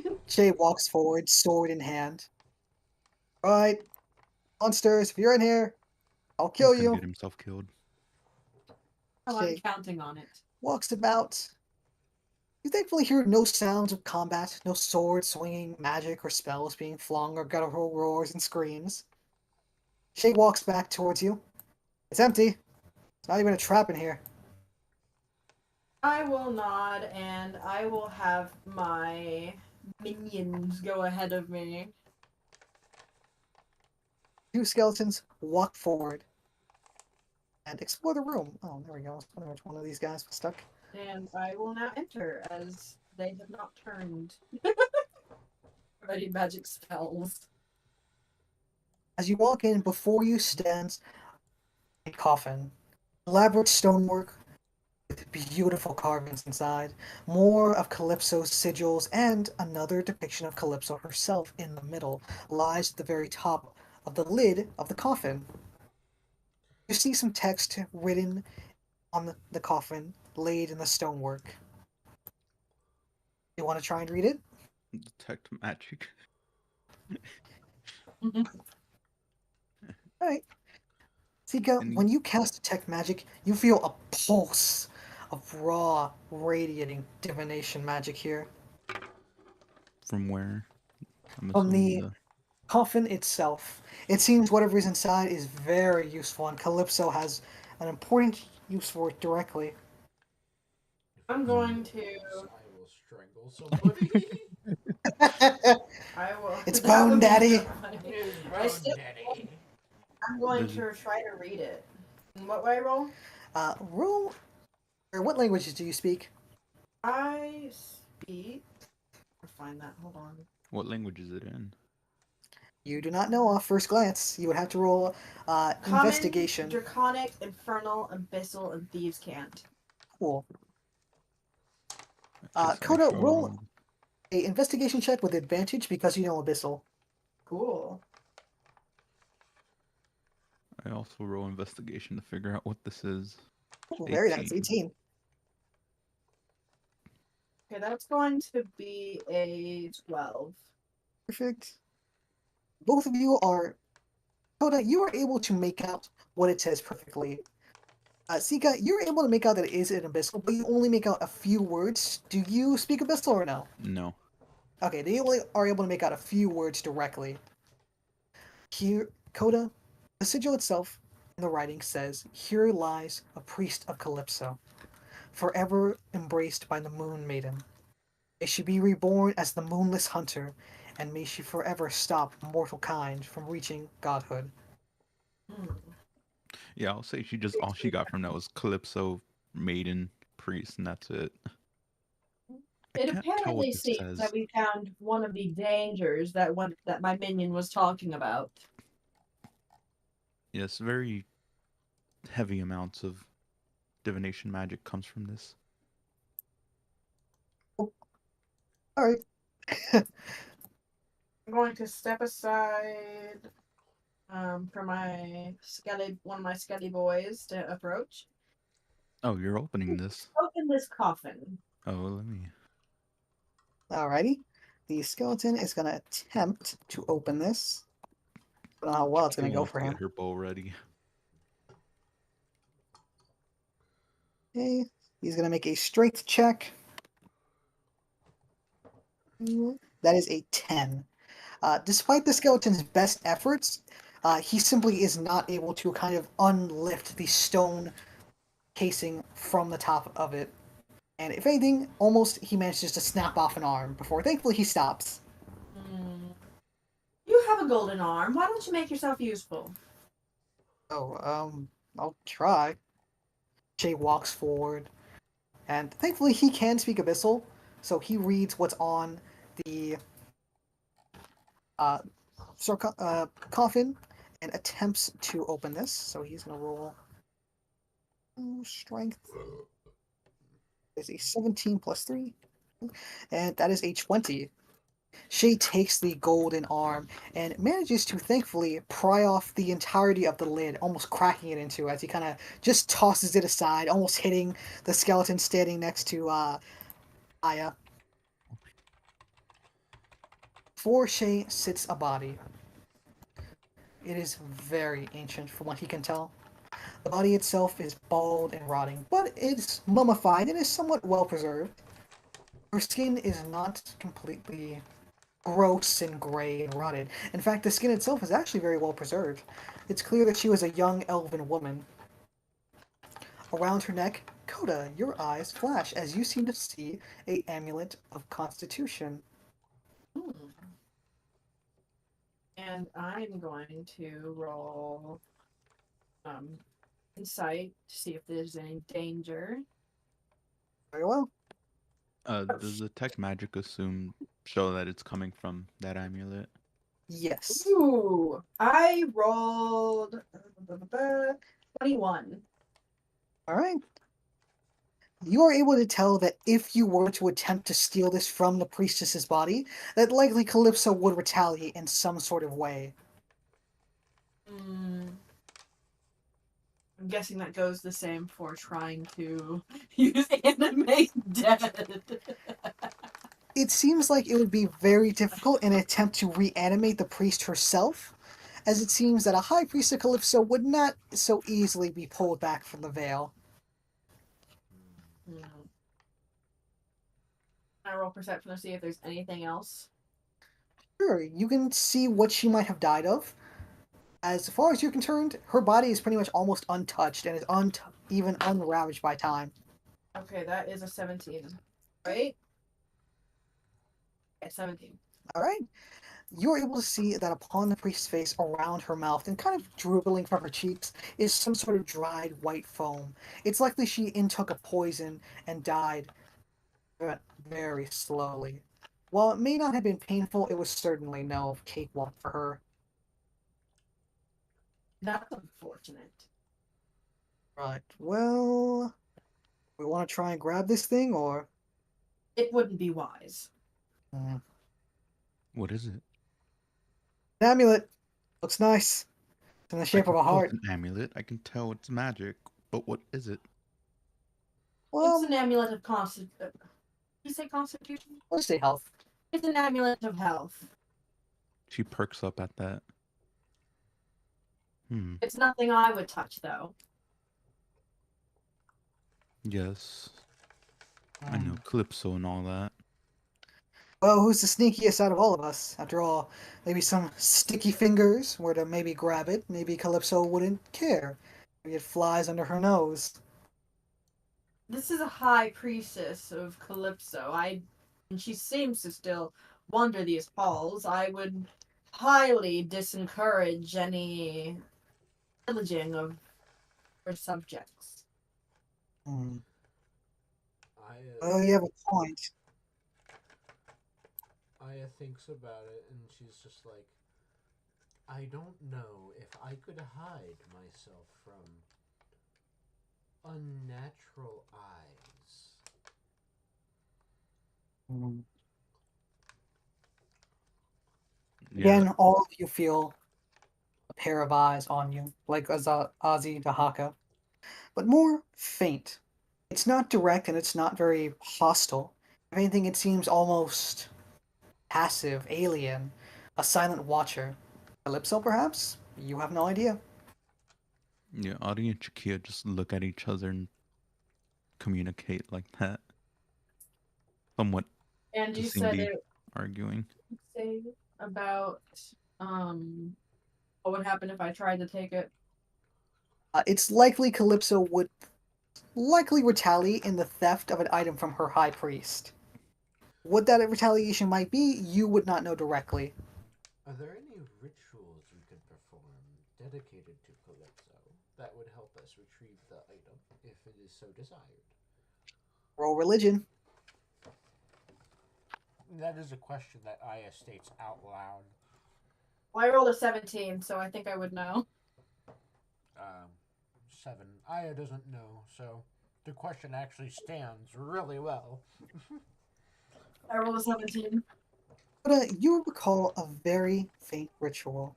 off. Shay walks forward, sword in hand. Right, monsters, if you're in here, I'll He's kill gonna you. get himself killed. Oh, I'm Shay counting on it. walks about. You thankfully hear no sounds of combat, no sword swinging, magic or spells being flung, or guttural roars and screams. Shay walks back towards you. It's empty. It's not even a trap in here. I will nod, and I will have my minions go ahead of me. Two skeletons walk forward and explore the room. Oh, there we go. I was wondering which one of these guys was stuck. And I will now enter, as they have not turned any magic spells. As you walk in, before you stands a coffin. Elaborate stonework with beautiful carvings inside, more of Calypso's sigils, and another depiction of Calypso herself in the middle lies at the very top of the lid of the coffin. You see some text written on the coffin, laid in the stonework. You want to try and read it? Detect magic. Alright. Sika, Any- when you cast Detect Magic, you feel a pulse of raw, radiating divination magic here. From where? I'm From assuming the coffin itself. It seems whatever is inside is very useful, and Calypso has an important use for it directly. I'm going to. I will strangle somebody. I will. It's that Bone would be Daddy. terrifying. His I bone still- daddy. I'm going Does to try to read it. And what way I roll? Roll. Or what languages do you speak? I speak. I'll find that. Hold on. what language is it in? You do not know off first glance. You would have to roll Common, investigation. Draconic, Infernal, Abyssal, and Thieves' Cant. Cool. Just make Coda, sure- roll a investigation check with advantage because you know Abyssal. Cool. I also roll investigation to figure out what this is. Ooh, very nice. 18. 18. Okay, that's going to be a 12. Perfect. Both of you are. Coda, you are able to make out what it says perfectly. Sika, you're able to make out that it is an Abyssal, but you only make out a few words. Do you speak Abyssal or no? No. Okay, they only are able to make out a few words directly. Here, Coda, the sigil itself in the writing says, "Here lies a priest of Calypso, forever embraced by the Moon Maiden. May she be reborn as the Moonless Hunter, and may she forever stop mortal kind from reaching godhood." Hmm. Yeah, I'll say all she got from that was Calypso, Maiden, Priest, and that's it. I It can't tell what apparently this seems says. that we found one of the dangers that my minion was talking about. Yes, very heavy amounts of divination magic comes from this. Alright. I'm going to step aside for one of my skelly boys to approach. Oh, you're opening this. Open this coffin. Oh, let me. Alrighty. The skeleton is going to attempt to open this. I don't know how well it's going to go for him. Get her bow ready. Okay. He's going to make a strength check. That is a 10. Despite the skeleton's best efforts, he simply is not able to kind of unlift the stone casing from the top of it. And if anything, almost he manages to snap off an arm before thankfully he stops. You have a golden arm. Why don't you make yourself useful? Oh, I'll try. Jay walks forward, and thankfully he can speak Abyssal, so he reads what's on the coffin and attempts to open this. So he's gonna roll Strength is a 17 plus 3. And that is a 20. Shay takes the golden arm and manages to thankfully pry off the entirety of the lid, almost cracking it into as he kind of just tosses it aside, almost hitting the skeleton standing next to Aya. Before Shay sits a body. It is very ancient from what he can tell. The body itself is bald and rotting, but it's mummified and is somewhat well preserved. Her skin is not completely gross and gray and rotted. In fact, the skin itself is actually very well preserved. It's clear that she was a young elven woman. Around her neck, Coda, your eyes flash as you seem to see a amulet of constitution. Hmm. And I'm going to roll insight to see if there's any danger. Very well. Does detect magic show that it's coming from that amulet? Yes. Ooh, I rolled 21. All right. You are able to tell that if you were to attempt to steal this from the priestess's body, that likely Calypso would retaliate in some sort of way. I'm guessing that goes the same for trying to use animate dead. It seems like it would be very difficult in an attempt to reanimate the priest herself, as it seems that a high priest of Calypso would not so easily be pulled back from the veil. Can I roll perception to see if there's anything else? Sure, you can see what she might have died of. As far as you're concerned, her body is pretty much almost untouched and is even unravaged by time. Okay, that is a 17. Right? Yeah, 17. Alright. You're able to see that upon the priest's face, around her mouth, and kind of dribbling from her cheeks, is some sort of dried white foam. It's likely she intook a poison and died very slowly. While it may not have been painful, it was certainly no cakewalk for her. That's unfortunate. Right, well, we want to try and grab this thing, or? It wouldn't be wise. What is it? An amulet. Looks nice. It's in the shape I of can a tell heart. it's an amulet. I can tell it's magic. But what is it? Well, It's an amulet of constitution. You say constitution? let's say health. It's an amulet of health. She perks up at that. It's nothing I would touch, though. Yes. I know Calypso and all that. Well, who's the sneakiest out of all of us? After all, maybe some sticky fingers were to maybe grab it. Maybe Calypso wouldn't care. Maybe it flies under her nose. This is a high priestess of Calypso. And she seems to still wander these halls. I would highly discourage any pillaging of her subjects. Oh, you have a point. Aya thinks about it and she's just like, I don't know if I could hide myself from unnatural eyes. Again, all of you feel a pair of eyes on you, like Ozzy Dahaka, but more faint. It's not direct and it's not very hostile. If anything, it seems almost passive, alien, a silent watcher. Calypso, perhaps? You have no idea. Yeah, Audie and Chikia just look at each other and communicate like that. Somewhat And you just seem said to be it arguing. say about what would happen if I tried to take it? It's likely Calypso would likely retaliate in the theft of an item from her high priest. What that retaliation might be, you would not know directly. Are there any rituals we could perform dedicated to Calypso that would help us retrieve the item if it is so desired? Roll religion. That is a question that Aya states out loud. Well, I rolled a 17, so I think I would know. 7. Aya doesn't know, so the question actually stands really well. I rolled a 17. But you recall a very faint ritual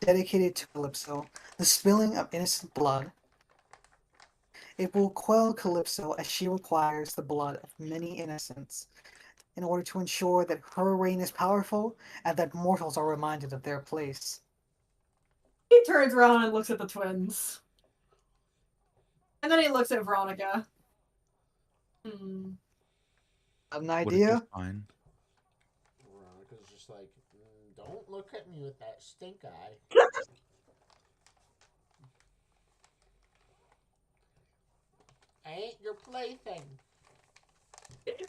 dedicated to Calypso, the spilling of innocent blood. It will quell Calypso as she requires the blood of many innocents in order to ensure that her reign is powerful and that mortals are reminded of their place. He turns around and looks at the twins. And then he looks at Veronica. An What if idea? you're fine? Veronica's just like, don't look at me with that stink eye. I ain't your plaything.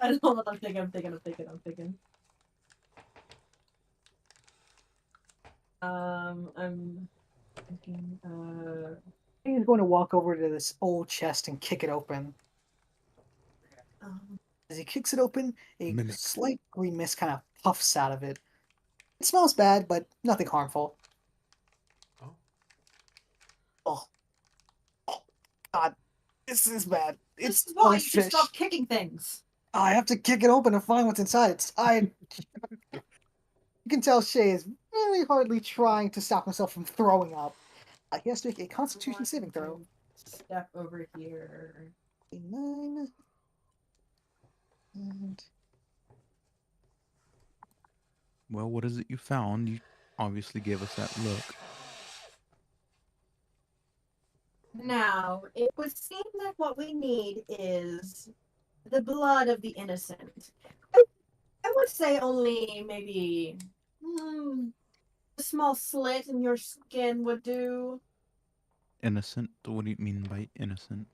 I don't know what I'm thinking. I'm thinking. I'm thinking, He's going to walk over to this old chest and kick it open. As he kicks it open, a Mimic. slight green mist kind of puffs out of it. It smells bad, but nothing harmful. Oh. Oh, God, this is bad. this It's is why you should fish. stop kicking things. I have to kick it open to find what's inside. You can tell Shay is very hardly trying to stop himself from throwing up. He has to make a Constitution saving throw. Step over here. 9. And Well, what is it you found? You obviously gave us that look. Now, it would seem that what we need is the blood of the innocent. I would say only maybe a small slit in your skin would do. Innocent? What do you mean by innocent?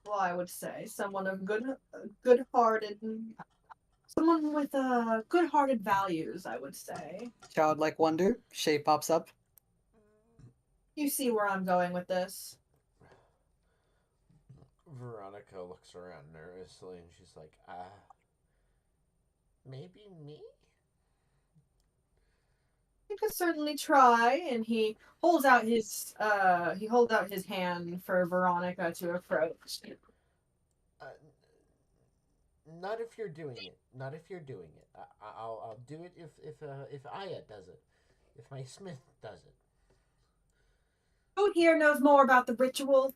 Well, I would say someone of good-hearted, someone with good-hearted values. I would say. childlike wonder, Shay pops up. You see where I'm going with this? Veronica looks around nervously and she's like, maybe me? You could certainly try, and he holds out his hand for Veronica to approach. Not if you're doing it. Not if you're doing it. I'll do it if Aya does it. If my Smith does it. Who here knows more about the ritual?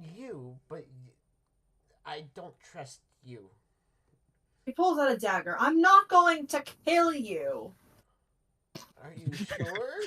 You, but I don't trust you. He pulls out a dagger. I'm not going to kill you. Are you sure?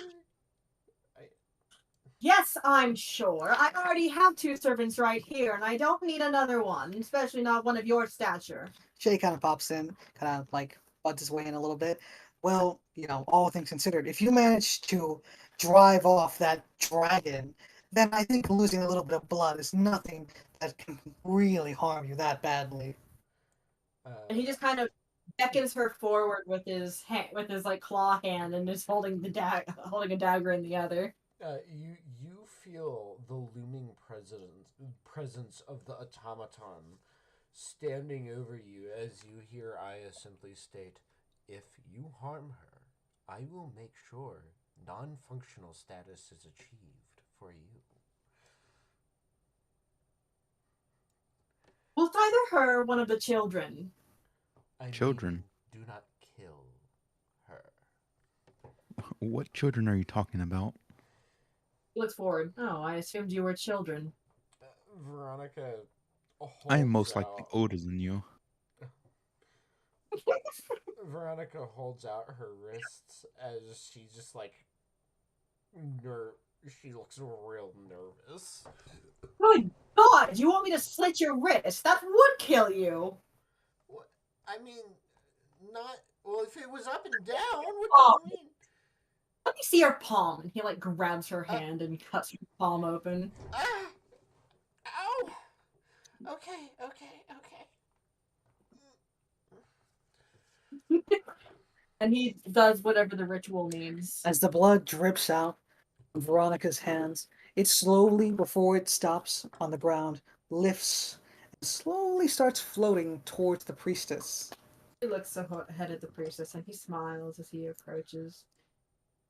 Yes, I'm sure. I already have 2 servants right here, and I don't need another one, especially not one of your stature. Shay kind of pops in, kind of like butts his way in a little bit. Well, all things considered, if you manage to drive off that dragon, then I think losing a little bit of blood is nothing that can really harm you that badly. And he just kind of beckons her forward with his like claw hand, and is holding a dagger in the other. You feel the looming presence of the automaton standing over you as you hear Aya simply state, "If you harm her, I will make sure non-functional status is achieved for you." Well, it's either her or one of the children. Children? Do not kill her. What children are you talking about? He looks forward. Oh, I assumed you were children. Veronica I am most holds likely out- older than you. Veronica holds out her wrists as she just like she looks real nervous. Good God! You want me to slit your wrist? That would kill you. What? I mean, not well. If it was up and down, what Oh. do you mean? Let me see your palm. And he like grabs her hand and cuts her palm open. Ah! Ow! Okay. And he does whatever the ritual needs. As the blood drips out from Veronica's hands, it slowly, before it stops on the ground, lifts and slowly starts floating towards the priestess. He looks ahead at the priestess and he smiles as he approaches.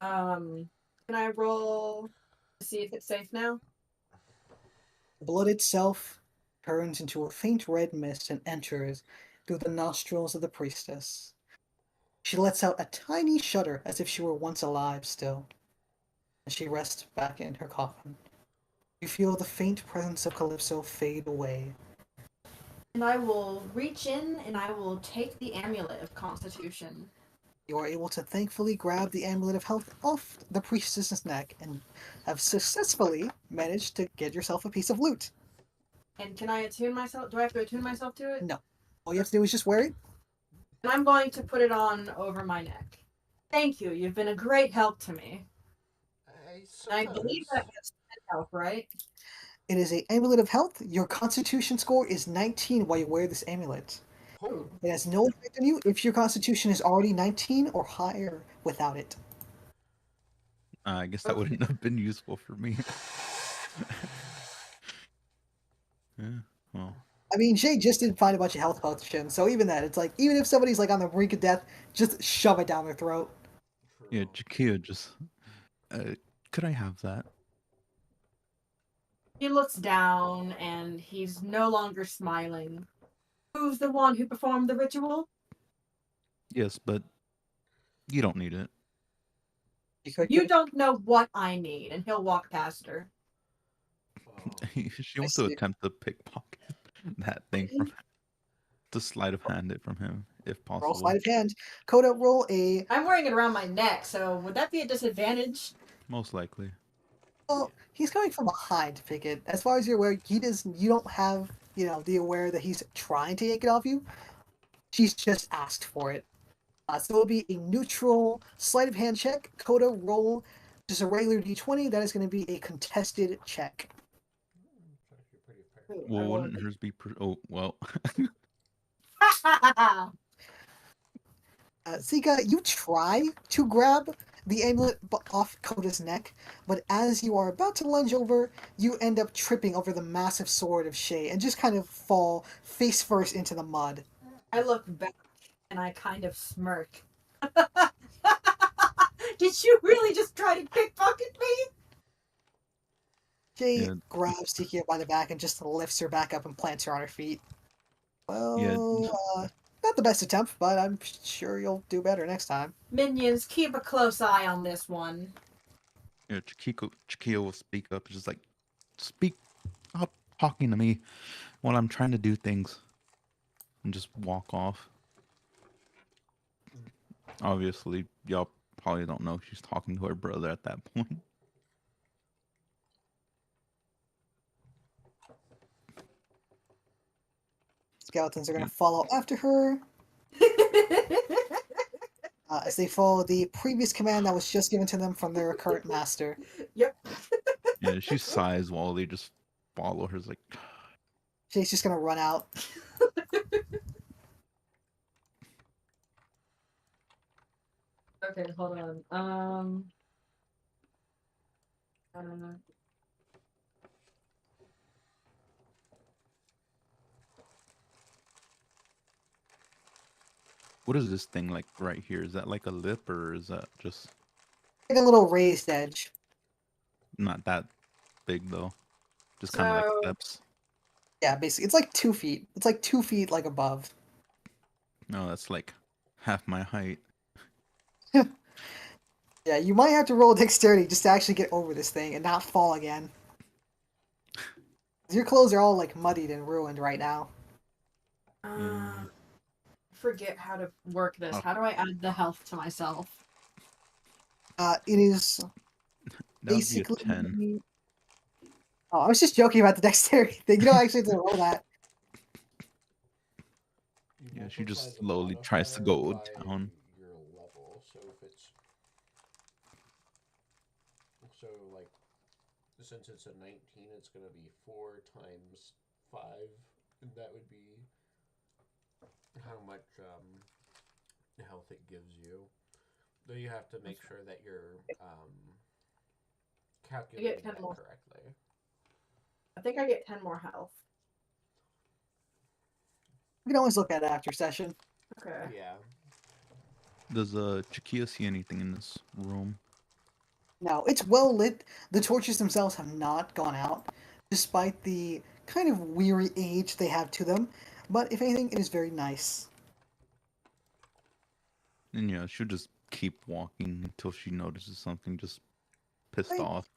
Can I roll to see if it's safe now? The blood itself turns into a faint red mist and enters through the nostrils of the priestess. She lets out a tiny shudder as if she were once alive still, and she rests back in her coffin. You feel the faint presence of Calypso fade away. And I will reach in and I will take the amulet of constitution. You are able to thankfully grab the amulet of health off the priestess's neck and have successfully managed to get yourself a piece of loot. And can I attune myself? Do I have to attune myself to it? No. All you have to do is just wear it. And I'm going to put it on over my neck. Thank you. You've been a great help to me. I believe that has 10 health, right? It is an amulet of health. Your constitution score is 19 while you wear this amulet. Oh, It has no effect on you if your constitution is already 19 or higher without it. I guess that wouldn't have been useful for me. Yeah, well. I mean, Shay just did find a bunch of health potions, so even that, it's like, even if somebody's like on the brink of death, just shove it down their throat. Yeah, Jakia just... could I have that? He looks down and he's no longer smiling. Who's the one who performed the ritual? Yes, but you don't need it. You don't know what I need, and he'll walk past her. She wants to attempt to pickpocket that thing from him. To sleight of hand it from him, if possible. Roll sleight of hand. Coda, roll a... I'm wearing it around my neck, so would that be a disadvantage? Most likely. Well, he's coming from behind to pick it. As far as you're aware, you don't have, the aware that he's trying to yank it off you. She's just asked for it. So it'll be a neutral sleight of hand check. Coda, roll just a regular d20. That is going to be a contested check. Well, wouldn't hers be... oh, well. Zika, you try to grab the amulet off Coda's neck, but as you are about to lunge over, you end up tripping over the massive sword of Shay and just kind of fall face first into the mud. I look back and I kind of smirk. Did you really just try to pickpocket me? Shay grabs Zika by the back and just lifts her back up and plants her on her feet. Well, not the best attempt, but I'm sure you'll do better next time. Minions, keep a close eye on this one. Yeah, Chiquilla will speak up, just like, stop talking to me while I'm trying to do things. And just walk off. Obviously, y'all probably don't know she's talking to her brother at that point. Skeletons are going to follow after her. As they follow the previous command that was just given to them from their current master. Yep. Yeah, she sighs while they just follow her. Like, She's just going to run out. Okay, hold on. what is this thing like right here? Is that like a lip or is that just... Like a little raised edge. Not that big though. Just kind of like steps. Yeah, basically. It's like 2 feet. It's like 2 feet like above. No, that's like half my height. Yeah, you might have to roll dexterity just to actually get over this thing and not fall again. Your clothes are all like muddied and ruined right now. Forget how to work this. How do I add the health to myself? It is basically... 10. Oh, I was just joking about the dexterity thing. You don't actually have to roll that. Yeah, she just slowly tries to go down. Your level. So if it's... So, like, since it's a 19, it's going to be 4 times 5. And that would be how much health it gives you. Though you have to make sure that you're calculating that correctly. I think I get 10 more health. We can always look at it after session. Okay. Yeah. Does Chiquilla see anything in this room? Now, it's well lit. The torches themselves have not gone out, despite the kind of weary age they have to them. But if anything, it is very nice. And yeah, she'll just keep walking until she notices something just pissed Right. off.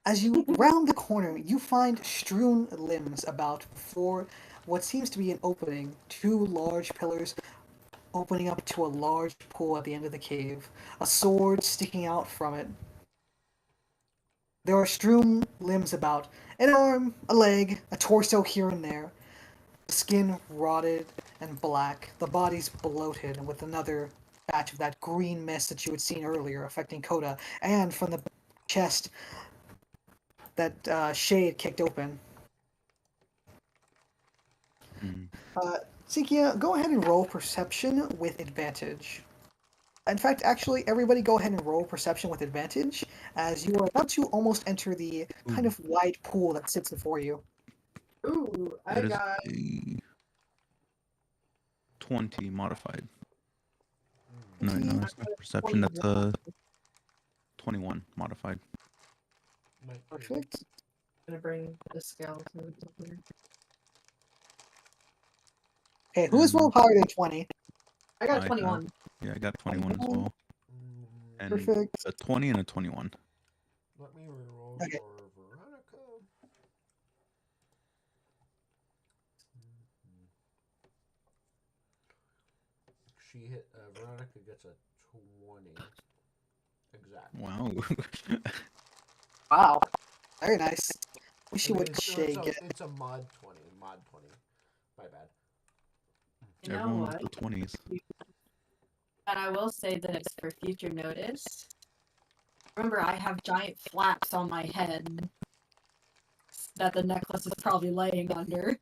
As you round the corner, you find strewn limbs about before what seems to be an opening. Two large pillars opening up to a large pool at the end of the cave. A sword sticking out from it. There are strewn limbs about. An arm, a leg, a torso here and there. The skin rotted and black. The body's bloated with another batch of that green mist that you had seen earlier affecting Coda. And from the chest, that shade kicked open. Mm. Sikia, go ahead and roll perception with advantage. In fact, actually, everybody go ahead and roll perception with advantage, as you are about to almost enter the kind of wide pool that sits before you. Ooh, I That is got a 20 modified. No, that's not perception. That's a 21 modified. Perfect. gonna bring the skeleton here. Okay, who is rolled higher than 20? I got 21. Yeah, I got 21 as well. And Perfect. a 20 and a 21. Let me reroll Okay. for Veronica. She hit. Veronica gets a 20. Exactly. Wow. Wow. Very nice. Wish you I mean, would it's, shake it. it's a mod 20. Mod 20. My bad. You know Everyone what? with the 20s. And I will say this for future notice. Remember, I have giant flaps on my head that the necklace is probably laying under.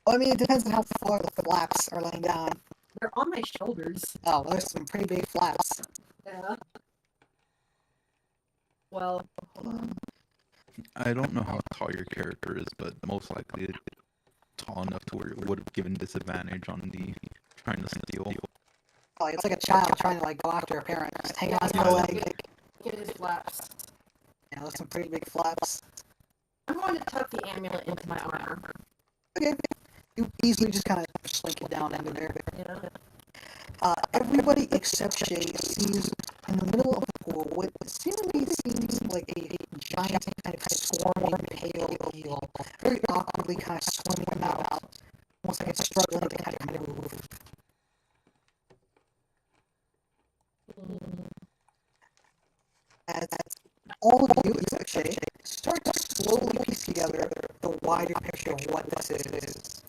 Well, I mean, it depends on how far the flaps are laying down. They're on my shoulders. Oh, there's some pretty big flaps. Yeah. Well, hold on. I don't know how tall your character is, but most likely it's tall enough to where it would have given disadvantage on the trying to steal. Oh, it's like a child trying to like go after a parent. Just hang on to the leg. Look at his flaps. Yeah, there's some pretty big flaps. I'm going to tuck the amulet into my armor. Okay. You easily just kind of slink it down into there. Yeah. Everybody except Shay sees in the middle of the pool what seemingly seems like a giant kind of squirming pale eel, very awkwardly kind of swimming about, almost like it's struggling to kind of move. As all of you, except Shay, start to slowly piece together the wider picture of what this is.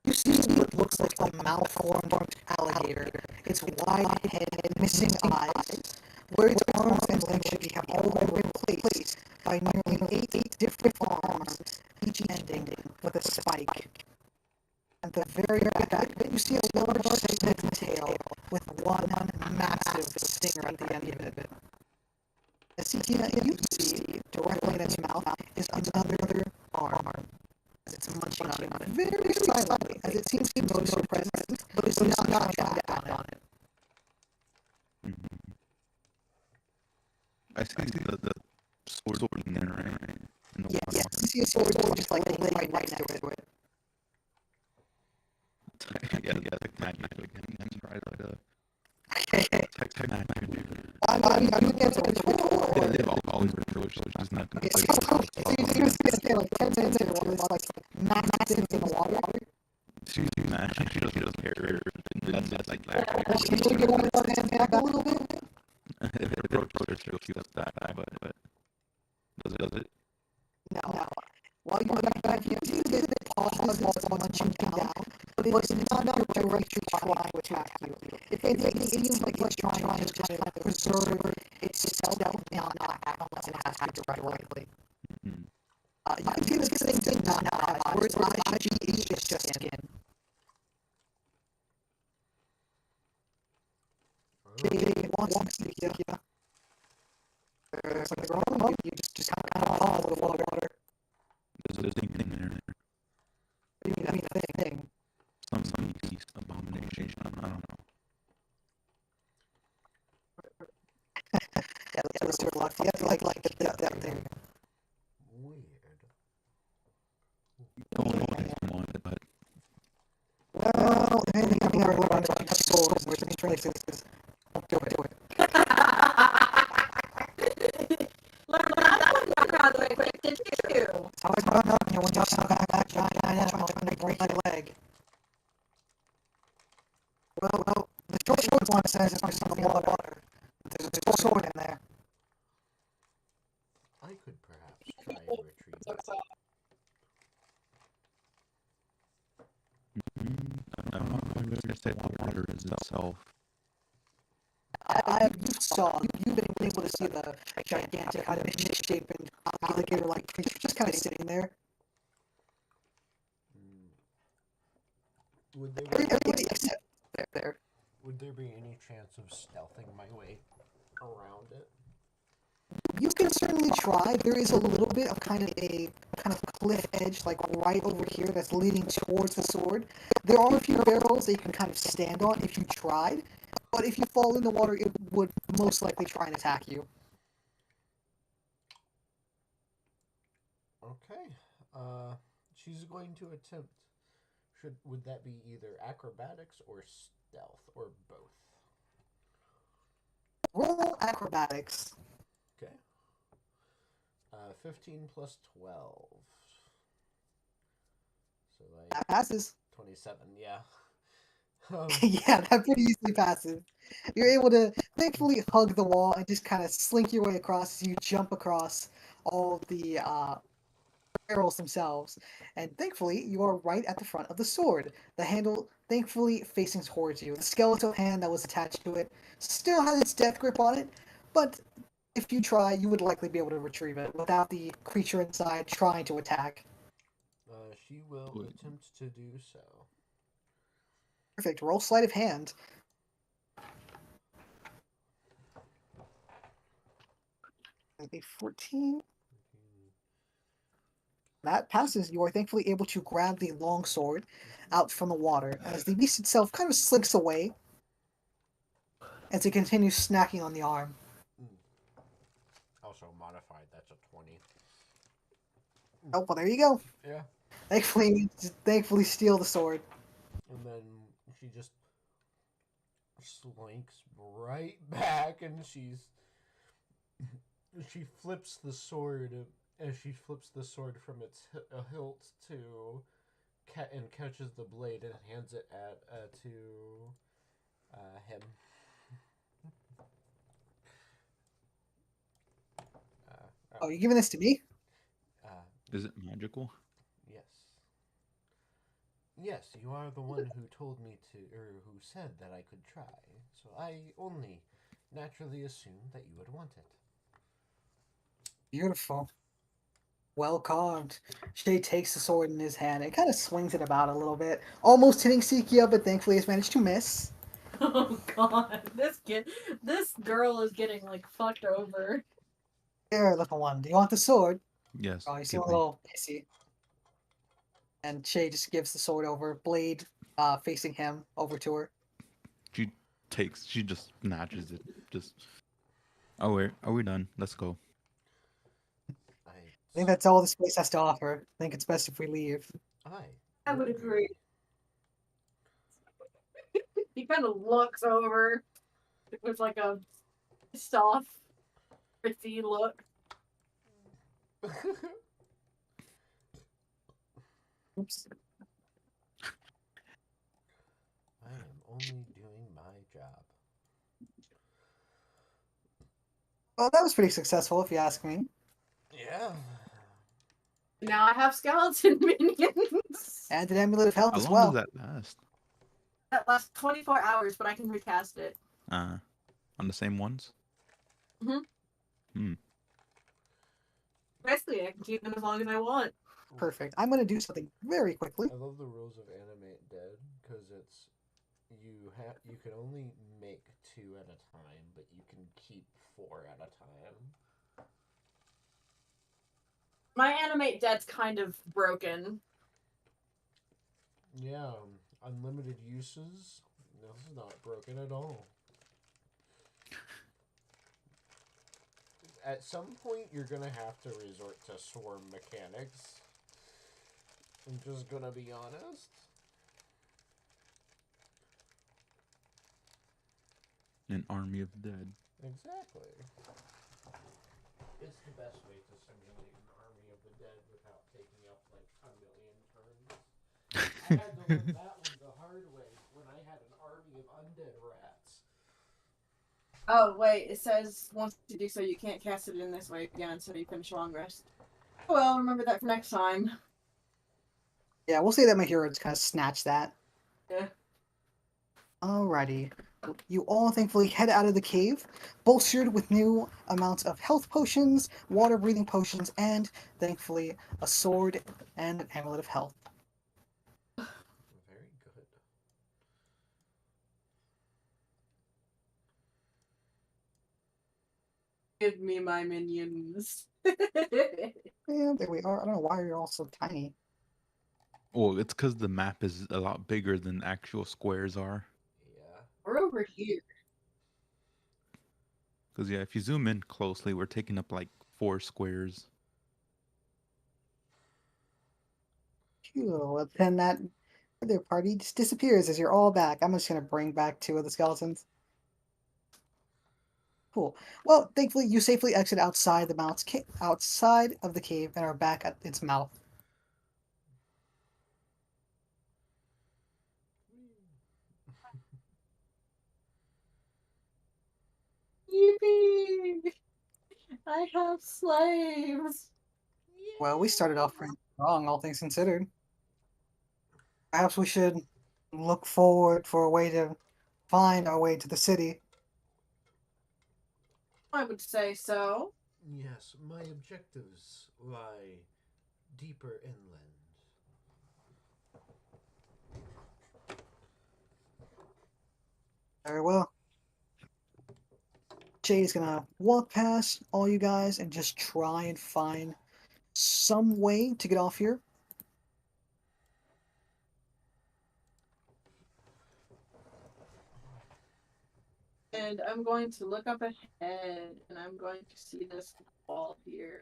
You see what looks like a malformed alligator. Its wide head and missing eyes, where its arms and legs should be, have all been replaced by nearly 8 different arms, each ending with a spike. At the very back, you see a large segmented tail with one massive stinger at the end of it. As you see, directly in its mouth, is another arm. As it's munching on it very silently, as it seems to notice your presence, but it's not trying to act on it. Mm-hmm. I see the sword in there, right? In the water. Yes, you see a sword just like laying right next to it. Yeah, like magic. I'm trying to Okay. magic. I mean, it's a ritual. They've always been rituals, so it's just not gonna Okay, so you're just gonna stay like 10 minutes in while it's like massive in the water. She's magic. She doesn't care. That's like that. Should we get one of our hands back a little bit? If it approaches her, she'll keep us that high, but does it? No. While you're back, you see that it pauses while it's munching down, but it's not directly trying to attack you. If anything, it seems like it's trying to just kind of preserve itself and not act unless it has to directly. Mm-hmm. You can see this thing does not have eyes, where its eyes should be just skin. It wants to see you. There's like a grown you just kind of follow the water. There's anything there. I mean, the thing. Some piece abomination. I don't know. to the left. You have to like get that thing. Weird. Don't know what I wanted, but Well, if anything, I mean, I really want to touch souls, which means really is. Do it. That one got rather quick, did you? It's always run up, when you're stuck on that giant animal trying to break my leg. Well, the short one says it's something in the water. There's a sword in there. I could perhaps try and retrieve it. I'm not going to say the water is itself. You've been able to see the gigantic kind of misshapen alligator-like creature just kind of sitting there. Would there Everybody except there. Would there be any chance of stealthing my way around it? You can certainly try. There is a little bit of kind of cliff edge, like right over here, that's leading towards the sword. There are a few barrels that you can kind of stand on if you tried, but if you fall in the water, it would most likely try and attack you. Okay. She's going to attempt. Would that be either acrobatics or stealth or both? Roll acrobatics. Okay. 15 plus 12. So like That passes. 27, yeah. Yeah, that pretty easily passes. You're able to thankfully hug the wall and just kind of slink your way across as you jump across all the barrels themselves. And thankfully, you are right at the front of the sword. The handle, thankfully, facing towards you. The skeletal hand that was attached to it still has its death grip on it, but if you try, you would likely be able to retrieve it without the creature inside trying to attack. She will attempt to do so. Perfect. Roll sleight of hand. A 14. That passes. You are thankfully able to grab the long sword out from the water as the beast itself kind of slinks away as it continues snacking on the arm. Also modified, that's a 20. Oh, well, there you go. Yeah. Thankfully steal the sword. And then she just slinks right back, and she flips the sword as she flips the sword from its hilt to and catches the blade and hands it to him. Oh, you're giving this to me? Is it magical? Yes. Yes, you are the one who told me to, or who said that I could try. So I only naturally assumed that you would want it. Beautiful. Well carved. Shay takes the sword in his hand and kind of swings it about a little bit, almost hitting Sikia, but thankfully has managed to miss. Oh god, this girl is getting like fucked over. Here, little one, do you want the sword? Yes. Oh, you seem give a me. little pissy. And Shay just gives the sword over, blade facing him, over to her. She just snatches it. Are we done? Let's go. I think that's all this place has to offer. I think it's best if we leave. I would agree. He kind of looks over with like a pissed off, pretty look. Oops. I am only doing my job. Well, that was pretty successful, if you ask me. Yeah. Now I have skeleton minions. And an amulet of health How as long well. does that last? That lasts 24 hours, but I can recast it. On the same ones? Basically, I can keep them as long as I want. Perfect. I'm going to do something very quickly. I love the rules of Animate Dead because it's you can only make 2 at a time, but you can keep 4 at a time. My Animate Dead's kind of broken. Yeah, unlimited uses. This is not broken at all. at some point you're gonna have to resort to swarm mechanics. I'm just gonna be honest. An army of dead. Exactly. It's the best way to simulate an army of the dead without taking up like a million turns. I had to learn that one the hard way when I had an army of undead rats. Oh, wait, it says once you do so, you can't cast it in this way again until you finish a long rest. Well, remember that for next time. Yeah, we'll say that my hero just kind of snatched that. Yeah. Alrighty. You all thankfully head out of the cave, bolstered with new amounts of health potions, water breathing potions, and thankfully a sword and an amulet of health. Very good. Give me my minions. Yeah, there we are. I don't know why you're all so tiny. Well, it's because the map is a lot bigger than actual squares are. Yeah. We're over here. Because, yeah, if you zoom in closely, we're taking up like 4 squares. Cool. Then that other party just disappears as you're all back. I'm just gonna bring back 2 of the skeletons. Cool. Well, thankfully you safely exit outside the outside of the cave and are back at its mouth. Yippee! I have slaves. Well, we started off pretty strong, all things considered. Perhaps we should look forward for a way to find our way to the city. I would say so. Yes, my objectives lie deeper inland. Very well. Jay's gonna walk past all you guys and just try and find some way to get off here. And I'm going to look up ahead and I'm going to see this wall here.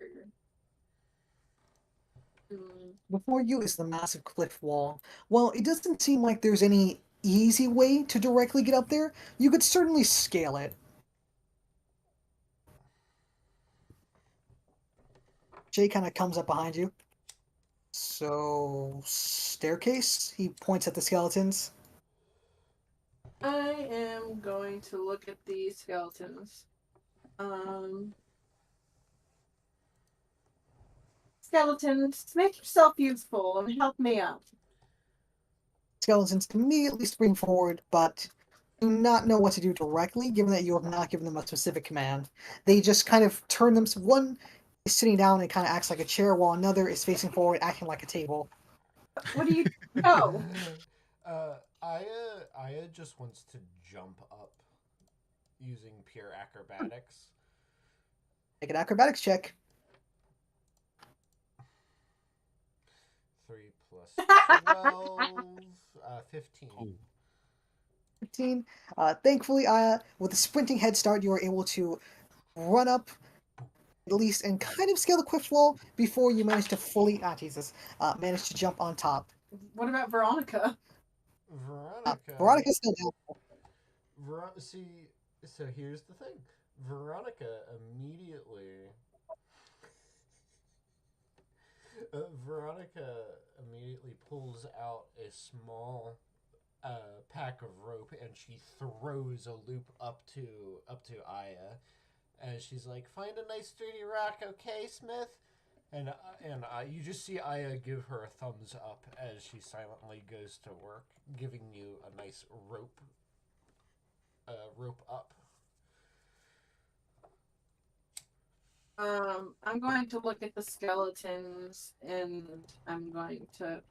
Before you is the massive cliff wall. Well, it doesn't seem like there's any easy way to directly get up there. You could certainly scale it. Jay kind of comes up behind you. So, staircase? He points at the skeletons. I am going to look at these skeletons. Skeletons, make yourself useful and help me out. Skeletons immediately spring forward, but do not know what to do directly, given that you have not given them a specific command. They just kind of turn them. One is sitting down and kind of acts like a chair, while another is facing forward, acting like a table. What do you know? Aya just wants to jump up using pure acrobatics. Make an acrobatics check. 3 plus 12, 15. 15. Thankfully, with a sprinting head start, you are able to run up at least and kind of scale the cliff wall before you manage to fully, manage to jump on top. What about Veronica? Veronica's still down. See, so here's the thing. Veronica immediately pulls out a small pack of rope and she throws a loop up to Aya, and she's like, "Find a nice sturdy rock, okay, Smith?" And you just see Aya give her a thumbs up as she silently goes to work, giving you a nice rope up. I'm going to look at the skeletons and I'm going to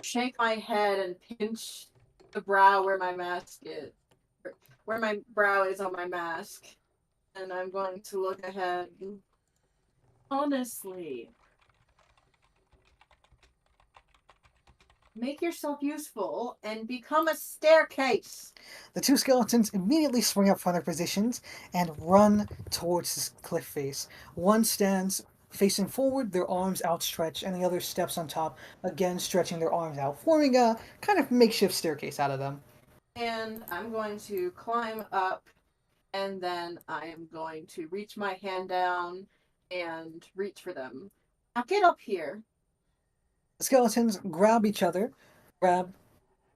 shake my head and pinch the brow where my mask is, where my brow is on my mask. And I'm going to look ahead. Honestly, Make yourself useful and become a staircase. The two skeletons immediately spring up from their positions and run towards this cliff face. One stands facing forward, their arms outstretched, and the other steps on top, again stretching their arms out, forming a kind of makeshift staircase out of them. And I'm going to climb up, and then I am going to reach my hand down and reach for them. Now get up here. The skeletons grab each other by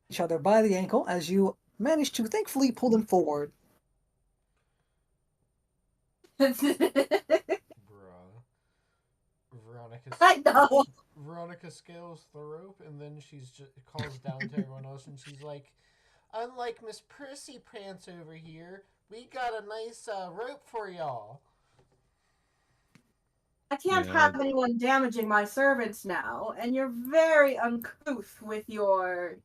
the ankle as you manage to thankfully pull them forward. Bruh. I know. Veronica scales the rope, and then she's just calls down to everyone else, and she's like, "Unlike Miss Prissy Prance over here, we got a nice rope for y'all." I can't Yeah. have anyone damaging my servants now, and you're very uncouth with your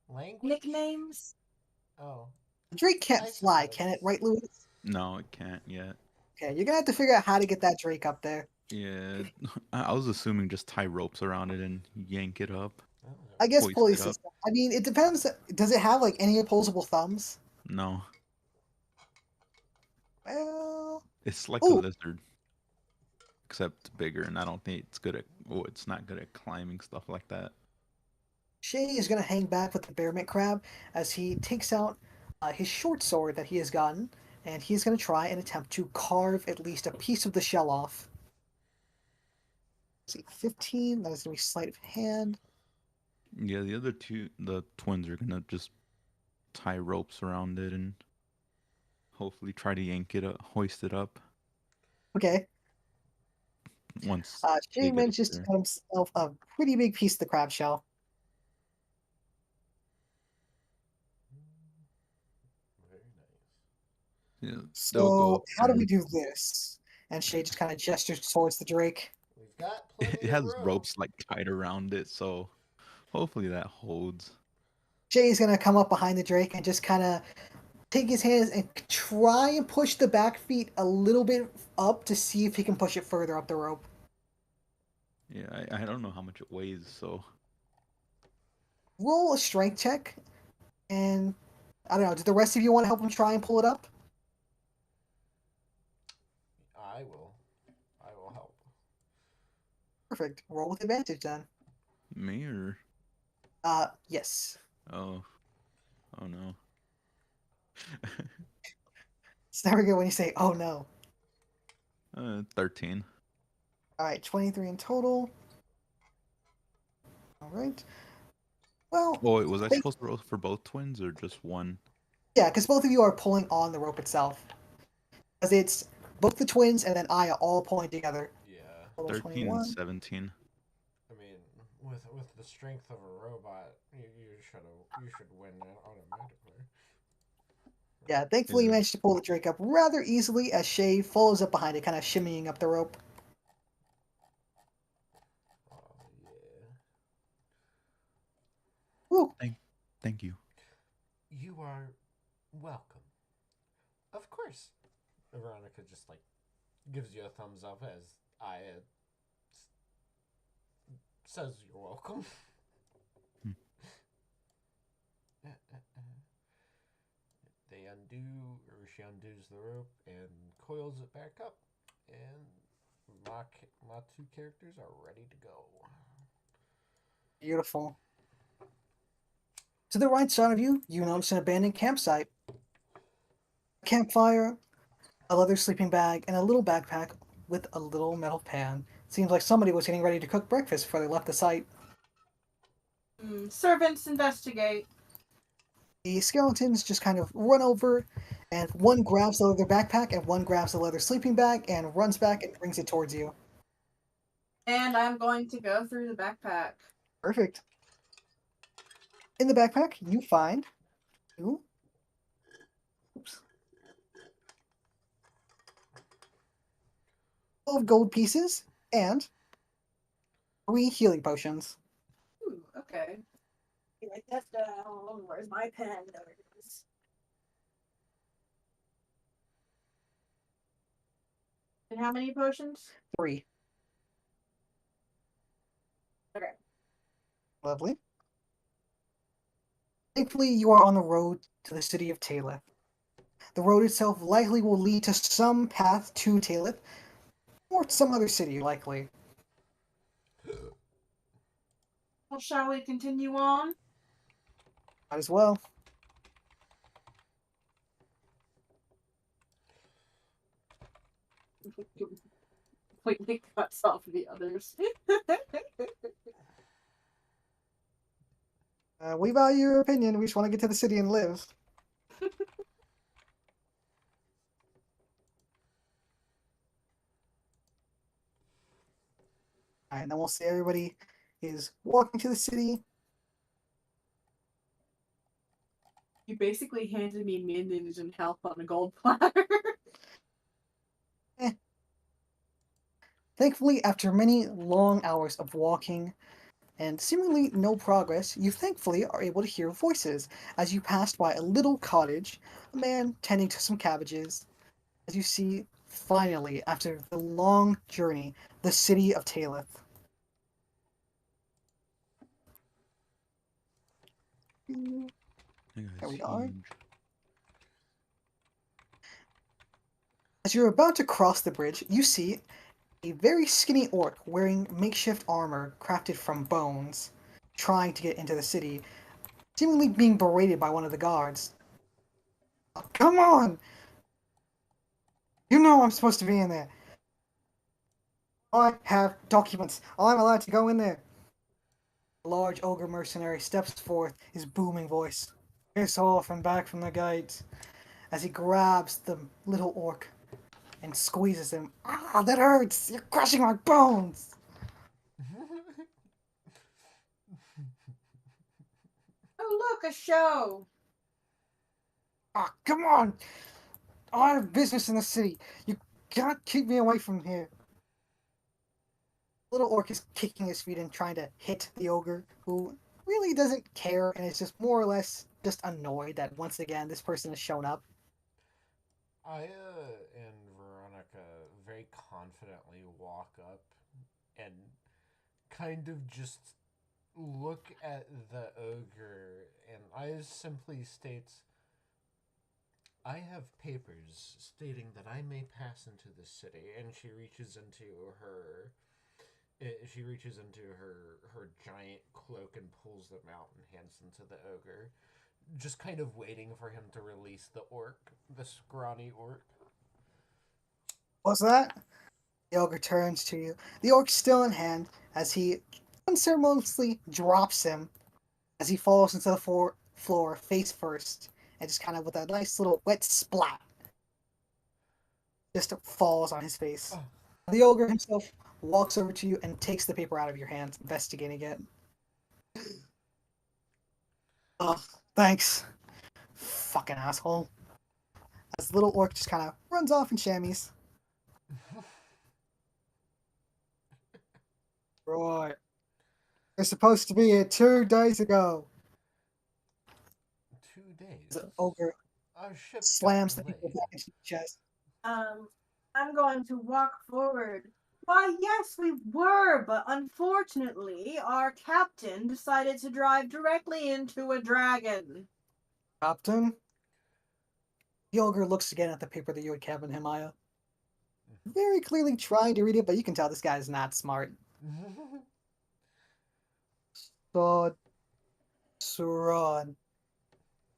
Language? nicknames. Oh. Drake can't I fly, suppose. can it, right, Louis? No, it can't yet. Okay, you're gonna have to figure out how to get that Drake up there. Yeah, I was assuming just tie ropes around it and yank it up. Oh, I guess Hoist pulley it up. system. I mean, it depends. Does it have like any opposable thumbs? No, Well, it's like a Ooh. lizard, except bigger, and I don't think it's good at. Oh, it's not good at climbing stuff like that. Shay is gonna hang back with the bearmint crab as he takes out his short sword that he has gotten, and he's gonna try and attempt to carve at least a piece of the shell off. Let's see, 15. That is gonna be sleight of hand. Yeah, the other two, the twins, are gonna just tie ropes around it and hopefully try to yank it up, hoist it up Okay. once Shay they get up manages to there. cut himself a pretty big piece of the crab shell. very nice. Yeah, they'll go So up how there. do we do this? And Shay just kind of gestures towards the Drake. We've got plenty It of has rope. ropes like tied around it, so hopefully that holds. Jay's gonna come up behind the Drake and just kind of take his hands and try and push the back feet a little bit up to see if he can push it further up the rope. Yeah, I don't know how much it weighs, so Roll a strength check, and I don't know. Do the rest of you want to help him try and pull it up? I will help. Perfect. Roll with advantage then. me or Yes. oh no. It's never good when you say, "Oh no." 13. All right, 23 in total. All right. Well, Oh, was I they- supposed to roll for both twins or just one? yeah, because both of you are pulling on the rope itself. Because it's both the twins and then Aya all pulling together. Yeah. Total 13 21. and 17. I mean, with the strength of a robot, you should win automatically. Yeah, thankfully you Yeah. managed to pull the Drake up rather easily as Shay follows up behind it, kind of shimmying up the rope. Oh yeah. Woo. Thank you. You are welcome. Of course. Veronica just like gives you a thumbs up as Aya says you're welcome. Hmm. They undo, or she undoes the rope and coils it back up, and my two characters are ready to go. Beautiful. To the right side of you, you notice an abandoned campsite. A campfire, a leather sleeping bag, and a little backpack with a little metal pan. Seems like somebody was getting ready to cook breakfast before they left the site. Servants, investigate. The skeletons just kind of run over, and one grabs the leather backpack, and one grabs the leather sleeping bag, and runs back and brings it towards you. And I'm going to go through the backpack. Perfect. In the backpack, you find two. Oops. 12 gold pieces and 3 healing potions. Ooh, okay. Write that down. Where's my pen? There it is. And how many potions? 3. Okay. Lovely. Thankfully, you are on the road to the city of Talith. The road itself likely will lead to some path to Talith, or some other city, likely. Well, shall we continue on? Might as well. Completely cuts off the others. We value your opinion. We just want to get to the city and live. Alright, and then we'll see everybody is walking to the city. You basically handed me minions and health on a gold platter. Thankfully, after many long hours of walking and seemingly no progress, you thankfully are able to hear voices as you pass by a little cottage, a man tending to some cabbages, as you see, finally, after the long journey, the city of Talith. There we are. As you're about to cross the bridge, you see a very skinny orc wearing makeshift armor crafted from bones, trying to get into the city, seemingly being berated by one of the guards. Oh, come on! You know I'm supposed to be in there. I have documents. I'm allowed to go in there. A large ogre mercenary steps forth, his booming voice. Piss off and back from the gate. As he grabs the little orc and squeezes him. Ah, that hurts! You're crushing my bones! Oh, look, a show! Ah, come on! I have business in the city. You can't keep me away from here. Little orc is kicking his feet and trying to hit the ogre, who really doesn't care and is just more or less just annoyed that once again this person has shown up. Aya and Veronica very confidently walk up and kind of just look at the ogre, and Aya simply states, I have papers stating that I may pass into the city, and she reaches into her her giant cloak and pulls them out and hands them to the ogre, just kind of waiting for him to release the orc, the scrawny orc. What's that? The ogre turns to you. The orc still in hand as he unceremoniously drops him as he falls into the floor face first and just kind of with a nice little wet splat just falls on his face. Oh. The ogre himself walks over to you and takes the paper out of your hands, investigating it. Oh, thanks. Fucking asshole. As the little orc just kind of runs off and chamois. Right. They're supposed to be here 2 days ago. 2 days? The ogre Our ship slams the got paper delayed. back into his chest. I'm going to walk forward. Why, yes, we were, but unfortunately, our captain decided to drive directly into a dragon. Captain? The ogre looks again at the paper that you had given him, Aya. Very clearly trying to read it, but you can tell this guy is not smart. Sod Suran.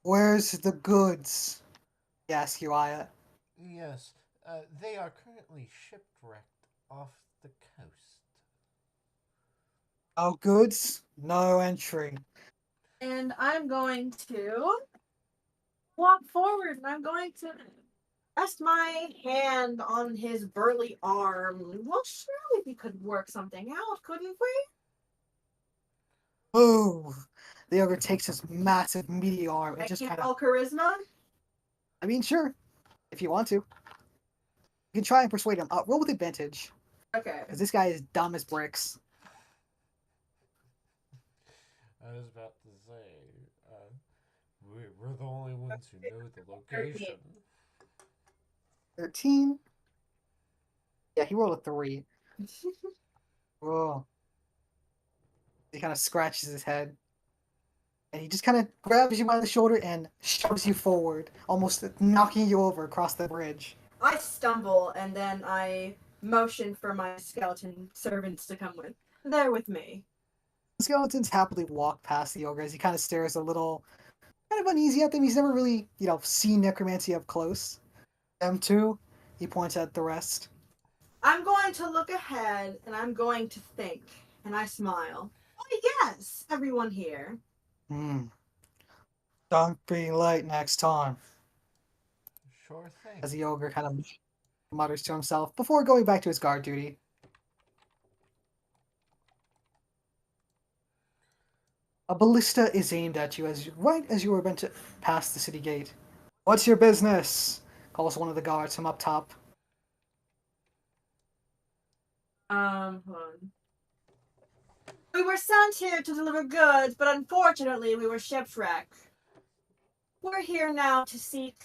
Where's the goods? He asks you, Aya. Yes, they are currently shipwrecked off the coast. Oh, goods? No entry. And I'm going to walk forward and I'm going to rest my hand on his burly arm. Well, surely we could work something out, couldn't we? Ooh. The ogre takes his massive, meaty arm and I just can't kind of... roll charisma? I mean, sure. If you want to. You can try and persuade him. Roll with advantage. Okay. Because this guy is dumb as bricks. I was about to say, we're the only ones who know the location. 13? Yeah, he rolled a 3. Whoa. He kind of scratches his head. And he just kind of grabs you by the shoulder and shoves you forward, almost knocking you over across the bridge. I stumble, and then I motion for my skeleton servants to come with. They're with me. The skeletons happily walk past the ogre as he kind of stares a little kind of uneasy at them. He's never really, seen necromancy up close. Them too, he points at the rest. I'm going to look ahead, and I'm going to think, and I smile. Why, yes, everyone here. Don't be late next time. Sure thing. As the ogre kind of mutters to himself before going back to his guard duty. A ballista is aimed at you right as you are about to pass the city gate. What's your business? Calls one of the guards from up top. Hold on. We were sent here to deliver goods, but unfortunately we were shipwrecked. We're here now to seek...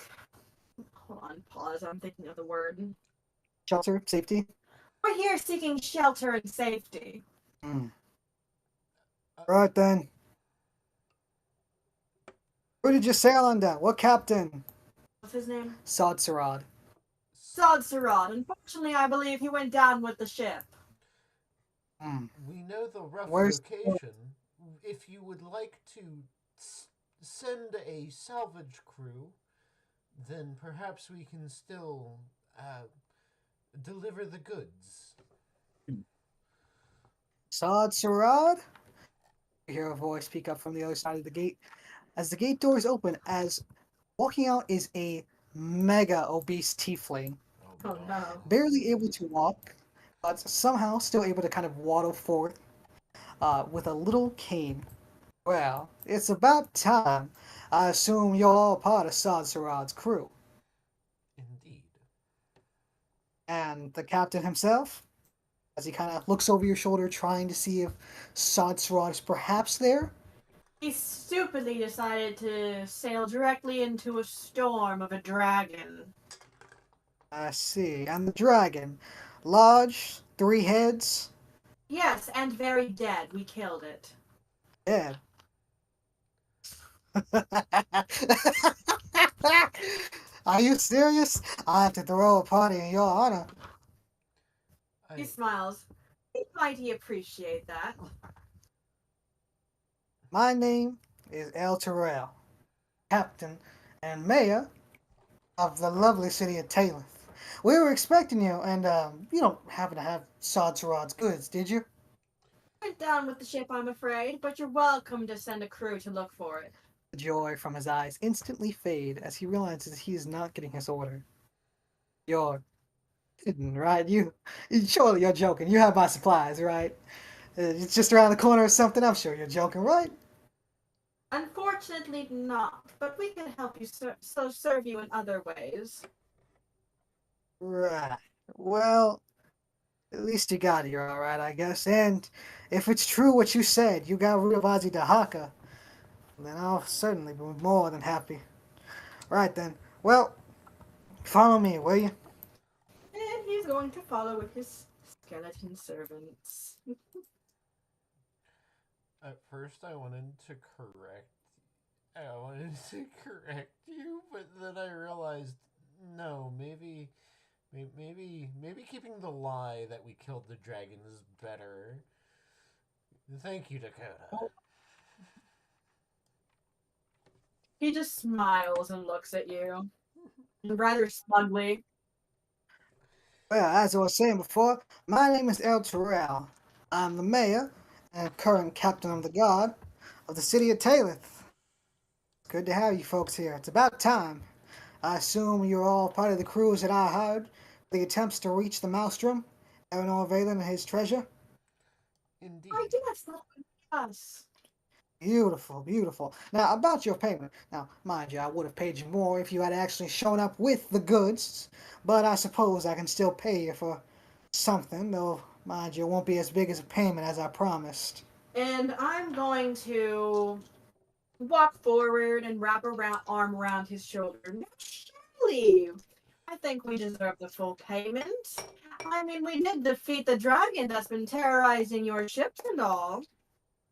Hold on, pause, I'm thinking of the word. Shelter, safety. We're here seeking shelter and safety. Right then. Who did you sail under? What captain? What's his name? Sarad. Sarad. Unfortunately, I believe he went down with the ship. We know the rough Where's- location. If you would like to send a salvage crew, then perhaps we can still deliver the goods. Sarad? You hear a voice speak up from the other side of the gate. As the gate doors open, as walking out is a mega obese tiefling. Oh no. Barely able to walk, but somehow still able to kind of waddle forward with a little cane. Well, it's about time. I assume you're all part of Sarad's crew. Indeed. And the captain himself, as he kind of looks over your shoulder trying to see if Sarad is perhaps there. He stupidly decided to sail directly into a storm of a dragon. I see. And the dragon. Large, 3 heads. Yes, and very dead. We killed it. Dead. Are you serious? I have to throw a party in your honor. He smiles. We mighty appreciate that. My name is El Terrell, captain and mayor of the lovely city of Talith. We were expecting you, and you don't happen to have Sarad's goods, did you? Went down with the ship, I'm afraid, but you're welcome to send a crew to look for it. The joy from his eyes instantly fade as he realizes he is not getting his order. You're kidding, right? Surely you're joking. You have my supplies, right? It's just around the corner or something. I'm sure you're joking, right? Unfortunately not, but we can help you serve you in other ways. Right. Well, at least you got here, all right, I guess. And if it's true what you said, you got rid of Ozzy Dahaka, then I'll certainly be more than happy. Right then. Well, follow me, will you? And he's going to follow with his skeleton servants. At first, I wanted to correct you, but then I realized, no, maybe keeping the lie that we killed the dragon is better. Thank you, Dakota. He just smiles and looks at you, rather smugly. Well, as I was saying before, my name is El Terrell. I'm the mayor and current captain of the guard of the city of Talith. Good to have you folks here. It's about time. I assume you're all part of the crews that I hired for the attempts to reach the Maelstrom, Eleanor Valen and his treasure. Indeed. I guess that would be us. Beautiful, beautiful. Now, about your payment. Now, mind you, I would have paid you more if you had actually shown up with the goods, but I suppose I can still pay you for something, though, mind you, it won't be as big as a payment as I promised. And I'm going to walk forward and wrap arm around his shoulder. No, surely. I think we deserve the full payment. I mean, we did defeat the dragon that's been terrorizing your ships and all.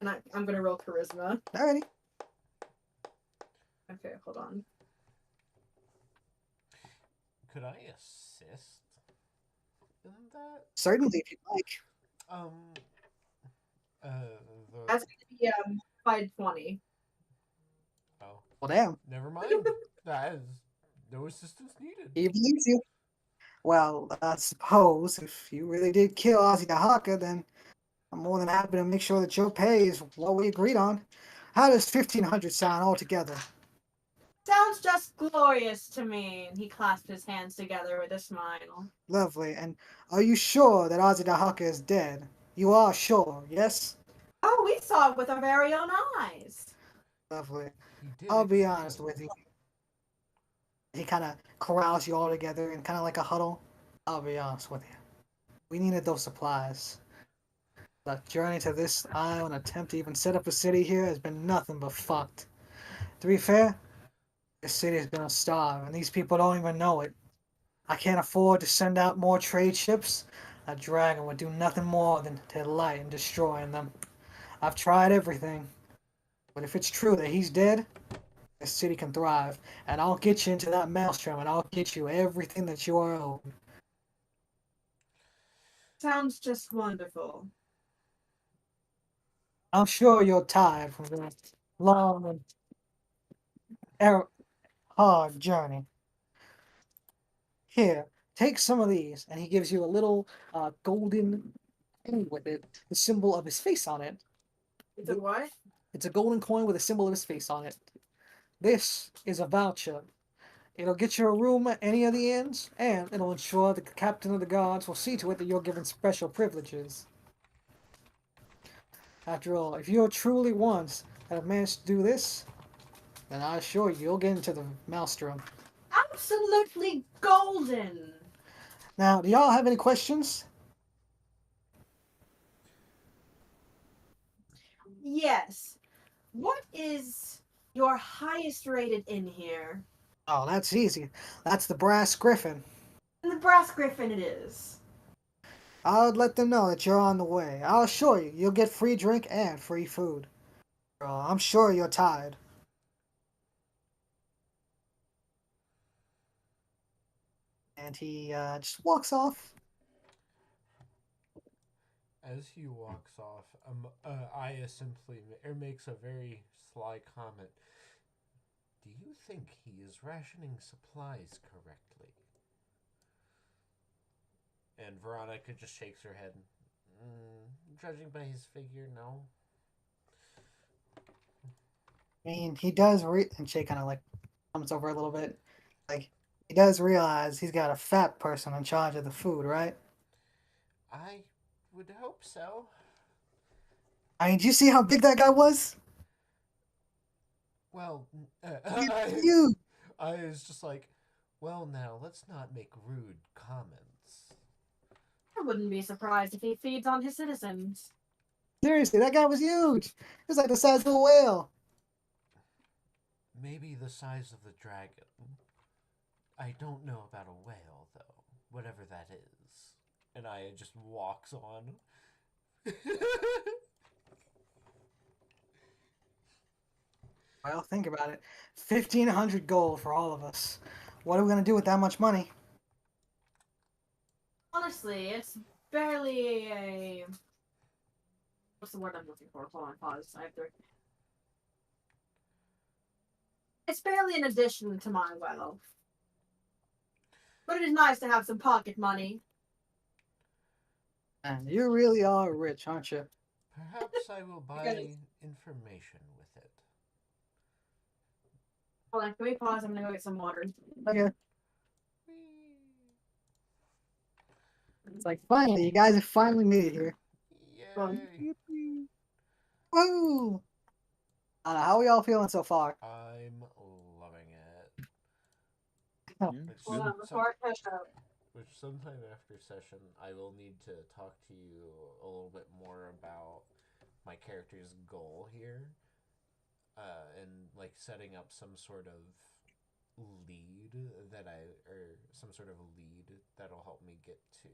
And I'm gonna roll charisma. Alrighty. Okay, hold on. Could I assist in that? Certainly, if you'd like. Um, uh, That's gonna be 520. Oh, Well, damn. never mind. That is no assistance needed. He believes you. Well, I suppose if you really did kill Ozzy Dahaka, then I'm more than happy to make sure that your pay is what we agreed on. How does 1,500 sound altogether? Sounds just glorious to me. And he clasped his hands together with a smile. Lovely. And are you sure that Ozzy Dahaka is dead? You are sure, yes? Oh, we saw it with our very own eyes. Lovely. He did. I'll be honest with you. He kind of corrals you all together in kind of like a huddle. I'll be honest with you. We needed those supplies. The journey to this isle and attempt to even set up a city here has been nothing but fucked. To be fair, this city has been a starve, and these people don't even know it. I can't afford to send out more trade ships. A dragon would do nothing more than to delight in destroying them. I've tried everything. But if it's true that he's dead, this city can thrive. And I'll get you into that maelstrom, and I'll get you everything that you are owed. Sounds just wonderful. I'm sure you're tired from the long and hard journey. Here, take some of these. And he gives you a little golden thing with it, the symbol of his face on it. It's a what? It's a golden coin with a symbol of his face on it. This is a voucher. It'll get you a room at any of the inns, and it'll ensure that the captain of the guards will see to it that you're given special privileges. After all, if you're truly ones that have managed to do this, then I assure you, you'll get into the maelstrom. Absolutely golden. Now, do y'all have any questions? Yes. What is your highest rated inn here? Oh, that's easy. That's the Brass Griffin. And the Brass Griffin it is. I'll let them know that you're on the way. I'll assure you, you'll get free drink and free food. I'm sure you're tired. And he just walks off. As he walks off, Aya simply makes a very sly comment. Do you think he is rationing supplies correctly? And Veronica just shakes her head. Judging by his figure, no. I mean, he does and Shay kind of like comes over a little bit. Like, he does realize he's got a fat person in charge of the food, right? I would hope so. I mean, do you see how big that guy was? Well, You. I was just like, well, now let's not make rude comments. I wouldn't be surprised if he feeds on his citizens. Seriously, that guy was huge. He was like the size of a whale. Maybe the size of the dragon. I don't know about a whale, though. Whatever that is. And Aya just walks on. Well, think about it. 1,500 gold for all of us. What are we going to do with that much money? Honestly, it's barely a... What's the word I'm looking for? Hold on, pause. I have to... It's barely an addition to my wealth. But it is nice to have some pocket money. And you really are rich, aren't you? Perhaps I will buy information with it. Hold on, can we pause? I'm gonna go get some water. Okay. It's like, finally, you guys have finally made it here. Yay! Woo! How are y'all feeling so far? I'm loving it. Yeah, Hold good. on, before I catch up. Which sometime after session, I will need to talk to you a little bit more about my character's goal here, and like setting up some sort of lead or some sort of lead that'll help me get to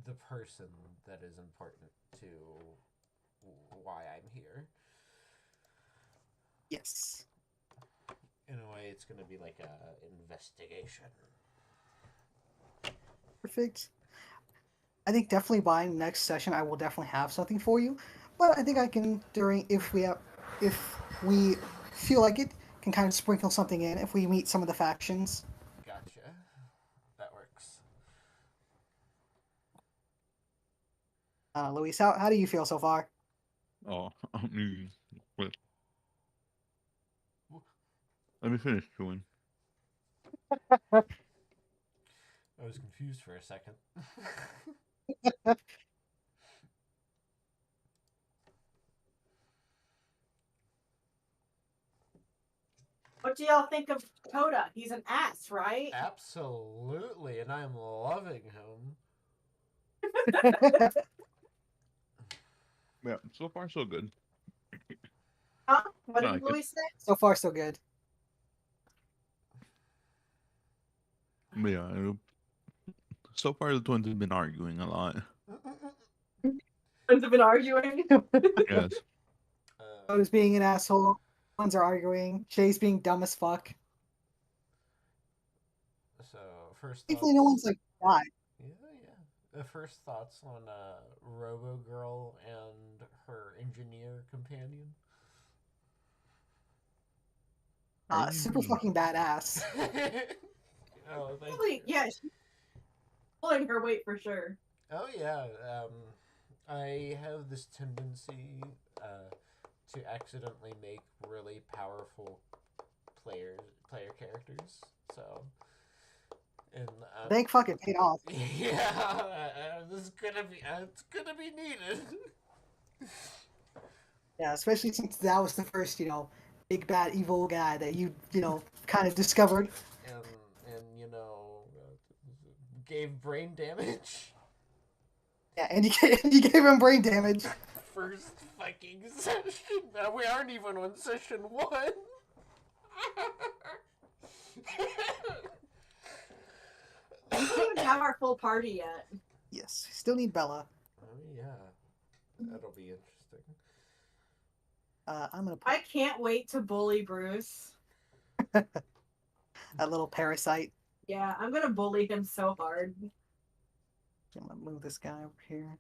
the person that is important to why I'm here. Yes. In a way, it's going to be like a investigation. Perfect. I think definitely by next session I will definitely have something for you. But I think I can if we feel like it, can kind of sprinkle something in if we meet some of the factions. Gotcha. That works. Luis, how do you feel so far? Oh, wait. Let me finish chewing. I was confused for a second. What do y'all think of Coda? He's an ass, right? Absolutely, and I'm loving him. Yeah, so far so good. Huh? What I did like it. Louis say? So far so good. But yeah, so far the twins have been arguing a lot. Friends have been arguing. Yes. Oda's being an asshole. Ones are arguing. Shay's being dumb as fuck. So first thoughts. Thankfully, no one's like died. Yeah. First thoughts on Robo Girl and her engineer companion. Super fucking badass. Oh, thank Really, you. yeah, she's pulling her weight for sure. Oh yeah. I have this tendency to accidentally make really powerful player characters. So, and Thank fucking paid off. yeah, this is gonna be it's gonna be needed. Yeah, especially since that was the first, big bad evil guy that you kind of discovered. and gave brain damage. Yeah, and you gave him brain damage. First fucking session. We aren't even on session 1. We don't even have our full party yet. Yes, still need Bella. Oh yeah, that'll be interesting. I'm gonna put I can't wait to bully Bruce. a little parasite. Yeah, I'm gonna bully him so hard. I'm gonna move this guy over here.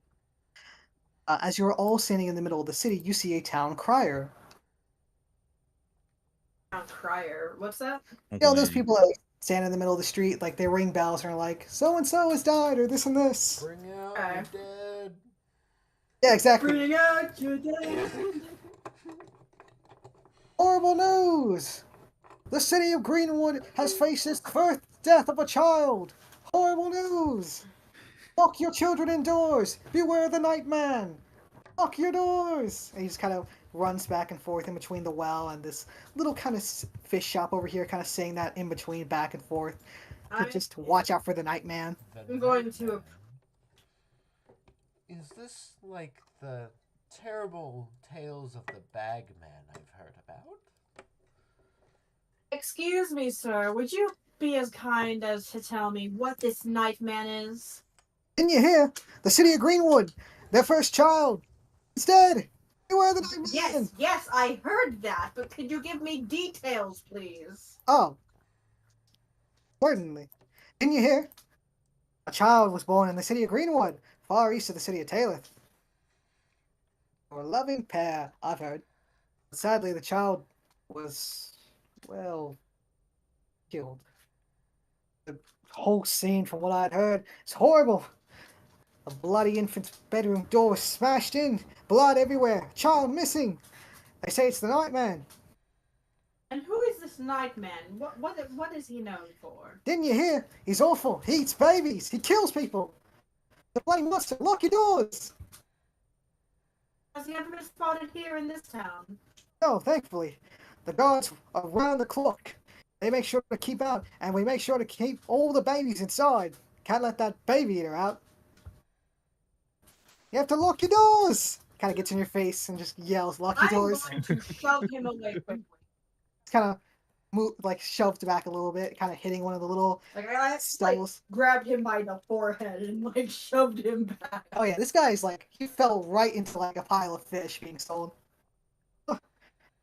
As you're all standing in the middle of the city, you see a town crier. Town crier. What's that? Those people that stand in the middle of the street, like they ring bells and are like, so and so has died, or this and this. Bring out Okay. your dead. Yeah, exactly. Bring out your dead. Horrible news! The city of Greenwood has faced the first death of a child. Horrible news! Lock your children indoors. Beware the night man. Lock your doors. And he just kind of runs back and forth in between the well and this little kind of fish shop over here, kind of saying that in between, back and forth. Just watch out for the night man. I'm going to. Is this like the terrible tales of the Bagman I've heard about? Excuse me, sir. Would you be as kind as to tell me what this nightman is? Didn't you hear? The city of Greenwood, their first child, is dead. Beware the night man. Yes, I heard that, but could you give me details, please? Oh, certainly. Didn't you hear? A child was born in the city of Greenwood, far east of the city of Taylith. A loving pair, I've heard. But sadly, the child was, killed. The whole scene, from what I'd heard, is horrible. A bloody infant's bedroom door was smashed in, blood everywhere, child missing. They say it's the Nightman. And who is this nightman? What is he known for? Didn't you hear? He's awful. He eats babies. He kills people. The bloody monster. Lock your doors. Has he ever been spotted here in this town? No, thankfully. The guards are round the clock. They make sure to keep out, and we make sure to keep all the babies inside. Can't let that baby eater out. You have to lock your doors. Kind of gets in your face and just yells, "Lock your doors!" I'm going to shove him away quickly. Kind of shoved back a little bit, kind of hitting one of the little Like I stubbles. grabbed him by the forehead and like shoved him back. Oh yeah, this guy's he fell right into a pile of fish being sold. Oh,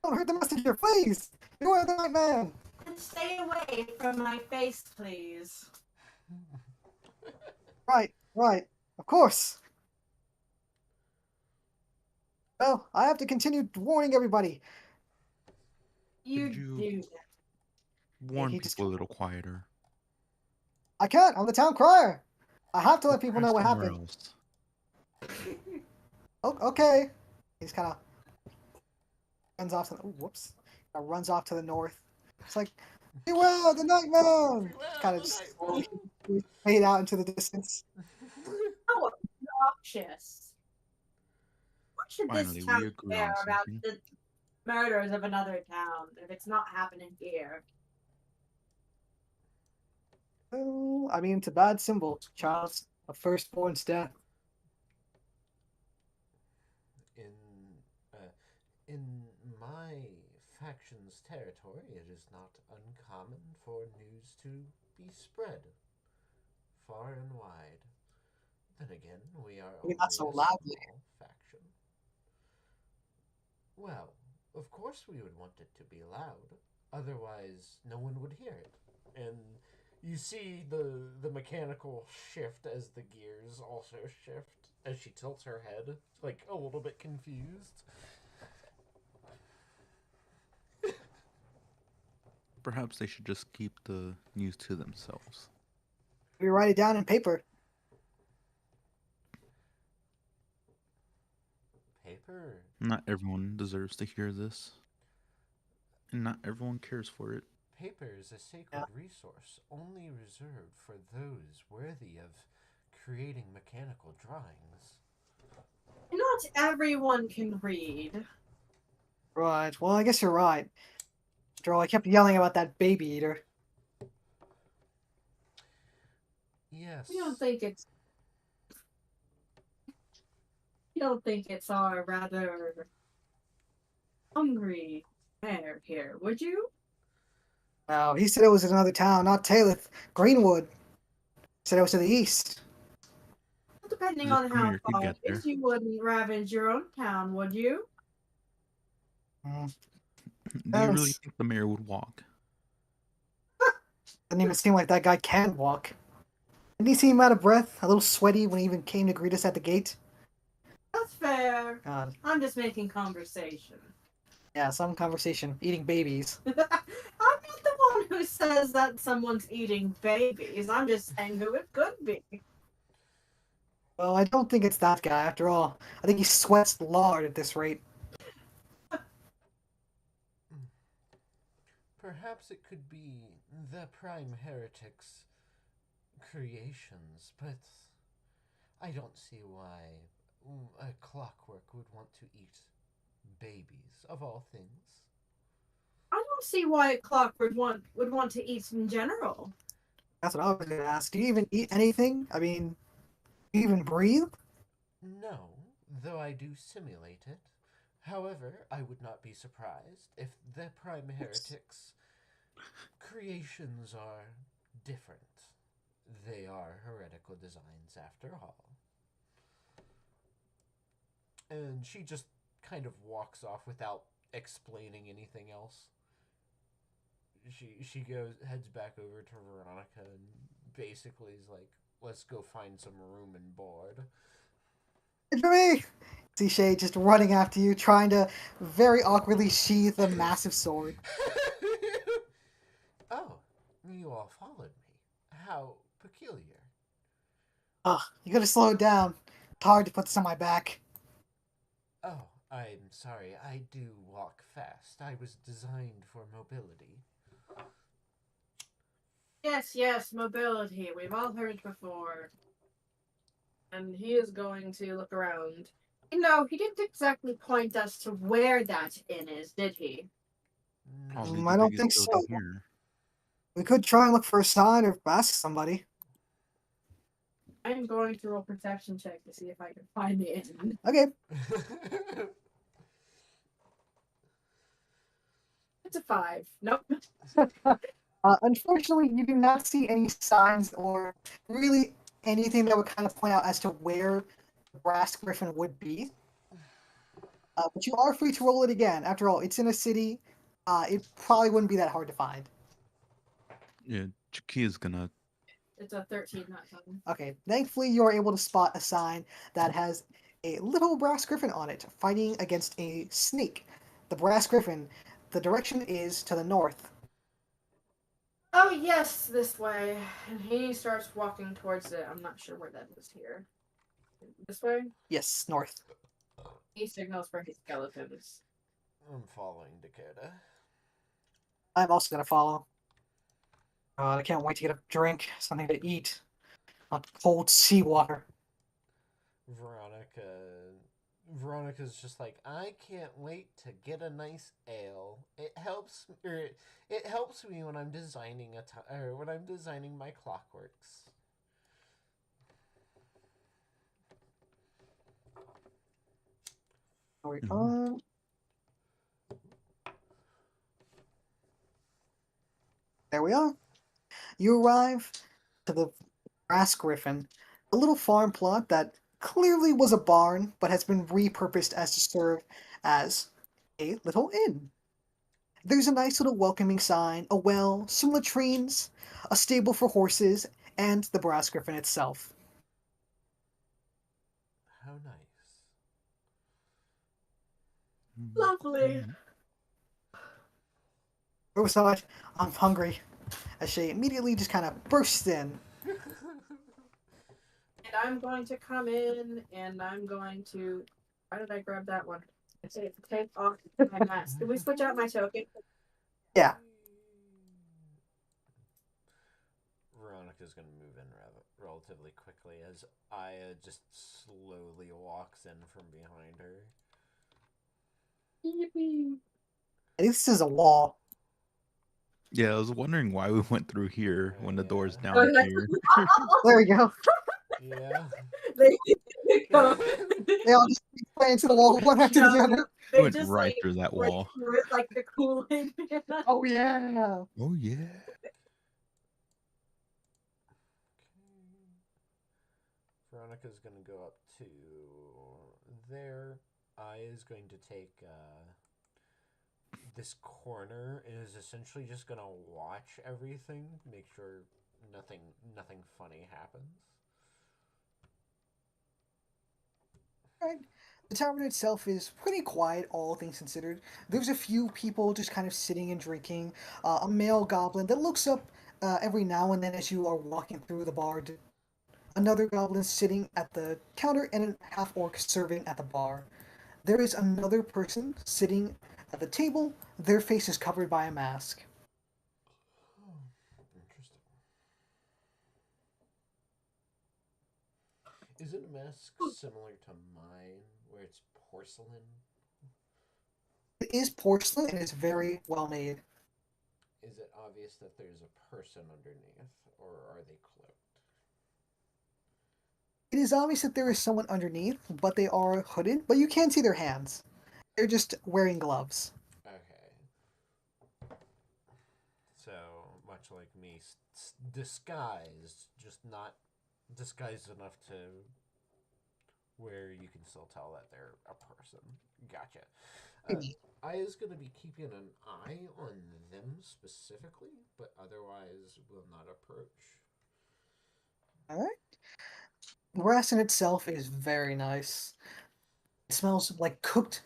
don't hurt the messenger, please! You are the right man! And stay away from my face, please. Right, of course. Well, I have to continue warning everybody. You Could you do warn he just people a little quieter? I can't, I'm the town crier. I have to let people Try know what somewhere happened. else. Oh, okay. He's kind of runs off to whoops. Runs off to the north. It's like, beware the nightman! Kind of just fade out into the distance. How obnoxious! What should Finally, this we town agree care on about something. the murders of another town if it's not happening here? Well, I mean, it's a bad symbol. Child's a firstborn's death. In my faction's territory, it is not uncommon for news to be spread far and wide. Then again, we are only Not so a loudly. small faction. Well, of course we would want it to be loud. Otherwise, no one would hear it. And you see the mechanical shift as the gears also shift as she tilts her head, like a little bit confused. Perhaps they should just keep the news to themselves. We write it down in paper. Paper? Not everyone deserves to hear this. And not everyone cares for it. Paper is a sacred resource only reserved for those worthy of creating mechanical drawings. Not everyone can read. Right, well, I guess you're right. After all, I kept yelling about that baby eater. Yes. You don't think it's our rather hungry mayor here, would you? No, he said it was in another town, not Talith. Greenwood. Said it was to the east. Depending The on how mayor could far get it is, there. you wouldn't ravage your own town, would you? Do you really think the mayor would walk? Doesn't even seem like that guy can walk. Didn't he seem out of breath, a little sweaty when he even came to greet us at the gate? That's fair. God. I'm just making conversation. Yeah, some conversation. Eating babies. I'm not the one who says that someone's eating babies. I'm just saying who it could be. Well, I don't think it's that guy, after all. I think he sweats lard at this rate. Perhaps it could be the Prime Heretic's creations, but I don't see why a clockwork would want to eat babies, of all things. I don't see why a clock would want to eat in general. That's what I was going to ask. Do you even eat anything? I mean, do you even breathe? No, though I do simulate it. However, I would not be surprised if the Prime Heretic's creations are different. They are heretical designs after all. And she just kind of walks off without explaining anything else. She heads back over to Veronica and basically is like, let's go find some room and board. For me! See Shay just running after you, trying to very awkwardly sheath a massive sword. Oh, you all followed me. How peculiar. Ugh, you gotta slow it down. It's hard to put this on my back. Oh, I'm sorry. I do walk fast. I was designed for mobility. Yes, mobility. We've all heard before. And he is going to look around. No, he didn't exactly point us to where that inn is, did he? Probably I the don't biggest think building so. here. We could try and look for a sign or ask somebody. I'm going to roll perception check to see if I can find the inn. Okay. to 5. Nope. Unfortunately, you do not see any signs or really anything that would kind of point out as to where the brass griffin would be. But you are free to roll it again. After all, it's in a city. It probably wouldn't be that hard to find. Yeah, Chiki is gonna. It's a 13, not 10. Okay, thankfully you are able to spot a sign that has a little brass griffin on it fighting against a snake. The brass griffin, the direction is to the north. Oh, yes, this way. And he starts walking towards it. I'm not sure where that is here. This way? Yes, north. He signals for his skeletons. I'm following Dakota. I'm also gonna follow. I can't wait to get a drink, something to eat. Not cold seawater. Veronica's just like, I can't wait to get a nice ale. It helps me when I'm designing when I'm designing my clockworks. There we are. You arrive to the Brass Griffin, a little farm plot that clearly was a barn, but has been repurposed as to serve as a little inn. There's a nice little welcoming sign, a well, some latrines, a stable for horses, and the Brass Griffin itself. How nice. Lovely. Rosaj, I'm hungry. As she immediately just kind of bursts in. And I'm going to come in and I'm going to. Why did I grab that one? I say to take off my mask. Did we switch out my token? Yeah. Veronica's going to move in relatively quickly as Aya just slowly walks in from behind her. Yippee. This is a wall. Yeah, I was wondering why we went through here when the door's down here. There we go. Yeah. They all just play into the wall one after the other. They Went just right through that break wall. through it like the Kool-Aid man. Oh yeah. Oh yeah. Veronica's going to go up to there. Aya's going to take this corner and is essentially just going to watch everything, make sure nothing funny happens. Right. The tavern itself is pretty quiet, all things considered. There's a few people just kind of sitting and drinking. A male goblin that looks up every now and then as you are walking through the bar. Another goblin sitting at the counter and a half-orc serving at the bar. There is another person sitting at the table. Their face is covered by a mask. Interesting. Is it a mask similar to mine, where it's porcelain? It is porcelain and is very well made. Is it obvious that there's a person underneath, or are they cloaked? It is obvious that there is someone underneath, but they are hooded, but you can't see their hands. They're just wearing gloves. Okay. So, much like me, disguised, just not disguised enough to where you can still tell that they're a person. Gotcha. Aya's going to be keeping an eye on them specifically, but otherwise will not approach. Alright. The grass in itself is very nice. It smells like cooked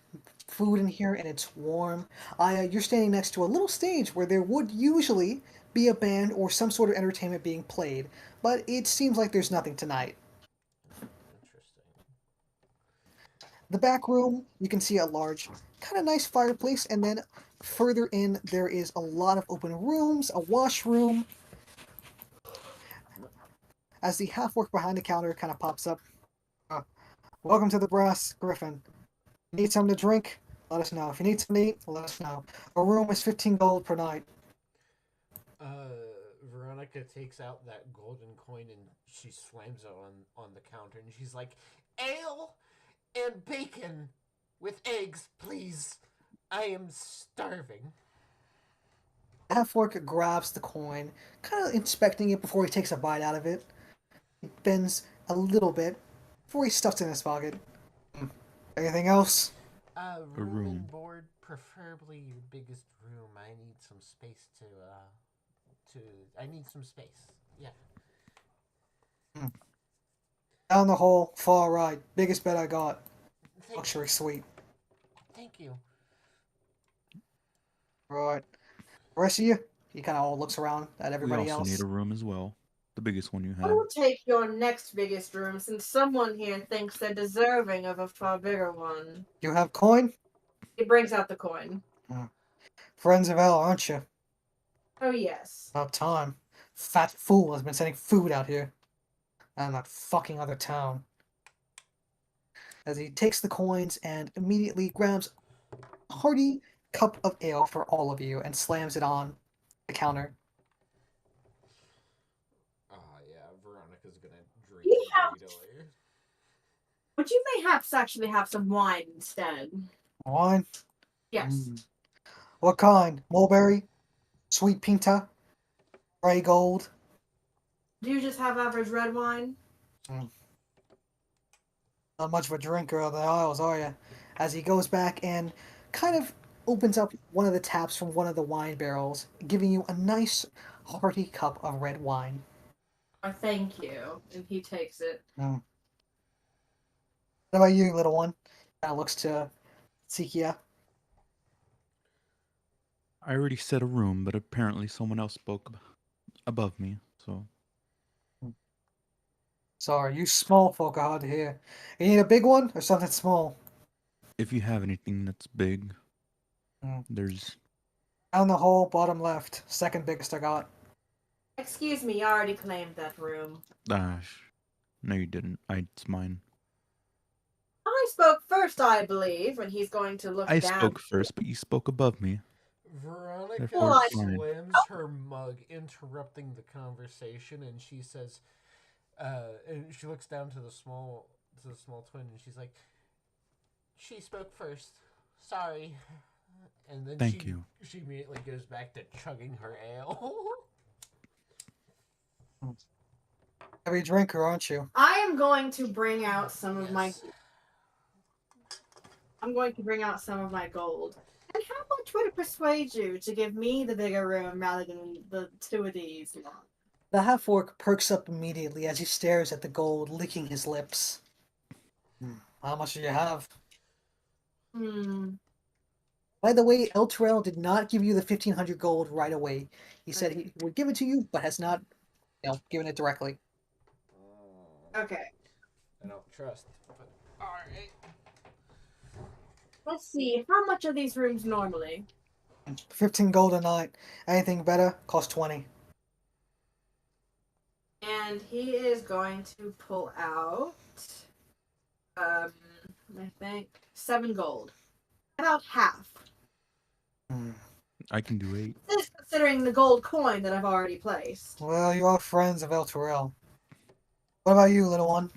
food in here, and it's warm. You're standing next to a little stage where there would usually be a band or some sort of entertainment being played, but it seems like there's nothing tonight. Interesting. The back room, you can see a large, kind of nice fireplace, and then further in there is a lot of open rooms, a washroom. As the half-orc behind the counter kind of pops up. Welcome to the Brass Griffin. Need something to drink? Let us know. If you need something to eat, let us know. A room is 15 gold per night. Veronica takes out that golden coin and she slams it on the counter and she's like, ale and bacon with eggs, please. I am starving. Half-orc grabs the coin, kind of inspecting it before he takes a bite out of it. He bends a little bit before he stuffs it in his pocket. Hmm. Anything else? A Room room. and board, preferably your biggest room. I need some space I need some space. Yeah. Down the hall, far right. Biggest bed I got. Thank, Luxury suite. thank you. Right. The rest of you? He kind of all looks around at We everybody also else. need a room as well. The biggest one you I have. will take your next biggest room since someone here thinks they're deserving of a far bigger one. You have coin? He brings out the coin. Friends of Al, aren't you? Oh, yes. About time. Fat fool has been sending food out here. And that fucking other town. As he takes the coins and immediately grabs a hearty cup of ale for all of you and slams it on the counter. Yeah, Veronica's gonna drink You have- greedily. But you may perhaps actually have some wine instead. Wine? Yes. What kind? Mulberry? Sweet pinta? Grey gold? Do you just have average red wine? Not much of a drinker of the Isles, are you? As he goes back and kind of opens up one of the taps from one of the wine barrels, giving you a nice hearty cup of red wine. Or thank you. And he takes it. What about you, little one? Kind of looks to Sikia. I already said a room, but apparently someone else spoke above me, so. Sorry, you small folk are hard to hear. You need a big one or something small? If you have anything that's big, Mm. there's. Down the hall, bottom left. Second biggest I got. Excuse me, I already claimed that room. No, you didn't. It's mine. I spoke first, I believe, when he's going to look I down. spoke first, but you spoke above me. Veronica Therefore, it's fine. slams her mug, interrupting the conversation, and she says, and she looks down to the small twin, and she's like, "She spoke first. Sorry." And then Thank you. She immediately goes back to chugging her ale. Heavy drinker, aren't you? I am going to bring out some of my. Yes. I'm going to bring out some of my gold. And how much would it persuade you to give me the bigger room rather than the two of these? The half-orc perks up immediately as he stares at the gold, licking his lips. How much do you have? By the way, El Terrell did not give you the 1,500 gold right away. He said he would give it to you, but has not, given it directly. Okay. I don't trust. But all right. Let's see. How much are these rooms normally? 15 gold a night. Anything better, cost 20. And he is going to pull out, I think, 7 gold. About half. I can do 8. This is considering the gold coin that I've already placed. Well, you are friends of El Terrell. What about you, little one?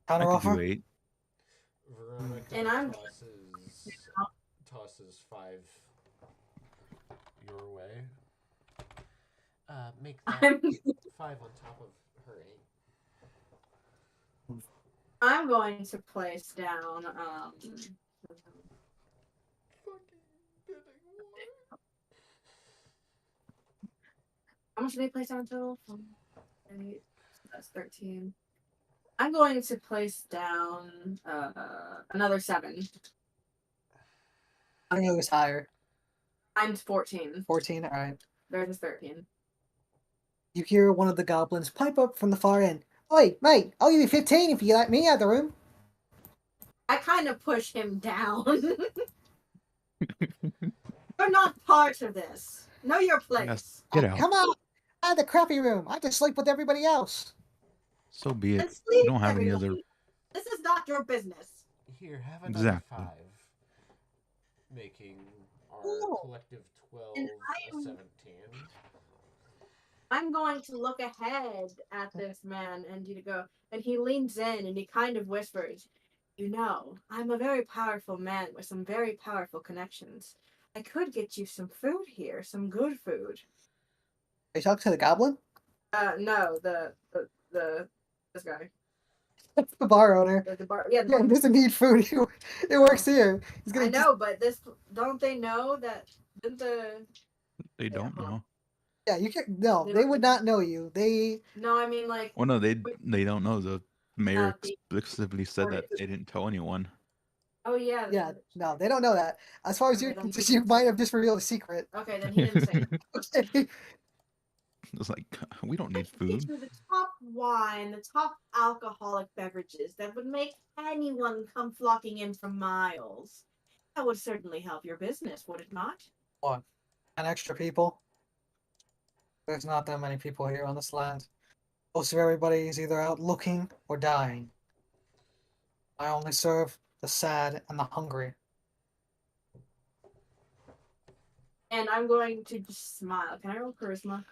I Counter can offer? do 8. Veronica And I'm- tosses 5 your way. Make that I'm, 5 on top of her 8. I'm going to place down, how much did I place down total? 8, so that's 13. I'm going to place down another 7. I think it was higher. I'm 14. 14, alright. There's a 13. You hear one of the goblins pipe up from the far end. Oi, mate, I'll give you 15 if you let me out of the room. I kind of push him down. You're not part of this. Know your place. Yes. Get out. Come on! Out of the crappy room. I just sleep with everybody else. So be it. And sleep, You don't have any everybody. other. This is not your business. Here, have another Exactly. 5. Making our Ooh. collective 12 And a 17. I'm going to look ahead at this man and you go, and he leans in and he kind of whispers, "You know, I'm a very powerful man with some very powerful connections. I could get you some food here, some good food. Are you talking to the goblin? No, this guy. The bar owner. The bar. Yeah, Yeah, he doesn't need food. It works here. He's I gonna know, but this don't they know that didn't the They Yeah, don't hold on. know. Yeah, you can. No, They they don't- would not know you. They. No, I mean like Well, no, they don't know. The mayor the explicitly said that they didn't tell anyone. oh yeah. Yeah, no, they don't know that. As far as Okay, you're then he concerned, didn't you might say have just revealed a secret. Okay, then he didn't say it. Okay. It's like we don't need I could get food. you the top wine, the top alcoholic beverages that would make anyone come flocking in from miles. That would certainly help your business, would it not? What? 10 extra people? There's not that many people here on this land. Most of everybody is either out looking or dying. I only serve the sad and the hungry. And I'm going to just smile. Can I roll charisma?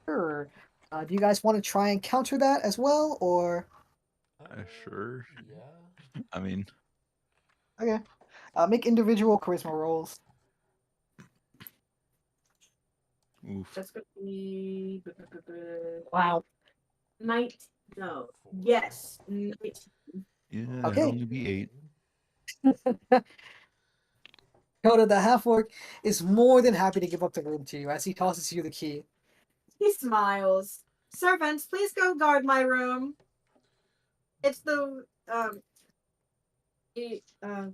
Sure. Do you guys want to try and counter that as well, or? Sure. Yeah. I mean, Okay. Make individual charisma rolls. oof. That's going to be Wow. 19. No. Yes. 19. Yeah, Okay. it'd only be 8. Coda, the half-orc, is more than happy to give up the room to you as he tosses you the key. He smiles. Servants, please go guard my room. It's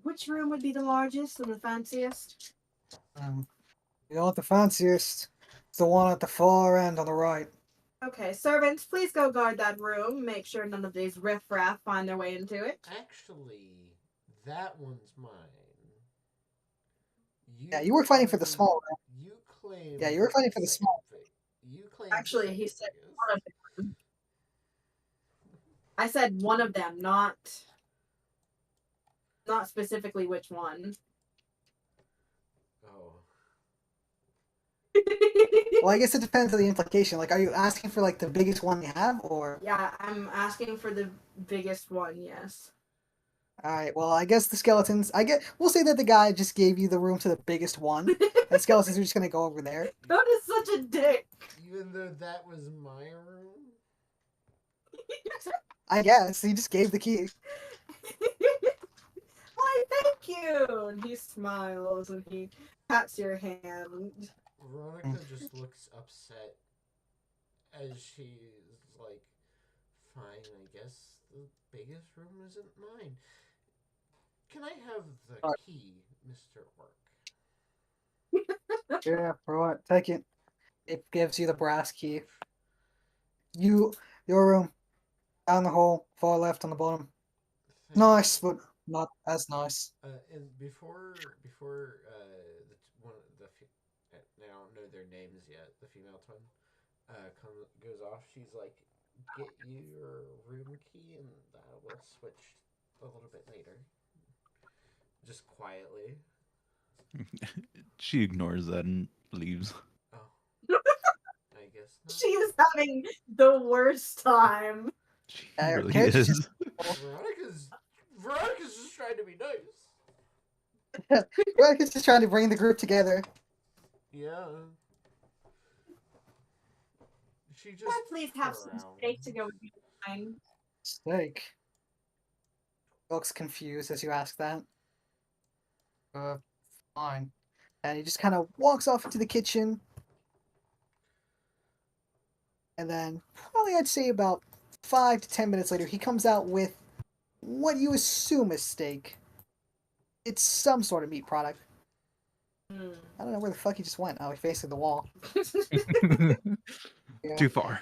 which room would be the largest and the fanciest? You know what the fanciest? It's the one at the far end on the right. Okay, servants, please go guard that room. Make sure none of these riffraff find their way into it. Actually, that one's mine. Yeah, you were fighting for the claim- small room. You claim. Yeah, you were fighting for the small. You claim. Actually, he said biggest. one of them. I said one of them, not specifically which one. Oh. Well, I guess it depends on the implication. Like, are you asking for like the biggest one you have, or? Yeah, I'm asking for the biggest one. Yes. All right. Well, I guess the skeletons. We'll say that the guy just gave you the room to the biggest one. The skeletons are just gonna go over there. That is such a dick. Even though that was my room. I guess he just gave the key. Why, thank you. And he smiles and he pats your hand. Veronica just looks upset as she's like, fine, I guess the biggest room isn't mine. Can I have the key, Mr. Orc? Yeah, for what? Take it. It gives you the brass key. Your room. Down the hole, far left on the bottom. Thank Nice, but not as nice. And before I don't know their names yet. The female twin goes off. She's like, "Get you your room key, and we'll switch a little bit later." Just quietly. She ignores that and leaves. Oh, I guess not. She is having the worst time. She Yeah, really okay, is. just- Veronica's just trying to be nice. Veronica's just trying to bring the group together. Yeah. She just. Can I please have some frowns. steak to go with mine? Steak. Looks confused as you ask that. Fine. And he just kind of walks off into the kitchen. And then, probably I'd say about 5 to 10 minutes later, he comes out with what you assume is steak. It's some sort of meat product. I don't know where the fuck he just went. Oh, he faced the wall. Yeah. Too far.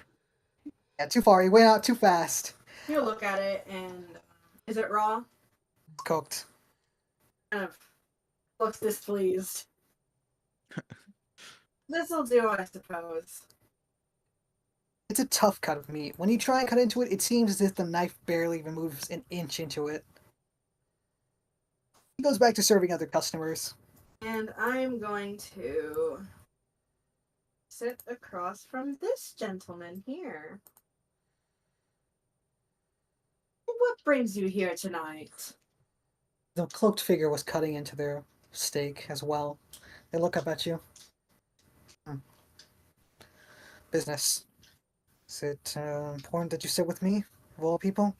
Yeah, too far. He went out too fast. You look at it and is it raw? Cooked. Kind of looks displeased. This'll do, I suppose. It's a tough cut of meat. When you try and cut into it, it seems as if the knife barely even moves an inch into it. He goes back to serving other customers. And I'm going to sit across from this gentleman here. What brings you here tonight? The cloaked figure was cutting into their steak as well. They look up at you. Business. Is it important that you sit with me, of all people?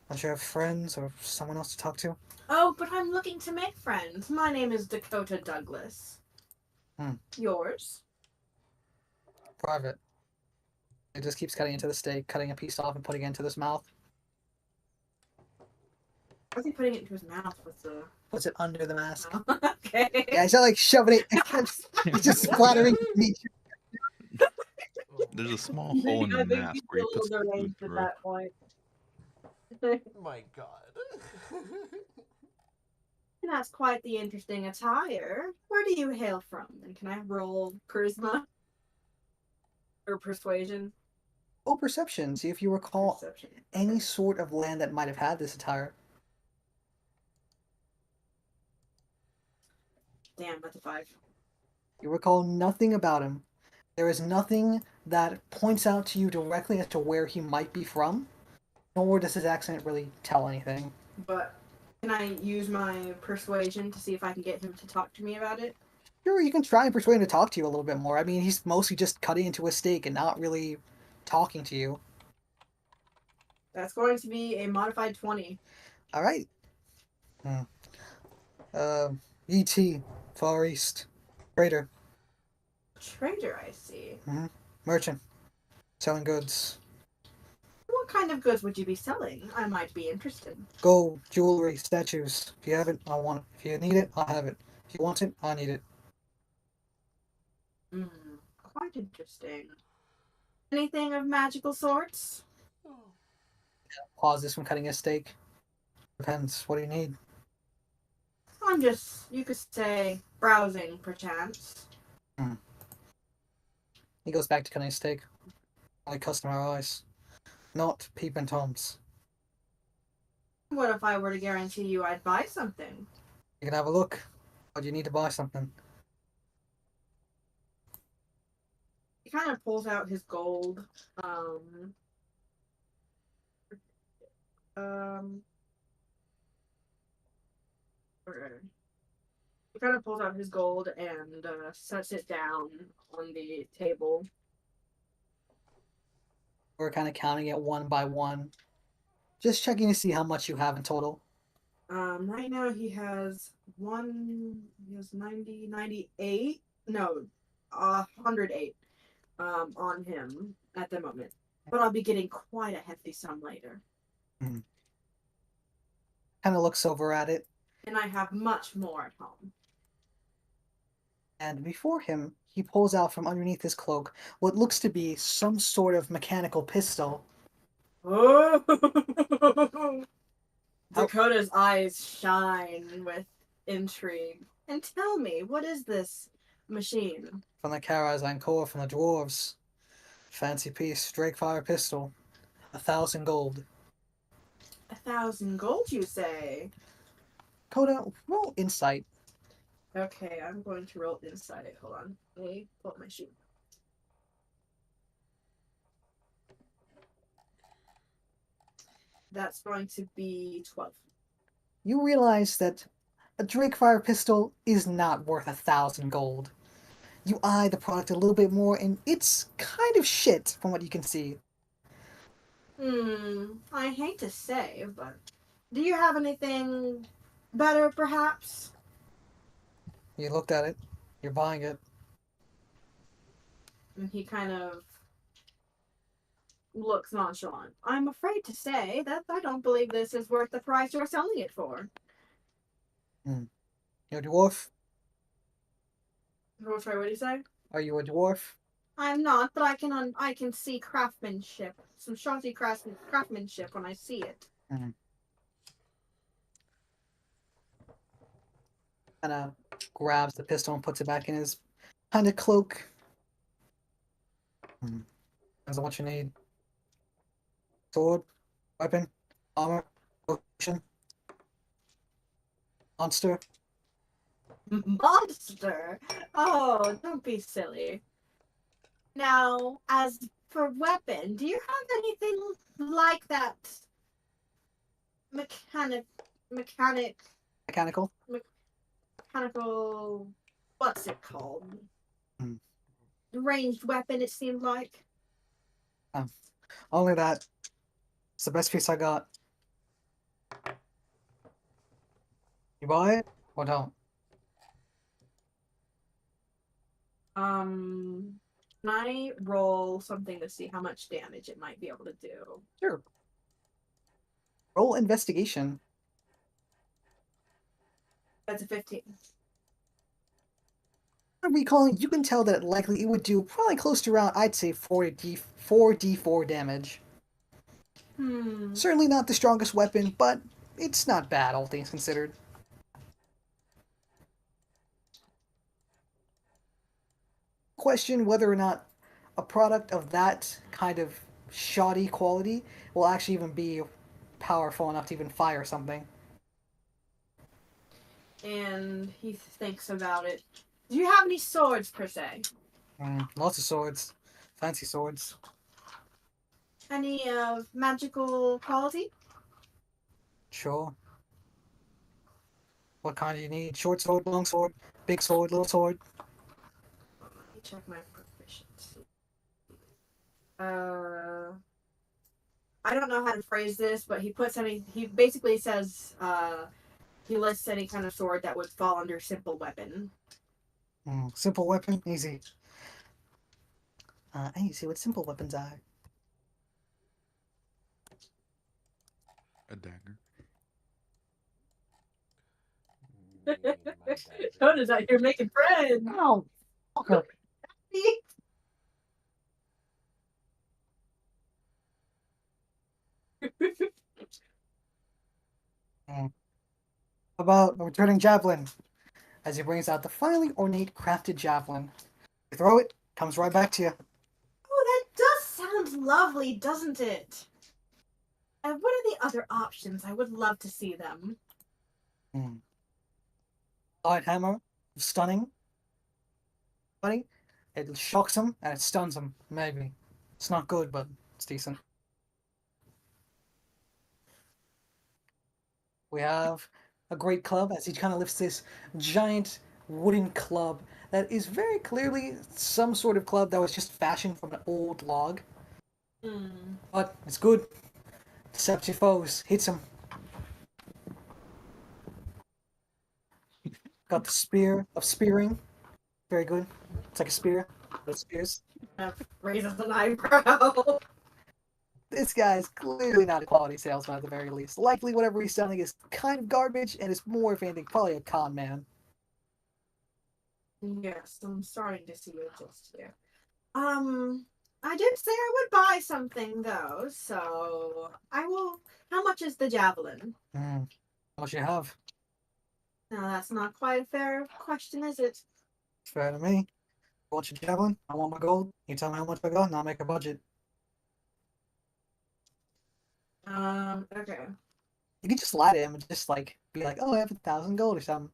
Don't you have friends or someone else to talk to? Oh, but I'm looking to make friends. My name is Dakota Douglas. Yours? Private. It just keeps cutting into the steak, cutting a piece off and putting it into his mouth. Why is he putting it into his mouth with the... Puts it under the mask. Oh, okay. Yeah, he's not like shoving it. He's just splattering meat. There's a small hole in the mask where he puts the food at through. that point. My God. That's quite the interesting attire. Where do you hail from? And can I roll charisma? Or persuasion? Oh, perception. See if you recall Perception. any sort of land that might have had this attire. Damn, that's a 5. You recall nothing about him. There is nothing that points out to you directly as to where he might be from, nor does his accent really tell anything. But can I use my persuasion to see if I can get him to talk to me about it? Sure, you can try and persuade him to talk to you a little bit more. I mean, he's mostly just cutting into a steak and not really talking to you. That's going to be a modified 20. All right. ET, Far East, trader, Trader, I see. merchant, selling goods, What kind of goods would you be selling? I might be interested. gold, jewelry, statues. If you have it, I want it. If you need it, I have it. If you want it, I need it. Quite interesting. Anything of magical sorts? Pauses from cutting a steak. Depends. What do you need? I'm just, you could say, browsing, perchance. He goes back to cutting a steak. Only customer eyes. Not peep and toms. What if I were to guarantee you I'd buy something? You can have a look, but you need to buy something. He kind of pulls out his gold. He kind of pulls out his gold and sets it down on the table. We're kind of counting it one by one. Just checking to see how much you have in total. Right now he has 90, 98, no, 108 on him at the moment. But I'll be getting quite a hefty sum later. Kind of looks over at it. And I have much more at home. And before him, he pulls out from underneath his cloak what looks to be some sort of mechanical pistol. Oh! Dakota's eyes shine with intrigue. And tell me, what is this machine? From the Karazhan Corps, from the dwarves. Fancy piece, Drakefire pistol. 1,000 gold. 1,000 gold, you say? Coda, roll insight. Okay, I'm going to roll insight. Hold on. Let me pull up my sheet. That's going to be 12. You realize that a Drakefire pistol is not worth 1,000 gold. You eye the product a little bit more, and it's kind of shit from what you can see. I hate to say, but do you have anything better, perhaps? You looked at it. You're buying it. And he kind of looks nonchalant. I'm afraid to say that I don't believe this is worth the price you're selling it for. You're a dwarf? Oh, sorry, what did you say? Are you a dwarf? I'm not, but I can see craftsmanship, some shoddy craftsmanship when I see it. Kind of grabs the pistol and puts it back in his kind of cloak. Depends on what you need. Sword, weapon, armor, potion, monster. Monster? Oh, don't be silly. Now, as for weapon, do you have anything like that? Mechanical. Mechanical. what's it called? Hmm. Ranged weapon, it seemed like. Only that. It's the best piece I got. You buy it or don't? Can I roll something to see how much damage it might be able to do? Sure. Roll investigation. That's a 15. I'm recalling, you can tell that likely it would do probably close to around, I'd say 4d4 damage. Certainly not the strongest weapon, but it's not bad, all things considered. Question whether or not a product of that kind of shoddy quality will actually even be powerful enough to even fire something. And he thinks about it. Do you have any swords, per se? Lots of swords. Fancy swords. Any of magical quality? Sure. What kind do you need? Short sword, long sword, big sword, little sword? Let me check my proficiency. I don't know how to phrase this, but he basically says, he lists any kind of sword that would fall under simple weapon. Simple weapon? Easy. I need to see what simple weapons are. A dagger. Notice that you're making friends. Oh, fucker. How about a returning javelin? As he brings out the finely ornate crafted javelin. You throw it, comes right back to you. Oh, that does sound lovely, doesn't it? And what are the other options? I would love to see them. Light hammer, stunning. Funny, it shocks him and it stuns him. Maybe. It's not good, but it's decent. We have a great club as he kind of lifts this giant wooden club that is very clearly some sort of club that was just fashioned from an old log. But it's good. Decepts your foes. Hits him. Got the spear of spearing. Very good. It's like a spear, but it spears. Raises an eyebrow. This guy is clearly not a quality salesman at the very least. Likely whatever he's selling is kind of garbage and is more, if anything, probably a con man. Yes, I'm starting to see it just here. I did say I would buy something though, so I will. How much is the javelin? How much you have? Now that's not quite a fair question, is it? Fair to me. You want your javelin? I want my gold. You tell me how much I got and I'll make a budget. Okay. You can just lie to him and just like be like, oh, I have 1,000 gold or something.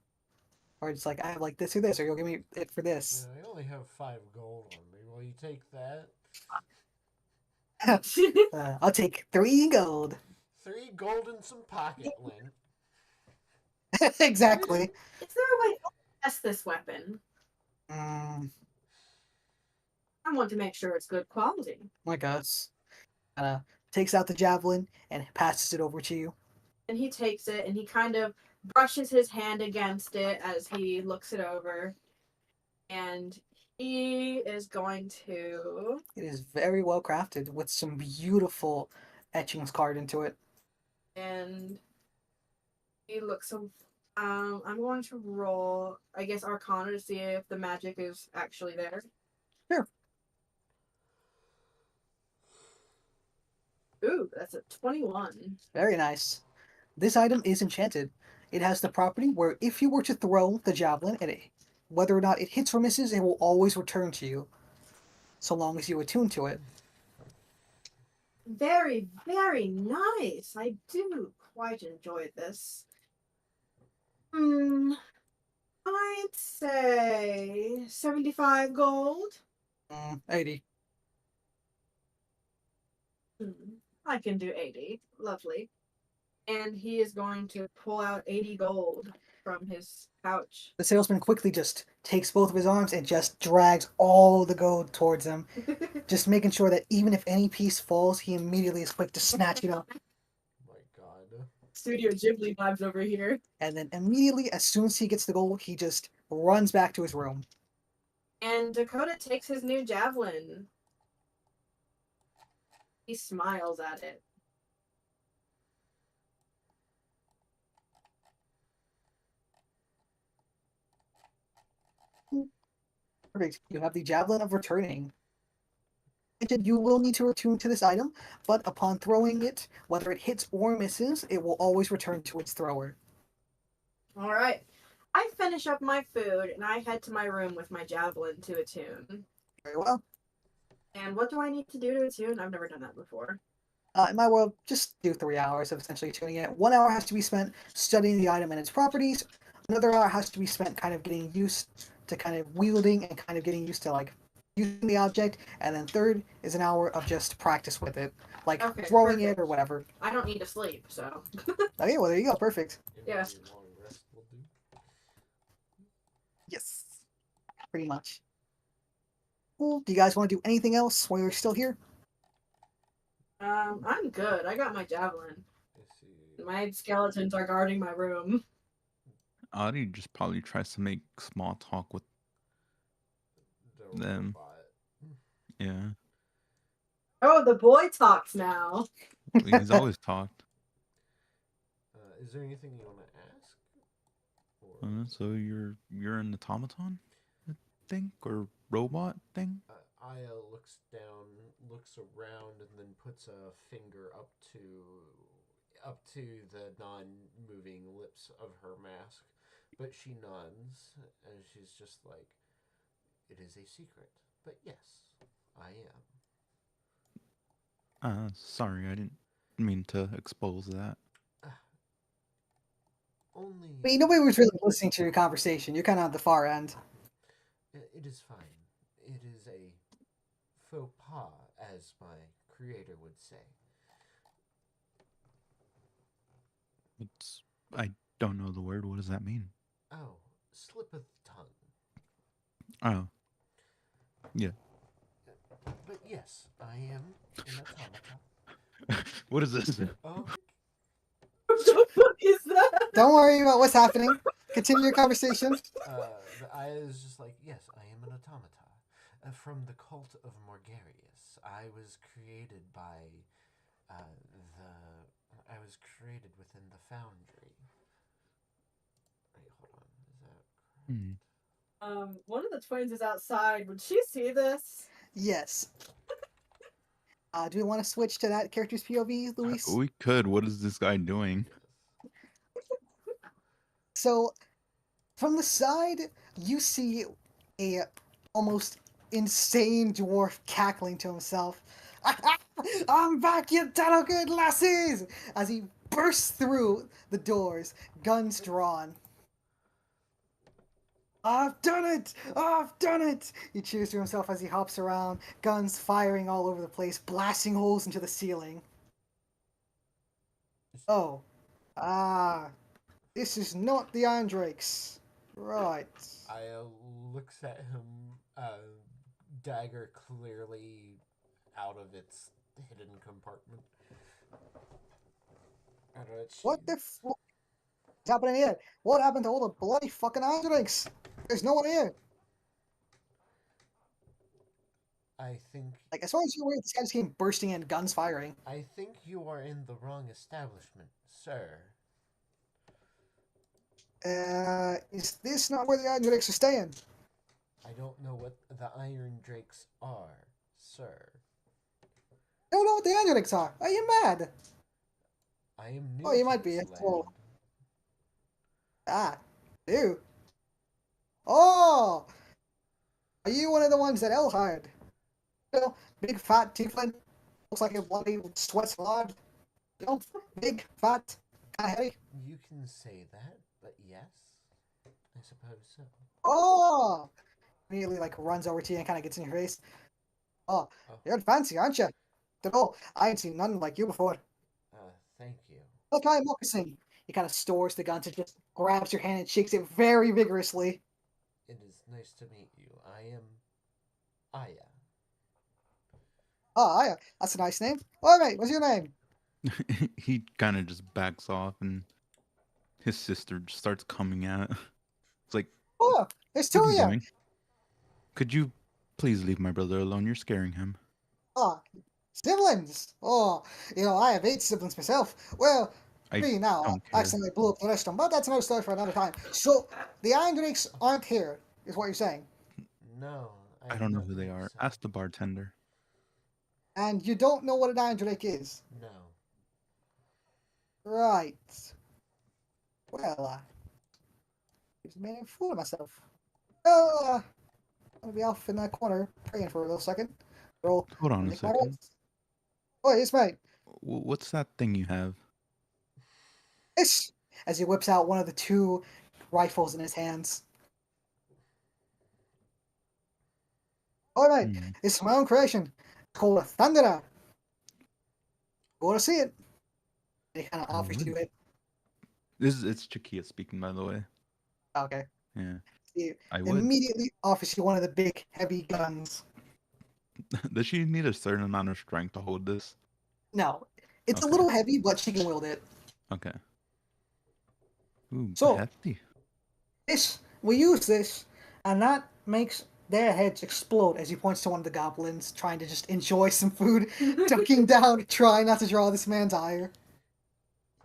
Or it's like, I have like this or this, or you'll give me it for this. I only have 5 gold on me. Will you take that? I'll take 3 gold. 3 gold and some pocket lint. Exactly. Is there a way to test this weapon? I want to make sure it's good quality. guess. Takes out the javelin and passes it over to you. And he takes it and he kind of brushes his hand against it as he looks it over. And he is going to... It is very well crafted with some beautiful etchings carved into it. And he looks... I'm going to roll, I guess, Arcana to see if the magic is actually there. Sure. Ooh, that's a 21. Very nice. This item is enchanted. It has the property where if you were to throw the javelin at it, whether or not it hits or misses, it will always return to you, so long as you attune to it. Very, very nice. I do quite enjoy this. I'd say 75 gold. 80. I can do 80. Lovely. And he is going to pull out 80 gold from his pouch. The salesman quickly just takes both of his arms and just drags all the gold towards him, just making sure that even if any piece falls, he immediately is quick to snatch it up. My God. Studio Ghibli vibes over here. And then immediately, as soon as he gets the gold, he just runs back to his room. And Dakota takes his new javelin. He smiles at it. Perfect. You have the Javelin of Returning. Granted, you will need to attune to this item, but upon throwing it, whether it hits or misses, it will always return to its thrower. All right. I finish up my food and I head to my room with my javelin to attune. Very well. And what do I need to do to attune? I've never done that before. In my world, just do 3 hours of essentially tuning it. 1 hour has to be spent studying the item and its properties. Another hour has to be spent kind of getting used to kind of wielding and kind of getting used to like using the object. And then third is an hour of just practice with it, like Okay, throwing perfect. it or whatever. I don't need to sleep, so. Okay, well there you go, perfect. Yeah. Maybe a long rest will do. Yes, pretty much. Cool. Do you guys want to do anything else while you're still here? I'm good. I got my javelin. Let's see. My skeletons are guarding my room. Adi just probably tries to make small talk with The them. robot. Yeah. Oh, the boy talks now. He's always talked. Is there anything you want to ask? Or, So you're an automaton, I think, or robot thing? Aya looks down, looks around, and then puts a finger up to the non-moving lips of her mask. But she nods, and she's just like, "It is a secret, but yes, I am." Sorry, I didn't mean to expose that. Only. I mean, nobody was really listening to your conversation. You're kind of at the far end. It is fine. It is a faux pas, as my creator would say. I don't know the word. What does that mean? Oh, slip of the tongue. Oh. Yeah. But yes, I am an automata. What is this? Oh, What the fuck is that? Don't worry about what's happening. Continue your conversation. the Aya is just like, yes, I am an automata. From the cult of Morgarius. I was created by I was created within the foundry. Wait, hold on. Is that correct? One of the twins is outside. Would she see this? Yes. Do we want to switch to that character's POV, Luis? We could. What is this guy doing? So, from the side, you see a almost insane dwarf cackling to himself. I'm back, you little good lassies! As he bursts through the doors, guns drawn. I've done it! I've done it! He cheers to himself as he hops around, guns firing all over the place, blasting holes into the ceiling. Oh. This is not the Andrakes. Right. Aya looks at him, dagger clearly out of its hidden compartment. What the fuck is happening here? What happened to all the bloody fucking Andrakes? There's no one here. I think. Like, as far as you're aware, this guy just came bursting in, guns firing. I think you are in the wrong establishment, sir. Is this not where the Andrakes are staying? I don't know what the Iron Drakes are, sir. I don't know what the Andrakes are. Are you mad? I am new. Oh, you to might be. this Well, land. you. Oh! Are you one of the ones that Elle hired? You know, big fat tiefling. Looks like a bloody sweats hard. You know, big, fat, kind of heavy. You can say that, but yes, I suppose so. Oh! Immediately, like, runs over to you and kind of gets in your face. Oh, you're fancy, aren't you? Oh, I ain't seen nothing like you before. Thank you. Look, I'm moccasin. He kind of stores the gun and just grabs your hand and shakes it very vigorously. It is Nice to meet you. I am Aya. Ah, yeah, that's a nice name. All right, what's your name? He kind of just backs off, and his sister just starts coming out. It's like, Oh, there's two what are of you you. doing? Could you please leave my brother alone? You're scaring him. Ah, siblings. Oh, I have 8 siblings myself. Well, I 3 now. don't I care. accidentally blew up the rest of them, but that's another story for another time. So, the Iron Drakes aren't here, is what you're saying. No, I I don't know don't who they think are. so. Ask the bartender. And you don't know what an Iron Drake is. No. Right. Well, just made a fool of myself. Well, I'll be off in that corner praying for a little second. Roll. Hold on a Make my second. rolls. Oh, yes, mate. What's that thing you have? This, as he whips out one of the 2 rifles in his hands. All right, Hmm. it's my own creation. It's called a Thunderer. Go to see it. And he kind of I offers you would. it. It's Chiquilla speaking, by the way. Okay. Yeah, He I would. immediately offers you one of the big, heavy guns. Does she need a certain amount of strength to hold this? No, it's a Okay. little heavy, but she can wield it. Okay. Ooh, So, hefty. we use this, and that makes their heads explode as he points to one of the goblins trying to just enjoy some food, ducking down, trying not to draw this man's ire.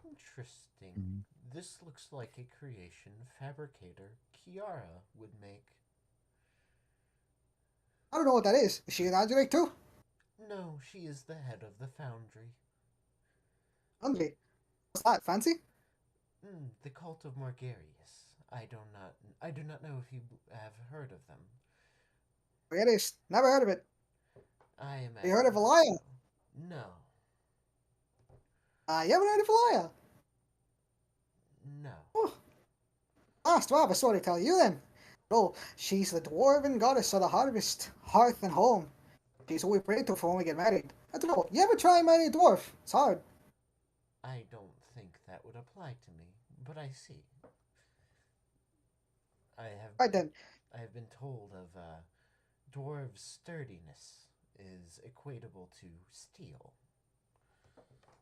Interesting. Mhm. This looks like a creation fabricator Kiara would make. I don't know what that is. Is she an Andrei too? No, she is the head of the foundry. Andrei. What's that, fancy? The cult of Margarius. I do not know if you have heard of them. It is. Never heard of it. I imagine. You heard of Elia? No. You haven't heard of Elia? No. Oh. Last, well, I have a story to tell you then. Oh, she's the dwarven goddess of the harvest, hearth, and home. She's who we pray to for when we get married. I don't know. You ever try and marry a dwarf? It's hard. I don't think that would apply to me, but I see. Right then. I have been told of dwarves' sturdiness is equatable to steel.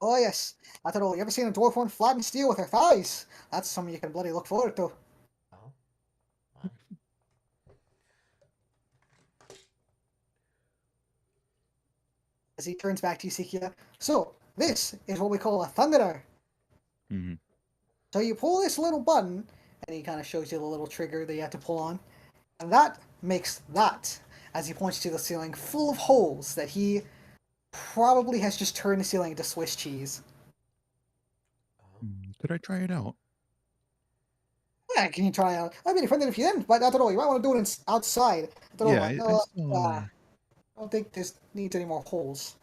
Oh, yes. I don't know. You ever seen a dwarf run flat and steel with her thighs? That's something you can bloody look forward to. Oh? Why? As he turns back to you, Sikia. So, this is what we call a thunderer. Mm-hmm. So you pull this little button, and he kind of shows you the little trigger that you have to pull on. And that makes that, as he points to the ceiling, full of holes that he probably has just turned the ceiling into Swiss cheese. Oh? Mm. Could I try it out? Yeah, can you try out? I mean, if if you didn't, but I don't know. You might want to do it outside. I don't know. Yeah, I saw. I don't think this needs any more holes.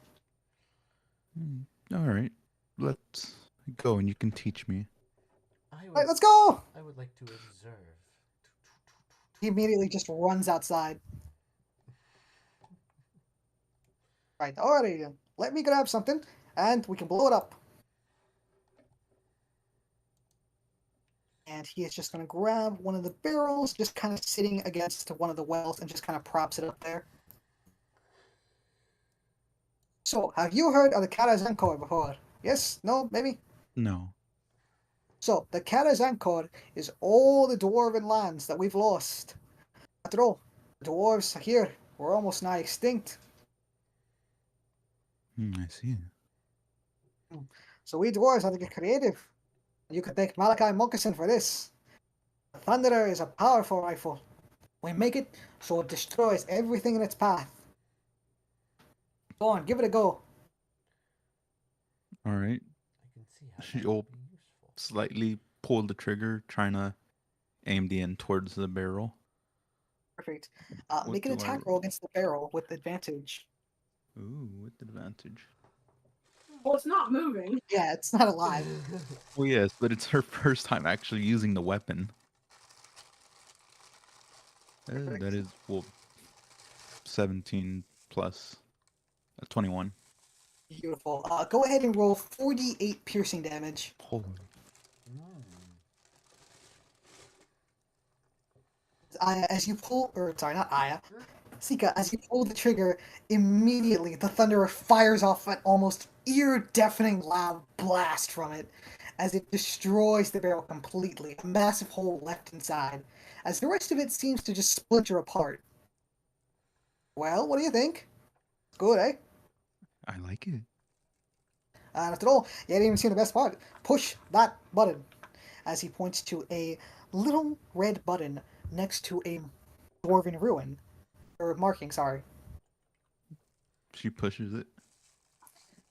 All right, let's go, and you can teach me. All right, let's go. I would like to observe. He immediately just runs outside. Right, alrighty then. Let me grab something, and we can blow it up. And he is just going to grab one of the barrels, just kind of sitting against one of the wells, and just kind of props it up there. So, have you heard of the Karazankor before? Yes? No? Maybe? No. So, the Karazankor is all the dwarven lands that we've lost. After all, the dwarves here were almost nigh extinct. I see. So we dwarves have to get creative. You could thank Malachi Moccasin for this. The Thunderer is a powerful rifle. We make it so it destroys everything in its path. Go on, give it a go. All right. I can see how that She'll would be useful. slightly pull the trigger, trying to aim the end towards the barrel. Perfect. What Make an do I attack roll against the barrel with advantage. Ooh, with advantage. Well, it's not moving. Yeah, it's not alive. Well, yes, but it's her first time actually using the weapon. That is, well, 17 plus 21. Beautiful. Go ahead and roll 48 piercing damage. Holy. Aya, as you pull, or sorry, not Aya, Sika, as you pull the trigger, immediately the Thunderer fires off an almost ear-deafening loud blast from it, as it destroys the barrel completely, a massive hole left inside, as the rest of it seems to just splinter apart. Well, what do you think? Good, eh? I like it. And after all, you hadn't even seen the best part. Push that button, as he points to a little red button next to a dwarven ruin. Or marking, sorry. She pushes it.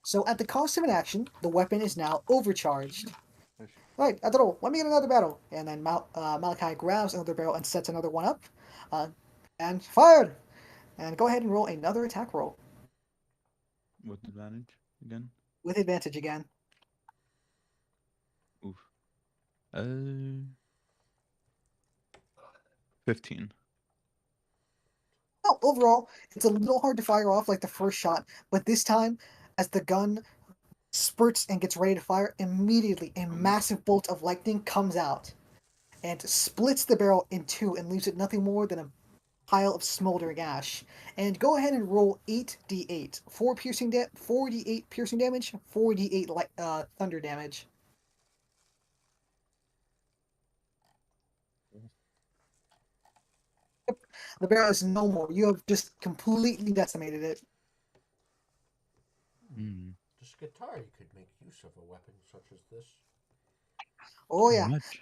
So at the cost of an action, the weapon is now overcharged. Right, after all, let me get another barrel. And then Malachi grabs another barrel and sets another one up. And fired! And go ahead and roll another attack roll. With advantage again. With advantage again. Oof. 15. Well, overall, it's a little hard to fire off like the first shot, but this time, as the gun spurts and gets ready to fire, immediately a massive bolt of lightning comes out and splits the barrel in two and leaves it nothing more than a pile of smoldering ash. And go ahead and roll 8d8. 4d8 piercing damage, 4d8 thunder damage. The barrel is no more. You have just completely decimated it. Mm. This guitar, you could make use of a weapon such as this. Oh yeah. How much?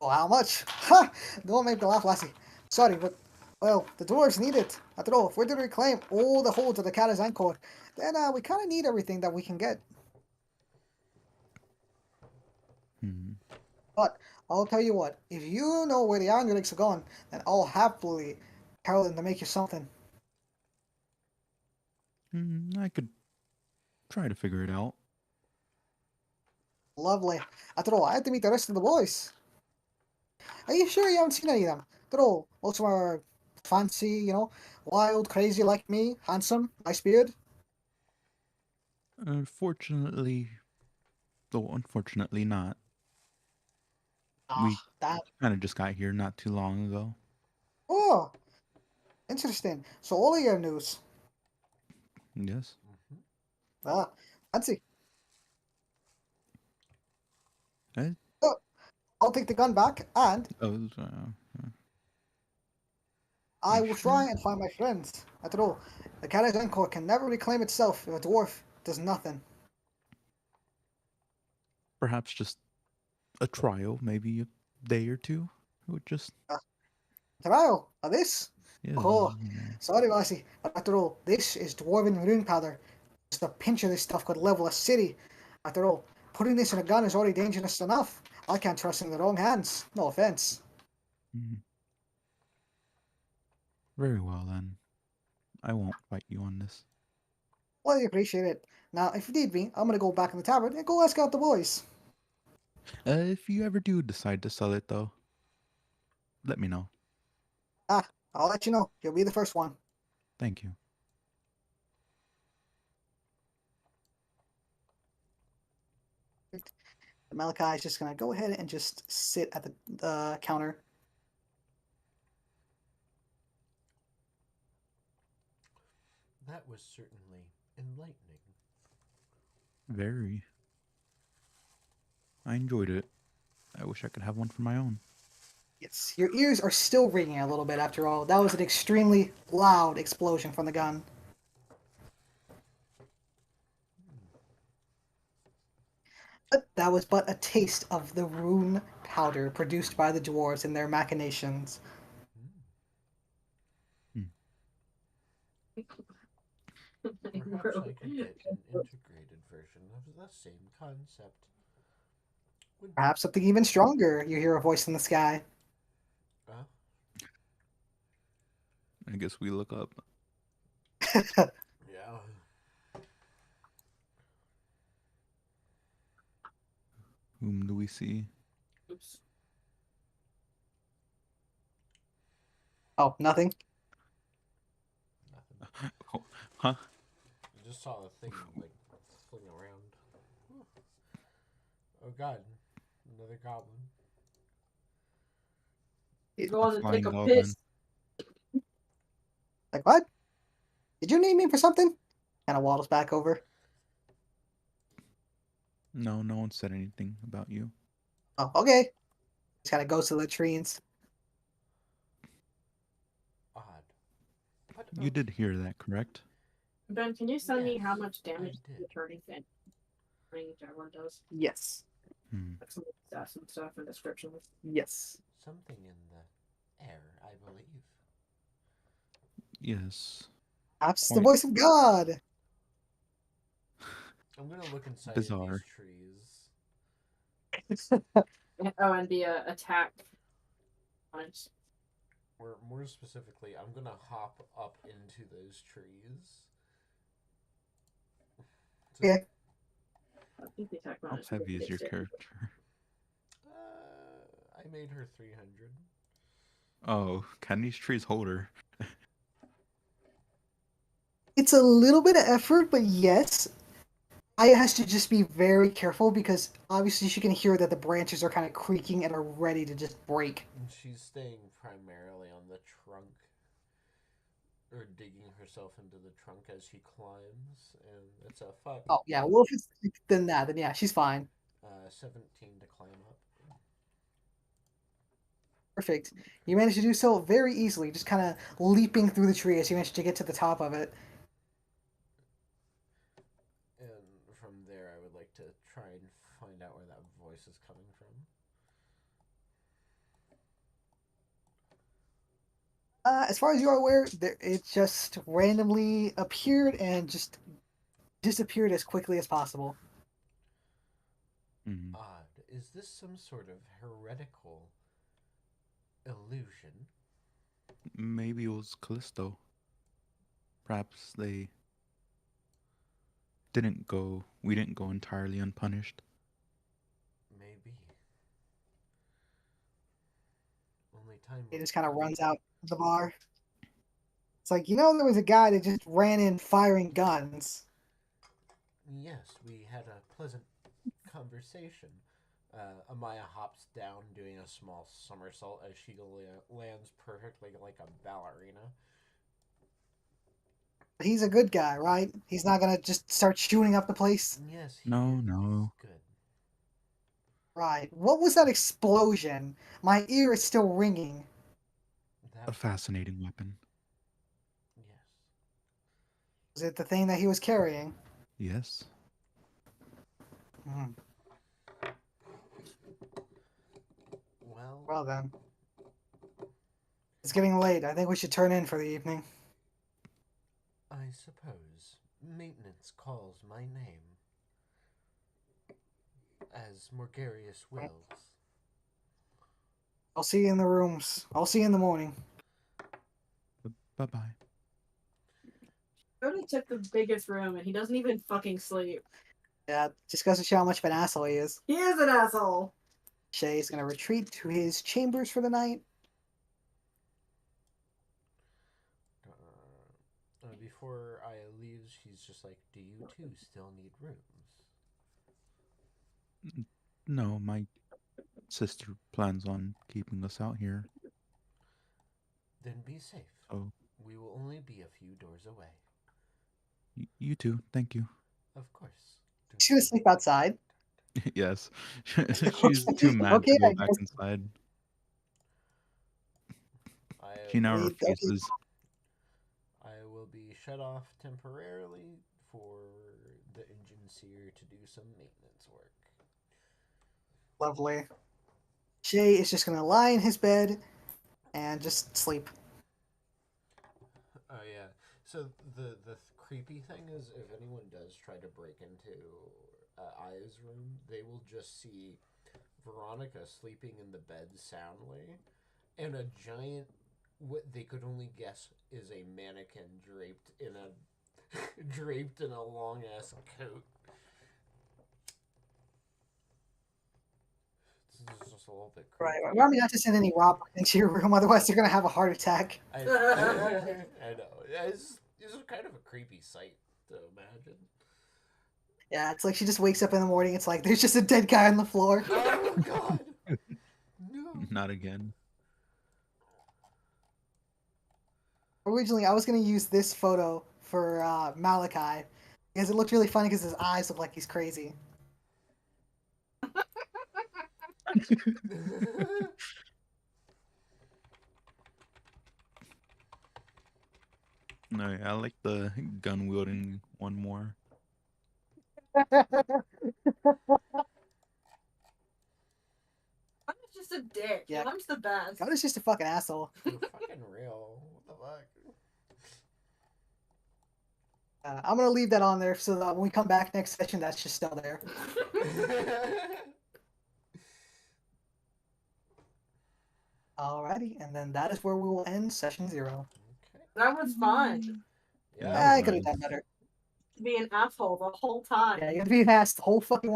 Oh, how much? Ha! Don't make me laugh, lassie. Sorry, but, well, the dwarves need it. After all, if we're to reclaim all the holds of the Kata's Encore, then we kind of need everything that we can get. Hmm. But I'll tell you what, if you know where the Angelics are gone, then I'll happily tell them to make you something. I could try to figure it out. Lovely. After all, I have to meet the rest of the boys. Are you sure you haven't seen any of them? They're all most of them are fancy, wild, crazy like me, handsome, nice beard. Unfortunately, though unfortunately not. We That. kind of just got here not too long ago. Oh, interesting. So all of your news. Yes. Ah, fancy. Eh? So, I'll take the gun back, and Oh, I you will sure? try and find my friends. After all, the Kata's Encore can never reclaim itself if a dwarf does nothing. Perhaps just a trial, maybe a day or two. It would just Trial of this? yeah. Oh, sorry, lassie, but after all, this is dwarven rune powder. Just a pinch of this stuff could level a city. After all, putting this in a gun is already dangerous enough. I can't trust it in the wrong hands. No offense. Mhm. Very well then. I won't fight you on this. Well, I appreciate it. Now, if you need me, I'm gonna go back in the tavern and go ask out the boys. If you ever do decide to sell it, though, let me know. Ah, I'll let you know. You'll be the first one. Thank you. Malachi is just gonna go ahead and just sit at the counter. That was certainly enlightening. Very. I enjoyed it. I wish I could have one for my own. Yes, your ears are still ringing a little bit after all. That was an extremely loud explosion from the gun. But that was but a taste of the rune powder produced by the dwarves in their machinations. Perhaps I could get an integrated version of the same concept. Perhaps something even stronger, you hear a voice in the sky. Uh, I guess we look up. yeah. Whom do we see? Oops. Oh, nothing? Nothing. Oh, huh? I just saw a thing like fling around. Oh god, another goblin. Going to flying take a dog piss. Like, what? Did you need me for something? Kind of waddles back over. No, no one said anything about you. Oh, okay. Just kind of goes to the latrines. Odd. What You about did hear that, correct? Ben, can you send me how Yes, much damage I the did. turning thing Jaguar does? Yes. Hmm. Like some stats and stuff and descriptions. Yes. something in the air, I believe? Yes. Perhaps the Quite voice of God. I'm gonna look inside of bizarre. these trees. Oh, and the attack. Nice. Or more specifically, I'm gonna hop up into those trees. Yeah. I think the attack How bonus. heavy is your character? I made her 300. Oh, can these trees hold her? It's a little bit of effort, but yes. Aya has to just be very careful because obviously she can hear that the branches are kind of creaking and are ready to just break. And she's staying primarily on the trunk. Or digging herself into the trunk as she climbs. And it's a 5. Oh, yeah. Well, if it's than that, then yeah, she's fine. 17 to climb up. Perfect. You managed to do so very easily, just kind of leaping through the tree as you managed to get to the top of it. And from there, I would like to try and find out where that voice is coming from. As far as you are aware, it just randomly appeared and just disappeared as quickly as possible. Hmm. Odd. Is this some sort of heretical illusion? Maybe it was Callisto. Perhaps they didn't go. We didn't go entirely unpunished. Maybe. Only time. He just kind of runs out of the bar. It's like, there was a guy that just ran in firing guns. Yes, we had a pleasant conversation. Amaya hops down, doing a small somersault as she lands perfectly like a ballerina. He's a good guy, right? He's not gonna just start shooting up the place. Yes, he No, is no. good. Right. What was that explosion? My ear is still ringing. That A fascinating weapon. yes. Was it the thing that he was carrying? Yes. Hmm. Well, then. It's getting late. I think we should turn in for the evening. I suppose maintenance calls my name. As Morgarius wills. I'll see you in the rooms. I'll see you in the morning. Bye bye. Cody took the biggest room and he doesn't even fucking sleep. Yeah, just goes to show how much of an asshole he is. He is an asshole. Shay's gonna retreat to his chambers for the night. Before Aya leaves, she's just like, "Do you two still need rooms?" No, my sister plans on keeping us out here. Then be safe. So We will only be a few doors away. you too. Thank you. Of course. She's gonna sleep outside. Yes. She's too mad Okay, to go I back guess. inside. I She now will, Okay. refuses. I will be shut off temporarily for the engine seer to do some maintenance work. Lovely. Shay is just gonna lie in his bed and just sleep. Oh yeah. So the creepy thing is, if anyone does try to break into Aya's room, they will just see Veronica sleeping in the bed soundly, and a giant, what they could only guess is a mannequin draped in a draped in a long ass coat. This is just a little bit creepy. Right. Remember not to send any robbers into your room, otherwise they're gonna have a heart attack. I know. It's kind of a creepy sight to imagine. Yeah, it's like she just wakes up in the morning. It's like there's just a dead guy on the floor. Oh God! No. Not again. Originally, I was gonna use this photo for Malachi because it looked really funny because his eyes look like he's crazy. No, yeah, I like the gun wielding one more. I'm just a dick. Yeah. I'm just the best. God is just a fucking asshole. You're fucking real. What the fuck? I'm gonna leave that on there so that when we come back next session, that's just still there. Alrighty, and then that is where we will end session 0. Okay. That was fun. Yeah. Yeah. I could have done better. To be an asshole the whole time. Yeah, you have to be asked the whole fucking